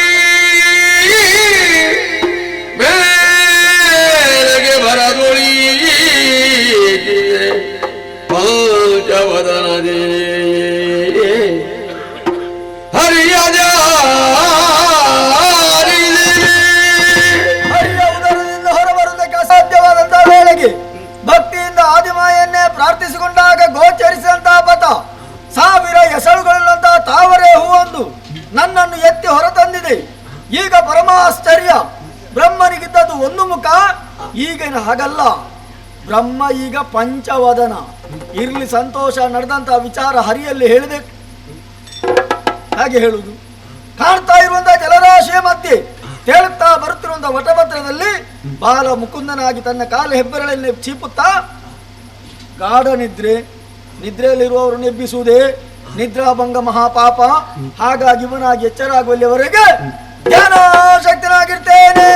ಮೇಲೆಗೆ ಬರದೊಳಿ ಪಂಚವದನದೇ ಹರಿಯ ಉದರದಿಂದ ಹೊರಬರುವುದಕ್ಕೆ ಅಸಾಧ್ಯವಾದಂತಹ ವೇಳೆಗೆ ಭಕ್ತಿಯಿಂದ ಆದಿಮಾಯನ್ನೇ ಪ್ರಾರ್ಥಿಸಿಕೊಂಡಾಗ ಗೋಚರಿಸಿದಂತಹ ಪಥ ಸಾವಿರ ಎಸಳುಗಳುಳ್ಳಂತಹ ತಾವರೆ ಹೂವೊಂದು ನನ್ನನ್ನು ಎತ್ತಿ ಹೊರತಂದಿದೆ. ಈಗ ಪರಮಾಶ್ಚರ್ಯ, ಬ್ರಹ್ಮನಿಗಿದ್ದದ್ದು ಒಂದು ಮುಖ, ಈಗಿನ ಹಾಗಲ್ಲ. ಬ್ರಹ್ಮ ಈಗ ಪಂಚವದನ. ಇರ್ಲಿ ಸಂತೋಷ, ನಡೆದಂತಹ ವಿಚಾರ ಹರಿಯಲ್ಲಿ ಹೇಳಿದೆ. ಹಾಗೆ ಹೇಳುವುದು, ಕಾಣ್ತಾ ಇರುವಂತಹ ಜಲರಾಶಿಯ ಮಧ್ಯೆ ತೇಳುತ್ತಾ ಬರುತ್ತಿರುವಂತಹ ವಟಪತ್ರದಲ್ಲಿ ಬಾಲ ಮುಕುಂದನಾಗಿ ತನ್ನ ಕಾಲ ಹೆಬ್ಬೆರಳಲ್ಲಿ ಚೀಪುತ್ತಾ ಗಾಢ ನಿದ್ರೆ, ನಿದ್ರೆಯಲ್ಲಿರುವವರನ್ನು ಎಬ್ಬಿಸುವುದೇ ನಿದ್ರಾಭಂಗ ಮಹಾಪಾಪ. ಹಾಗಾಗಿ ಇವನಾಗಿ ಎಚ್ಚರಾಗುವಲ್ಲಿವರೆಗೆ ಜ್ಞಾನಾಸಕ್ತನಾಗಿರ್ತೇನೆ.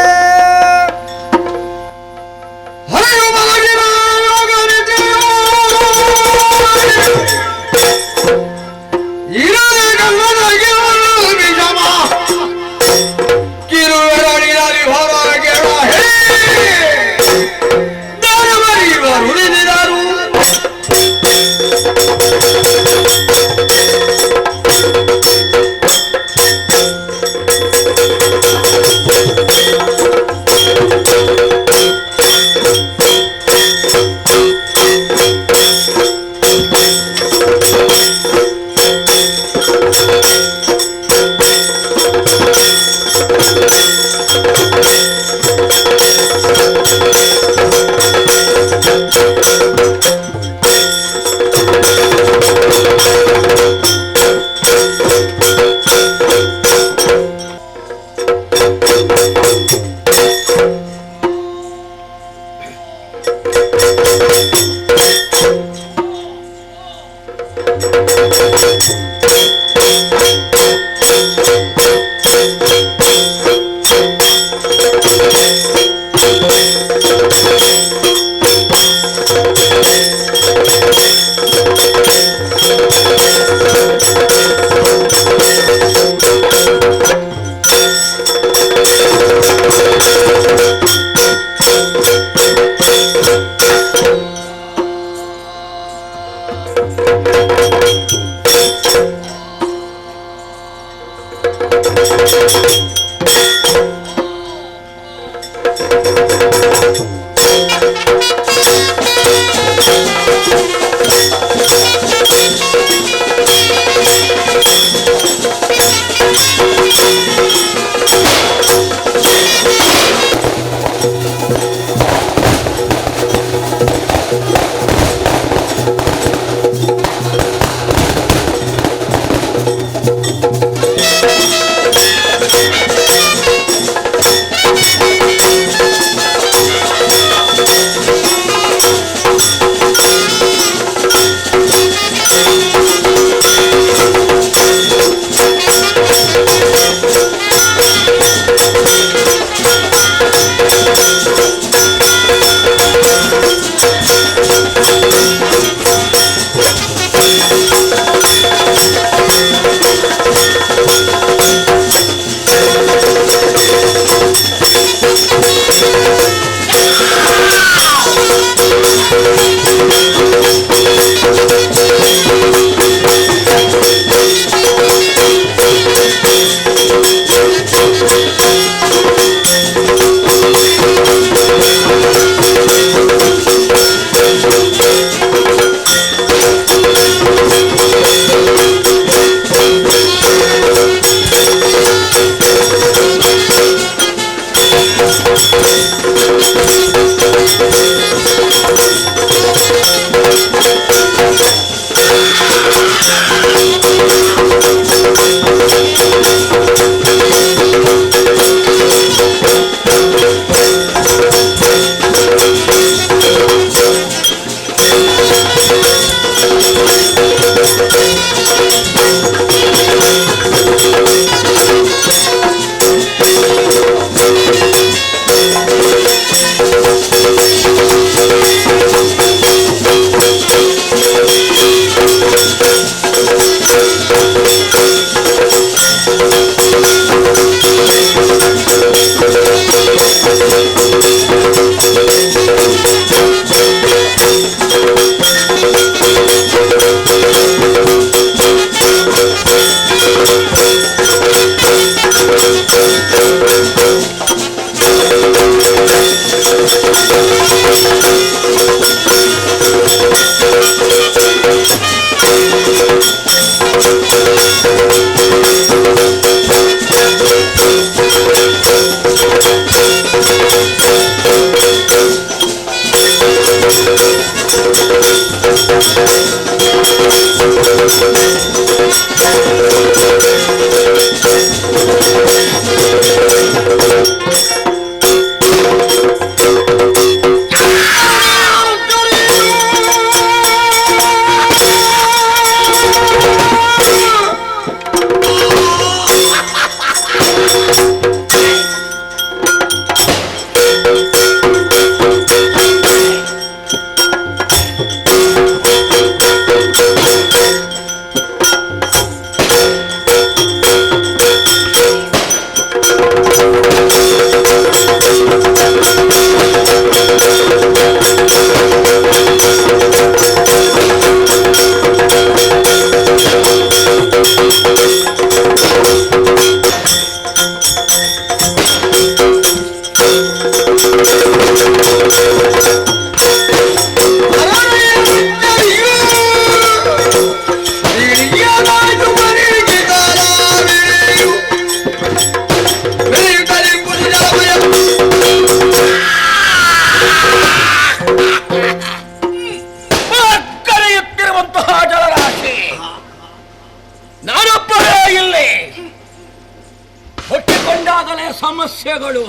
ಮಂತ್ರಗಳು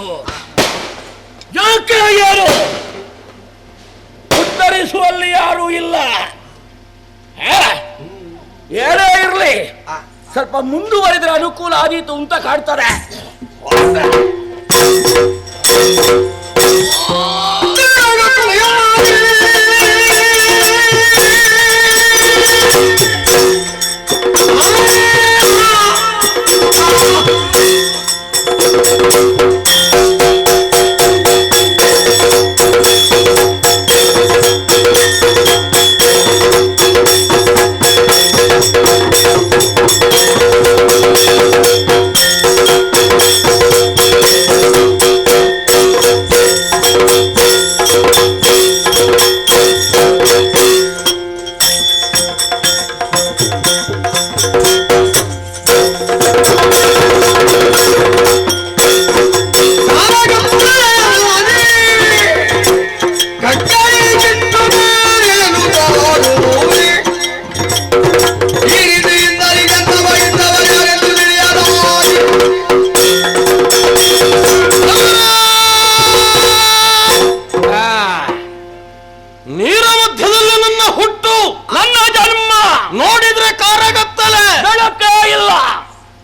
ಯಾಕೆ ಯಾರು ಉತ್ತರಿಸುವಲ್ಲಿ ಯಾರೂ ಇಲ್ಲ. ಏನೇ ಇರಲಿ, ಸ್ವಲ್ಪ ಮುಂದುವರಿದ್ರೆ ಅನುಕೂಲ ಆದೀತು ಅಂತ ಕಾಡ್ತಾರೆ.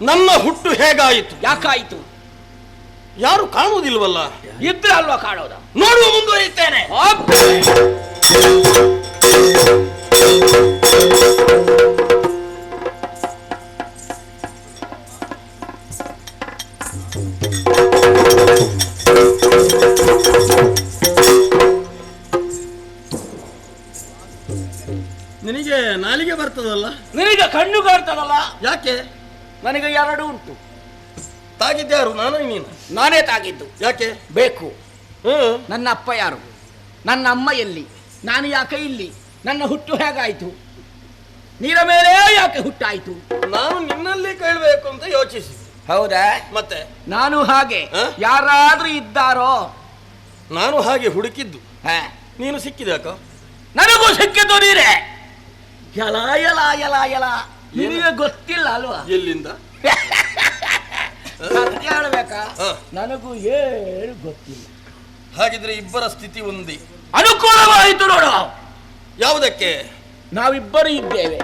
ನನ್ನ ಹುಟ್ಟು ಹೇಗಾಯಿತು? ಯಾಕಾಯಿತು? ಯಾರು ಕಾಣುವುದಿಲ್ವಲ್ಲ? ಇದ್ರೆ ಅಲ್ವಾ ಕಾಣೋದು? ನೋಡುವ ಮುಂದುವರಿಯುತ್ತೇನೆ. ನಿನಗೆ ನಾಲಿಗೆ ಬರ್ತದಲ್ಲ? ನಿನಗೆ ಕಣ್ಣು ಕಾಣ್ತದಲ್ಲ? ಯಾಕೆ? ನನಗೆ ಎರಡು ಉಂಟು. ತಾಗಿದ್ಯಾರು? ನಾನು ನೀನು? ನಾನೇ ತಾಗಿದ್ದು. ಯಾಕೆ ಬೇಕು? ನನ್ನ ಅಪ್ಪ ಯಾರು? ನನ್ನ ಅಮ್ಮ ಎಲ್ಲಿ? ನಾನು ಯಾಕೆ ಇಲ್ಲಿ? ನನ್ನ ಹುಟ್ಟು ಹೇಗಾಯಿತು? ನೀರ ಮೇಲೆ ಯಾಕೆ ಹುಟ್ಟಾಯಿತು? ನಾನು ನಿನ್ನಲ್ಲಿ ಕೇಳಬೇಕು ಅಂತ ಯೋಚಿಸಿ. ಹೌದಾ? ಮತ್ತೆ ನಾನು ಹಾಗೆ ಯಾರಾದ್ರೂ ಇದ್ದಾರೋ? ನಾನು ಹಾಗೆ ಹುಡುಕಿದ್ದು. ನೀನು ಸಿಕ್ಕಿದ್ಯಾಕ? ನನಗೂ ಸಿಕ್ಕಿದ್ದು ನೀರೇ. ಎಲ ಎಲ ಎಲ ಎಲ. ನಿನಗೆ ಗೊತ್ತಿಲ್ಲ ಅಲ್ವಾ? ಎಲ್ಲಿಂದ? ಸತ್ಯ ಹೇಳ್ಬೇಕಾ? ನನಗೂ ಏನು ಗೊತ್ತಿಲ್ಲ. ಹಾಗಿದ್ರೆ ಇಬ್ಬರ ಸ್ಥಿತಿ ಒಂದೇ. ಅನುಕೂಲವಾಯಿತು ನೋಡು. ಯಾವುದಕ್ಕೆ? ನಾವಿಬ್ಬರು ಇದ್ದೇವೆ,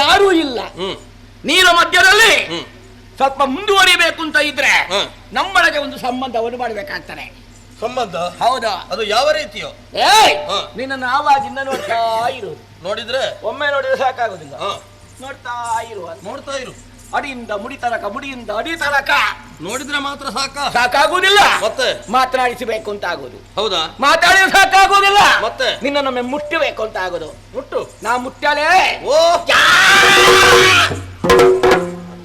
ಯಾರೂ ಇಲ್ಲ. ನೀರ ಮಧ್ಯದಲ್ಲಿ ಸ್ವಲ್ಪ ಮುಂದುವರಿಬೇಕು ಅಂತ ಇದ್ರೆ ನಮ್ಮೊಳಗೆ ಒಂದು ಸಂಬಂಧವನ್ನು ಮಾಡಬೇಕಾಗ್ತಾರೆ. ಸಂಬಂಧ? ಹೌದಾ? ಅದು ಯಾವ ರೀತಿಯೋ? ನಿನ್ನ ನಾವಾಗಿಂದ ನೋಡ್ತಾ ಇರುವುದು. ನೋಡಿದ್ರೆ ಒಮ್ಮೆ ನೋಡಿದ್ರೆ ಸಾಕಾಗುದಿಲ್ಲ, ನೋಡ್ತಾ ಇರುವ. ನೋಡ್ತಾ ಇರು. ಅಡಿಯಿಂದ ಮುಡಿ ತನಕ, ಮುಡಿಯಿಂದ ಅಡಿ ತನಕ ನೋಡಿದ್ರೆ ಮಾತ್ರ ಸಾಕಾಗುವುದಿಲ್ಲ. ಮತ್ತೆ ಮಾತನಾಡಿಸಬೇಕು ಅಂತ ಆಗೋದು. ಹೌದಾ? ಮಾತಾಡಿದ್ರೆ ಸಾಕಾಗುವುದಿಲ್ಲ. ಮತ್ತೆ ನಿನ್ನ ನಮ್ಮೆ ಮುಟ್ಟಬೇಕು ಅಂತ ಆಗೋದು. ಮುಟ್ಟು. ನಾ ಮುಟ್ಟಲೇ. ಓ,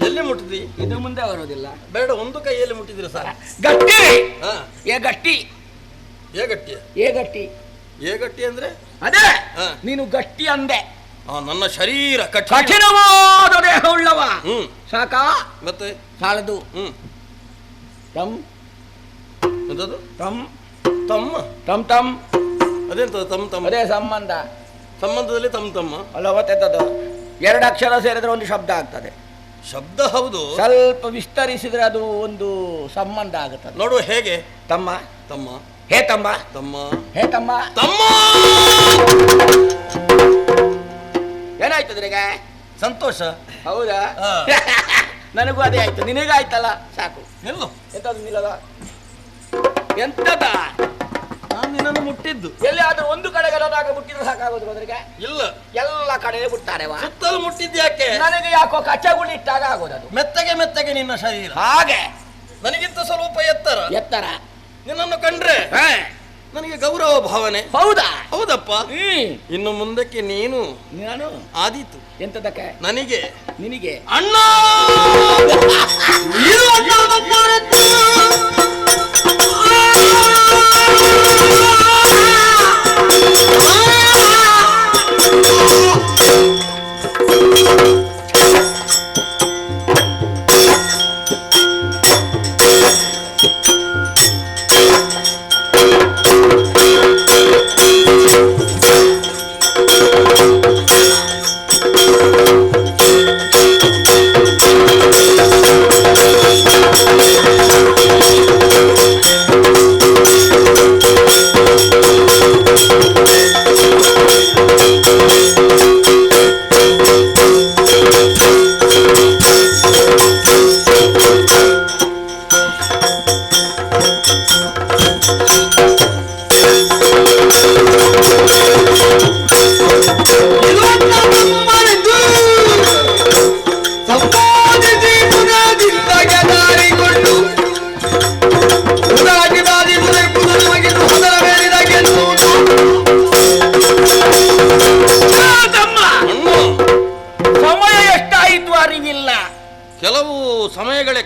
ಎಲ್ಲಿ ಮುಟ್ಟಿದಿ? ಇದು ಮುಂದೆ ಬರೋದಿಲ್ಲ. ಬೇಡ, ಒಂದು ಕೈಯಲ್ಲಿ ಮುಟ್ಟಿದ್ರೆ ಸಾಕು. ಗಟ್ಟಿ. ಏ ಗಟ್ಟಿ. ಏ ಗಟ್ಟಿ. ಏ ಗಟ್ಟಿ. ಏ ಗಟ್ಟಿ ಅಂದ್ರೆ ಅದೇ ನೀನು ಗಟ್ಟಿ ಅಂದೆ. ನನ್ನ ಶರೀರ ಕಠಿಣವಾದ ದೇಹ ಉಳ್ಳವ. ಸಾಕಾ? ಮತ್ತೆ ಸಾಲದು. ತಮ್ ಎಂತದು? ತಮ್ ತಮ್ಮ. ತಮ್ ತಮ್. ಅದೆಂತ ತಮ್ಮ ತಮ್ಮ? ಅದೇ ಸಂಬಂಧ. ಸಂಬಂಧದಲ್ಲಿ ತಮ್ಮ ತಮ್ಮ ಅಲ್ಲ, ಮತ್ತೆಂತದ್ದು? ಎರಡು ಅಕ್ಷರ ಸೇರಿದ್ರೆ ಒಂದು ಶಬ್ದ ಆಗ್ತದೆ. ಶಬ್ದ ಹೌದು. ಸ್ವಲ್ಪ ವಿಸ್ತರಿಸಿದ್ರೆ ಅದು ಒಂದು ಸಂಬಂಧ ಆಗುತ್ತದೆ. ನೋಡುವ ಹೇಗೆ? ತಮ್ಮ ತಮ್ಮ. ಹೇ ತಮ್ಮ. ತಮ್ಮ. ಹೇ ತಮ್ಮ. ತಮ್ಮ. ಏನಾಯ್ತು ನಿನಗೆ? ಸಂತೋಷ. ಹೌದಾ? ನನಗೂ ಅದೇ ಆಯ್ತು. ನಿನಗಾಯ್ತಲ್ಲ, ಸಾಕು. ಎಲ್ಲೋ ಎಂತದ್ದು ನಿಲ್ಲದ? ಎಂತದ? ನಾನು ನಿನ್ನನ್ನು ಮುಟ್ಟಿದ್ದು. ಎಲ್ಲಿ ಆದ್ರೂ ಒಂದು ಕಡೆಗೆ ಮುಟ್ಟಿದ್ರೆ ಸಾಕಾಗೋದು ಅದರಿಗೆ? ಇಲ್ಲ, ಎಲ್ಲ ಕಡೆ ಮುಟ್ತಾರೆ. ಸುತ್ತಲೂ ಮುಟ್ಟಿದ್ಯಾಕೆ? ನನಗೆ ಯಾಕೋ ಕಚ್ಚಗುಳಿ ಇಟ್ಟಾಗ ಆಗೋದು. ಮೆತ್ತಗೆ ಮೆತ್ತಗೆ ನಿನ್ನ ಶರೀರ. ಹಾಗೆ ನನಗಿಂತ ಸ್ವಲ್ಪ ಎತ್ತರ. ನಿನ್ನನ್ನು ಕಂಡ್ರೆ ನನಗೆ ಗೌರವ ಭಾವನೆ. ಹೌದಾ? ಹೌದಪ್ಪ. ಇನ್ನು ಮುಂದಕ್ಕೆ ನೀನು ನಾನು ಆದೀತು. ಎಂತದಕ್ಕೆ? ನನಗೆ. ನಿನಗೆ? ಅಣ್ಣ.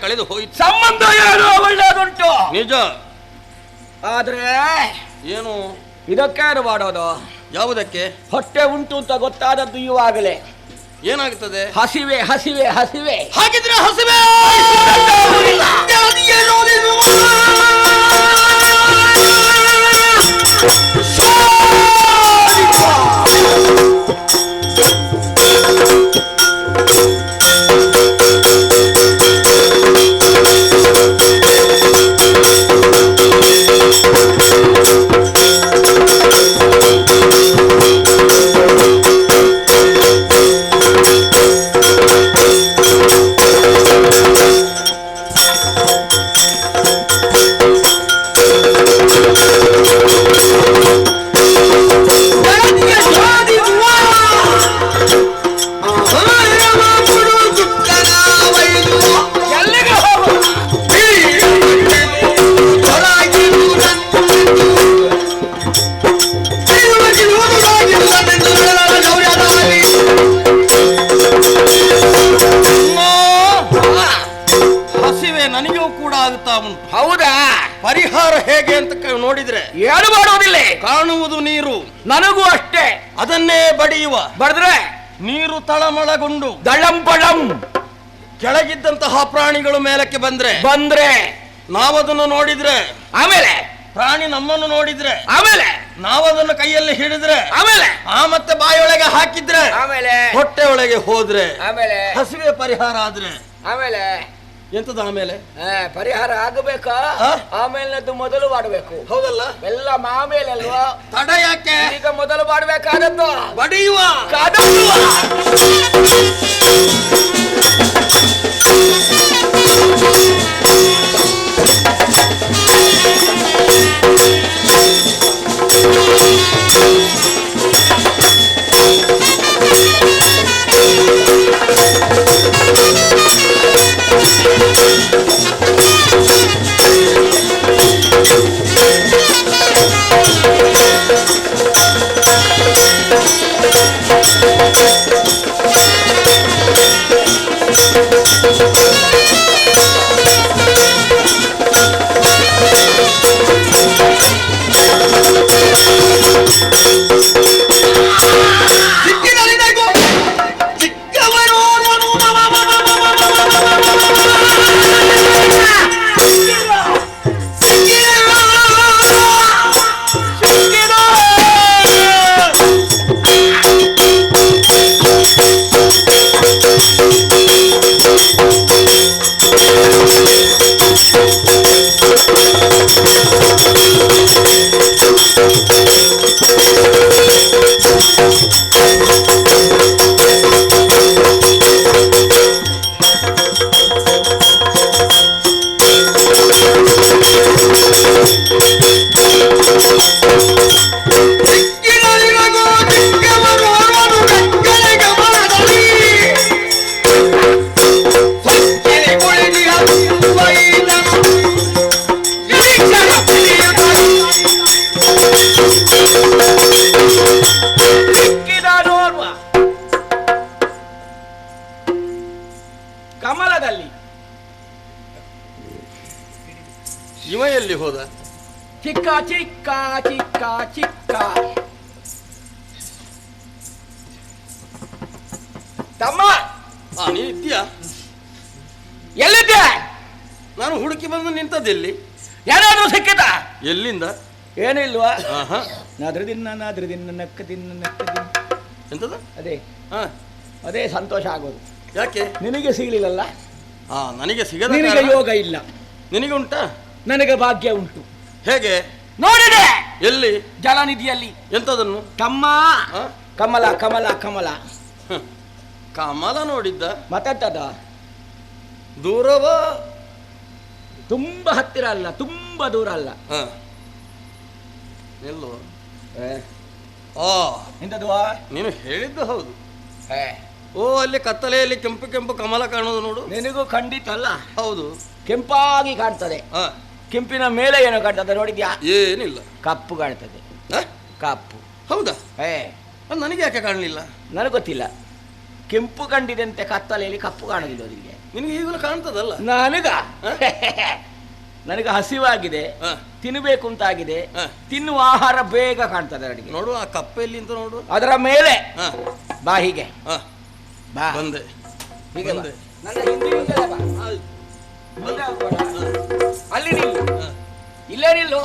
ಕಳೆದು ಹೋಯಿತು. ಸಂಬಂಧ ಏನೋ ಒಳ್ಳೆಯದುಂಟು ನಿಜ. ಆದ್ರೆ ಏನು ಇದಕ್ಕೇನು ಮಾಡೋದು? ಯಾವುದಕ್ಕೆ? ಹೊಟ್ಟೆ ಉಂಟು ಅಂತ ಗೊತ್ತಾದದ್ದು ಇವಾಗಲೇ. ಏನಾಗುತ್ತದೆ? ಹಸಿವೆ ಹಸಿವೆ ಹಸಿವೆ. ಹಾಗಿದ್ರೆ ಹಸಿವೆ ನನಗೂ ಕೂಡ ಆಗುತ್ತಾ ಉಂಟು. ಹೌದಾ? ಪರಿಹಾರ ಹೇಗೆ ಅಂತ ನೋಡಿದ್ರೆ ಏನು ಮಾಡುವುದಿಲ್ಲ. ಕಾಣುವುದು ನೀರು, ನನಗೂ ಅಷ್ಟೇ. ಅದನ್ನೇ ಬಡಿಯುವ. ಬಡಿದ್ರೆ ನೀರು ತಳಮಳಗೊಂಡು ದಳಂ ಪಳಂ ಕೆಳಗಿದ್ದಂತಹ ಪ್ರಾಣಿಗಳು ಮೇಲಕ್ಕೆ ಬಂದ್ರೆ ನಾವದನ್ನು ನೋಡಿದ್ರೆ, ಆಮೇಲೆ ಪ್ರಾಣಿ ನಮ್ಮನ್ನು ನೋಡಿದ್ರೆ, ಆಮೇಲೆ ನಾವದನ್ನು ಕೈಯಲ್ಲಿ ಹಿಡಿದ್ರೆ, ಆಮೇಲೆ ಮತ್ತೆ ಬಾಯೊಳಗೆ ಹಾಕಿದ್ರೆ, ಆಮೇಲೆ ಹೊಟ್ಟೆ ಒಳಗೆ ಹೋದ್ರೆ, ಆಮೇಲೆ ಹಸಿವೆ ಪರಿಹಾರ ಆದ್ರೆ ಆಮೇಲೆ ಎಂತದ ಆಮೇಲೆ ಪರಿಹಾರ ಆಗಬೇಕಾ? ಆಮೇಲೆ ಮೊದಲು ಮಾಡಬೇಕು. ಹೌದಲ್ಲ? ಎಲ್ಲ ಆಮೇಲೆ ಅಲ್ವಾ? ತಡ ಯಾಕೆ? ಈಗ ಮೊದಲು ಮಾಡಬೇಕಾದದ್ದು ಬಡಿಯುವ. ಕಮಲದಲ್ಲಿ ಇವ ಎಲ್ಲಿ ಹೋದ? ಚಿಕ್ಕ ಚಿಕ್ಕ ಚಿಕ್ಕ ಚಿಕ್ಕ ತಮ್ಮ, ನೀ ಇದ್ದೀಯಾ? ಎಲ್ಲಿದ್ದೆ? ನಾನು ಹುಡುಕಿ ಬಂದು ನಿಂತದ್ದೆಲ್ಲಿ? ಏನಾದ್ರೂ ಸಿಕ್ಕಿದ? ಎಲ್ಲಿಂದ? ಏನಿಲ್ವಾ? ನಾದ್ರದಿನ್ನ ನಕ್ಕದಿನ್ನ ನಕ್ಕದಿನ್ನ ಎಂತದ? ಅದೇ ಸಂತೋಷ ಆಗೋದು. ಯಾಕೆ? ನಿನಗೆ ಸಿಗಲಿಲ್ಲಲ್ಲ? ನನಗೆ ಸಿಗದ. ನಿನಗೆ ಯೋಗ ಇಲ್ಲ. ನಿನಗೆ ಉಂಟಾ? ನನಗೆ ಭಾಗ್ಯ ಉಂಟು. ಹೇಗೆ? ನೋಡಿದೆ. ಎಲ್ಲಿ? ಜಲನಿಧಿಯಲ್ಲಿ. ಎಂತದನ್ನು? ತಮ್ಮ, ಕಮಲ ಕಮಲ ಕಮಲ. ಕಮಲ ನೋಡಿದ್ದ? ಮತ್ತೆಂತದ? ದೂರವ? ತುಂಬಾ ಹತ್ತಿರ ಅಲ್ಲ, ತುಂಬಾ ದೂರ ಅಲ್ಲ. ಎಲ್ಲೋ? ಎಂತದು? ನೀನು ಹೇಳಿದ್ದು ಹೌದು. ಅಲ್ಲಿ ಕತ್ತಲೆಯಲ್ಲಿ ಕೆಂಪು ಕೆಂಪು ಕಮಲ ಕಾಣೋದು ನೋಡು. ನಿನಗೂ ಖಂಡಿತ ಅಲ್ಲ? ಹೌದು, ಕೆಂಪಾಗಿ ಕಾಣ್ತದೆ. ಕೆಂಪಿನ ಮೇಲೆ ಏನೋ ಕಾಣ್ತದೆ, ನೋಡಿದ್ಯಾ? ಏನಿಲ್ಲ, ಕಪ್ಪು ಕಾಣ್ತದೆ. ಕಪ್ಪು. ಹೌದಾ? ನನಗೆ ಯಾಕೆ ಕಾಣಲಿಲ್ಲ? ನನಗೆ ಗೊತ್ತಿಲ್ಲ. ಕೆಂಪು ಕಂಡಿದಂತೆ ಕತ್ತಲೆಯಲ್ಲಿ ಕಪ್ಪು ಕಾಣೋದಿಲ್ಲ ಅವರಿಗೆ. ನಿನಗೆ ಈಗಲೂ ಕಾಣ್ತದಲ್ಲ. ನನಗೆ ಹಸಿವಾಗಿದೆ, ತಿನ್ನಬೇಕು ಅಂತಾಗಿದೆ. ತಿನ್ನುವ ಆಹಾರ ಬೇಗ ಕಾಣ್ತದೆ ನನಗೆ. ನೋಡು ಆ ಕಪ್ಪೆಯಲ್ಲಿ ಅಂತ ನೋಡು, ಅದರ ಮೇಲೆ ಬಾ, ಹೀಗೆ ಬಾ, ಬಂದೆ ಹೀಗೆ ಬಾ. ನನ್ನ ಹಿಂದಿನಿಂದಲೇ ಬಾ. ಮುಂದೆ ಹೋಗ್ಬೇಡ. ಅಲ್ಲಿ ನಿಲ್ಲು, ಇಲ್ಲೇ ನಿಲ್ಲು.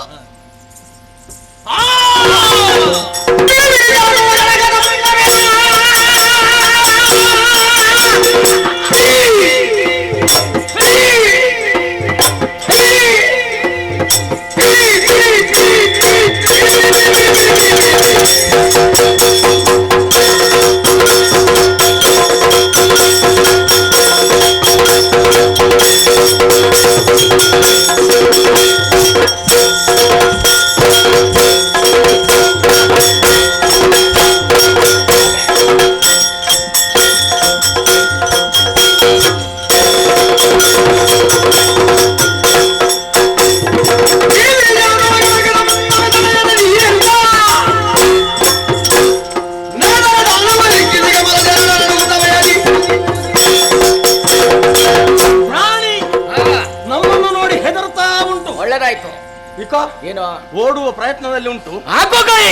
ಏನೋ ಓಡುವ ಪ್ರಯತ್ನದಲ್ಲಿ ಉಂಟು. ಹಾಕೋ ಕೈ.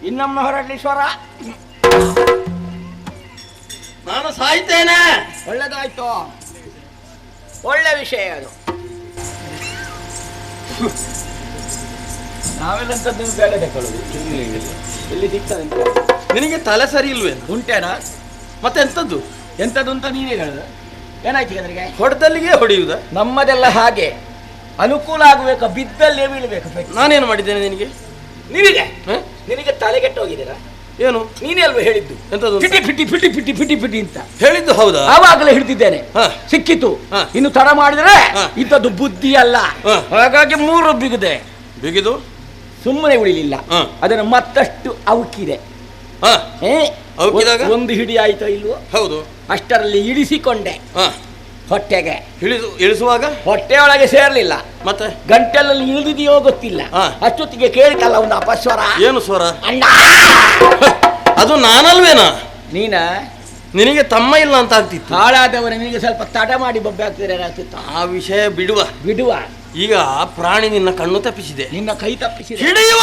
ಇನ್ನೊಮ್ಮೆ ಹೊರಡ್ಲಿ ಸ್ವರ. ನಾನು ಸಾಯ್ತೇನೆ. ಒಳ್ಳೆದಾಯ್ತು, ಒಳ್ಳೆ ವಿಷಯ ಅದು. ನಾವೆಲ್ಲಂತದ್ದು ಬೇಡ ತಗೊಳ್ಳೋದು, ಇಲ್ಲಿ ಸಿಗ್ತದೆ. ನಿನಗೆ ತಲೆ ಸರಿ ಇಲ್ವೇ? ಉಂಟೇನಾ? ಮತ್ತೆ ಎಂತದ್ದು ಎಂತದ್ದು ಅಂತ ನೀನೇ ಹೇಳುದು. ಏನಾಯ್ತು ಅದರಿಗೆ? ಹೊಡೆದಲ್ಲಿಗೆ ಹೊಡೆಯುವುದ? ನಮ್ಮದೆಲ್ಲ ಹಾಗೆ, ಅನುಕೂಲ ಆಗಬೇಕು, ಬಿದ್ದಲ್ಲೇ ಬೀಳ್ಬೇಕು. ನಾನೇನು ಮಾಡಿದ್ದೇನೆ ನಿನಗೆ? ನಿನಗೆ ತಲೆಗೆಟ್ಟೋಗಿದ್ದೀರಾ? ಏನು? ನೀನೇ ಅಲ್ವಾ ಹೇಳಿದ್ದು ಎಂತದ್ದು? ಫಿಟಿ ಫಿಟಿ ಫಿಟಿ ಫಿಟಿ ಫಿಟಿ ಫಿಟಿ ಅಂತ ಹೇಳಿದ್ದು. ಹೌದಾ? ಆವಾಗಲೇ ಹಿಡಿದಿದ್ದೇನೆ, ಸಿಕ್ಕಿತು. ಇನ್ನು ತಡ ಮಾಡಿದ್ರೆ ಇಂಥದ್ದು ಬುದ್ಧಿ ಅಲ್ಲ. ಹಾಗಾಗಿ 3 ಬಿಗಿದೆ. ಬಿಗಿದು ಸುಮ್ಮನೆ ಉಳಿಲಿಲ್ಲ, ಅದನ್ನು ಮತ್ತಷ್ಟು ಅವಕಿದೆ. ಒಂದು ಹಿಡಿ ಆಯ್ತೋ ಇಲ್ವೋ? ಹೌದು. ಅಷ್ಟರಲ್ಲಿ ಇಳಿಸಿಕೊಂಡೆ ಹೊಟ್ಟೆಗೆ. ಇಳಿಸುವಾಗ ಹೊಟ್ಟೆ ಒಳಗೆ ಸೇರ್ಲಿಲ್ಲ, ಮತ್ತೆ ಗಂಟಲಲ್ಲಿ ಇಳಿದಿದೆಯೋ ಗೊತ್ತಿಲ್ಲ. ಅಷ್ಟೊತ್ತಿಗೆ ಕೇಳಿಕಲ್ಲ ಒಂದು ಅಪಸ್ವರ. ಏನು ಸ್ವರ? ಅಣ್ಣ. ಅದು ನಾನಲ್ವೇನಾ? ನೀನ? ನಿನಗೆ ತಮ್ಮ ಇಲ್ಲ ಅಂತ ಆಗ್ತಿತ್ತು. ಹಾಳಾದವರ ನಿನಗೆ ಸ್ವಲ್ಪ ತಡ ಮಾಡಿ ಬೊಬ್ಬೆ ಆಗ್ತಿದ್ರೆ ಏನಾಗ್ತಿತ್ತು? ಆ ವಿಷಯ ಬಿಡುವ. ಈಗ ಪ್ರಾಣಿ ನಿನ್ನ ಕಣ್ಣು ತಪ್ಪಿಸಿದೆ, ನಿನ್ನ ಕೈ ತಪ್ಪಿಸಿದೆ. ಹಿಡಿಯುವ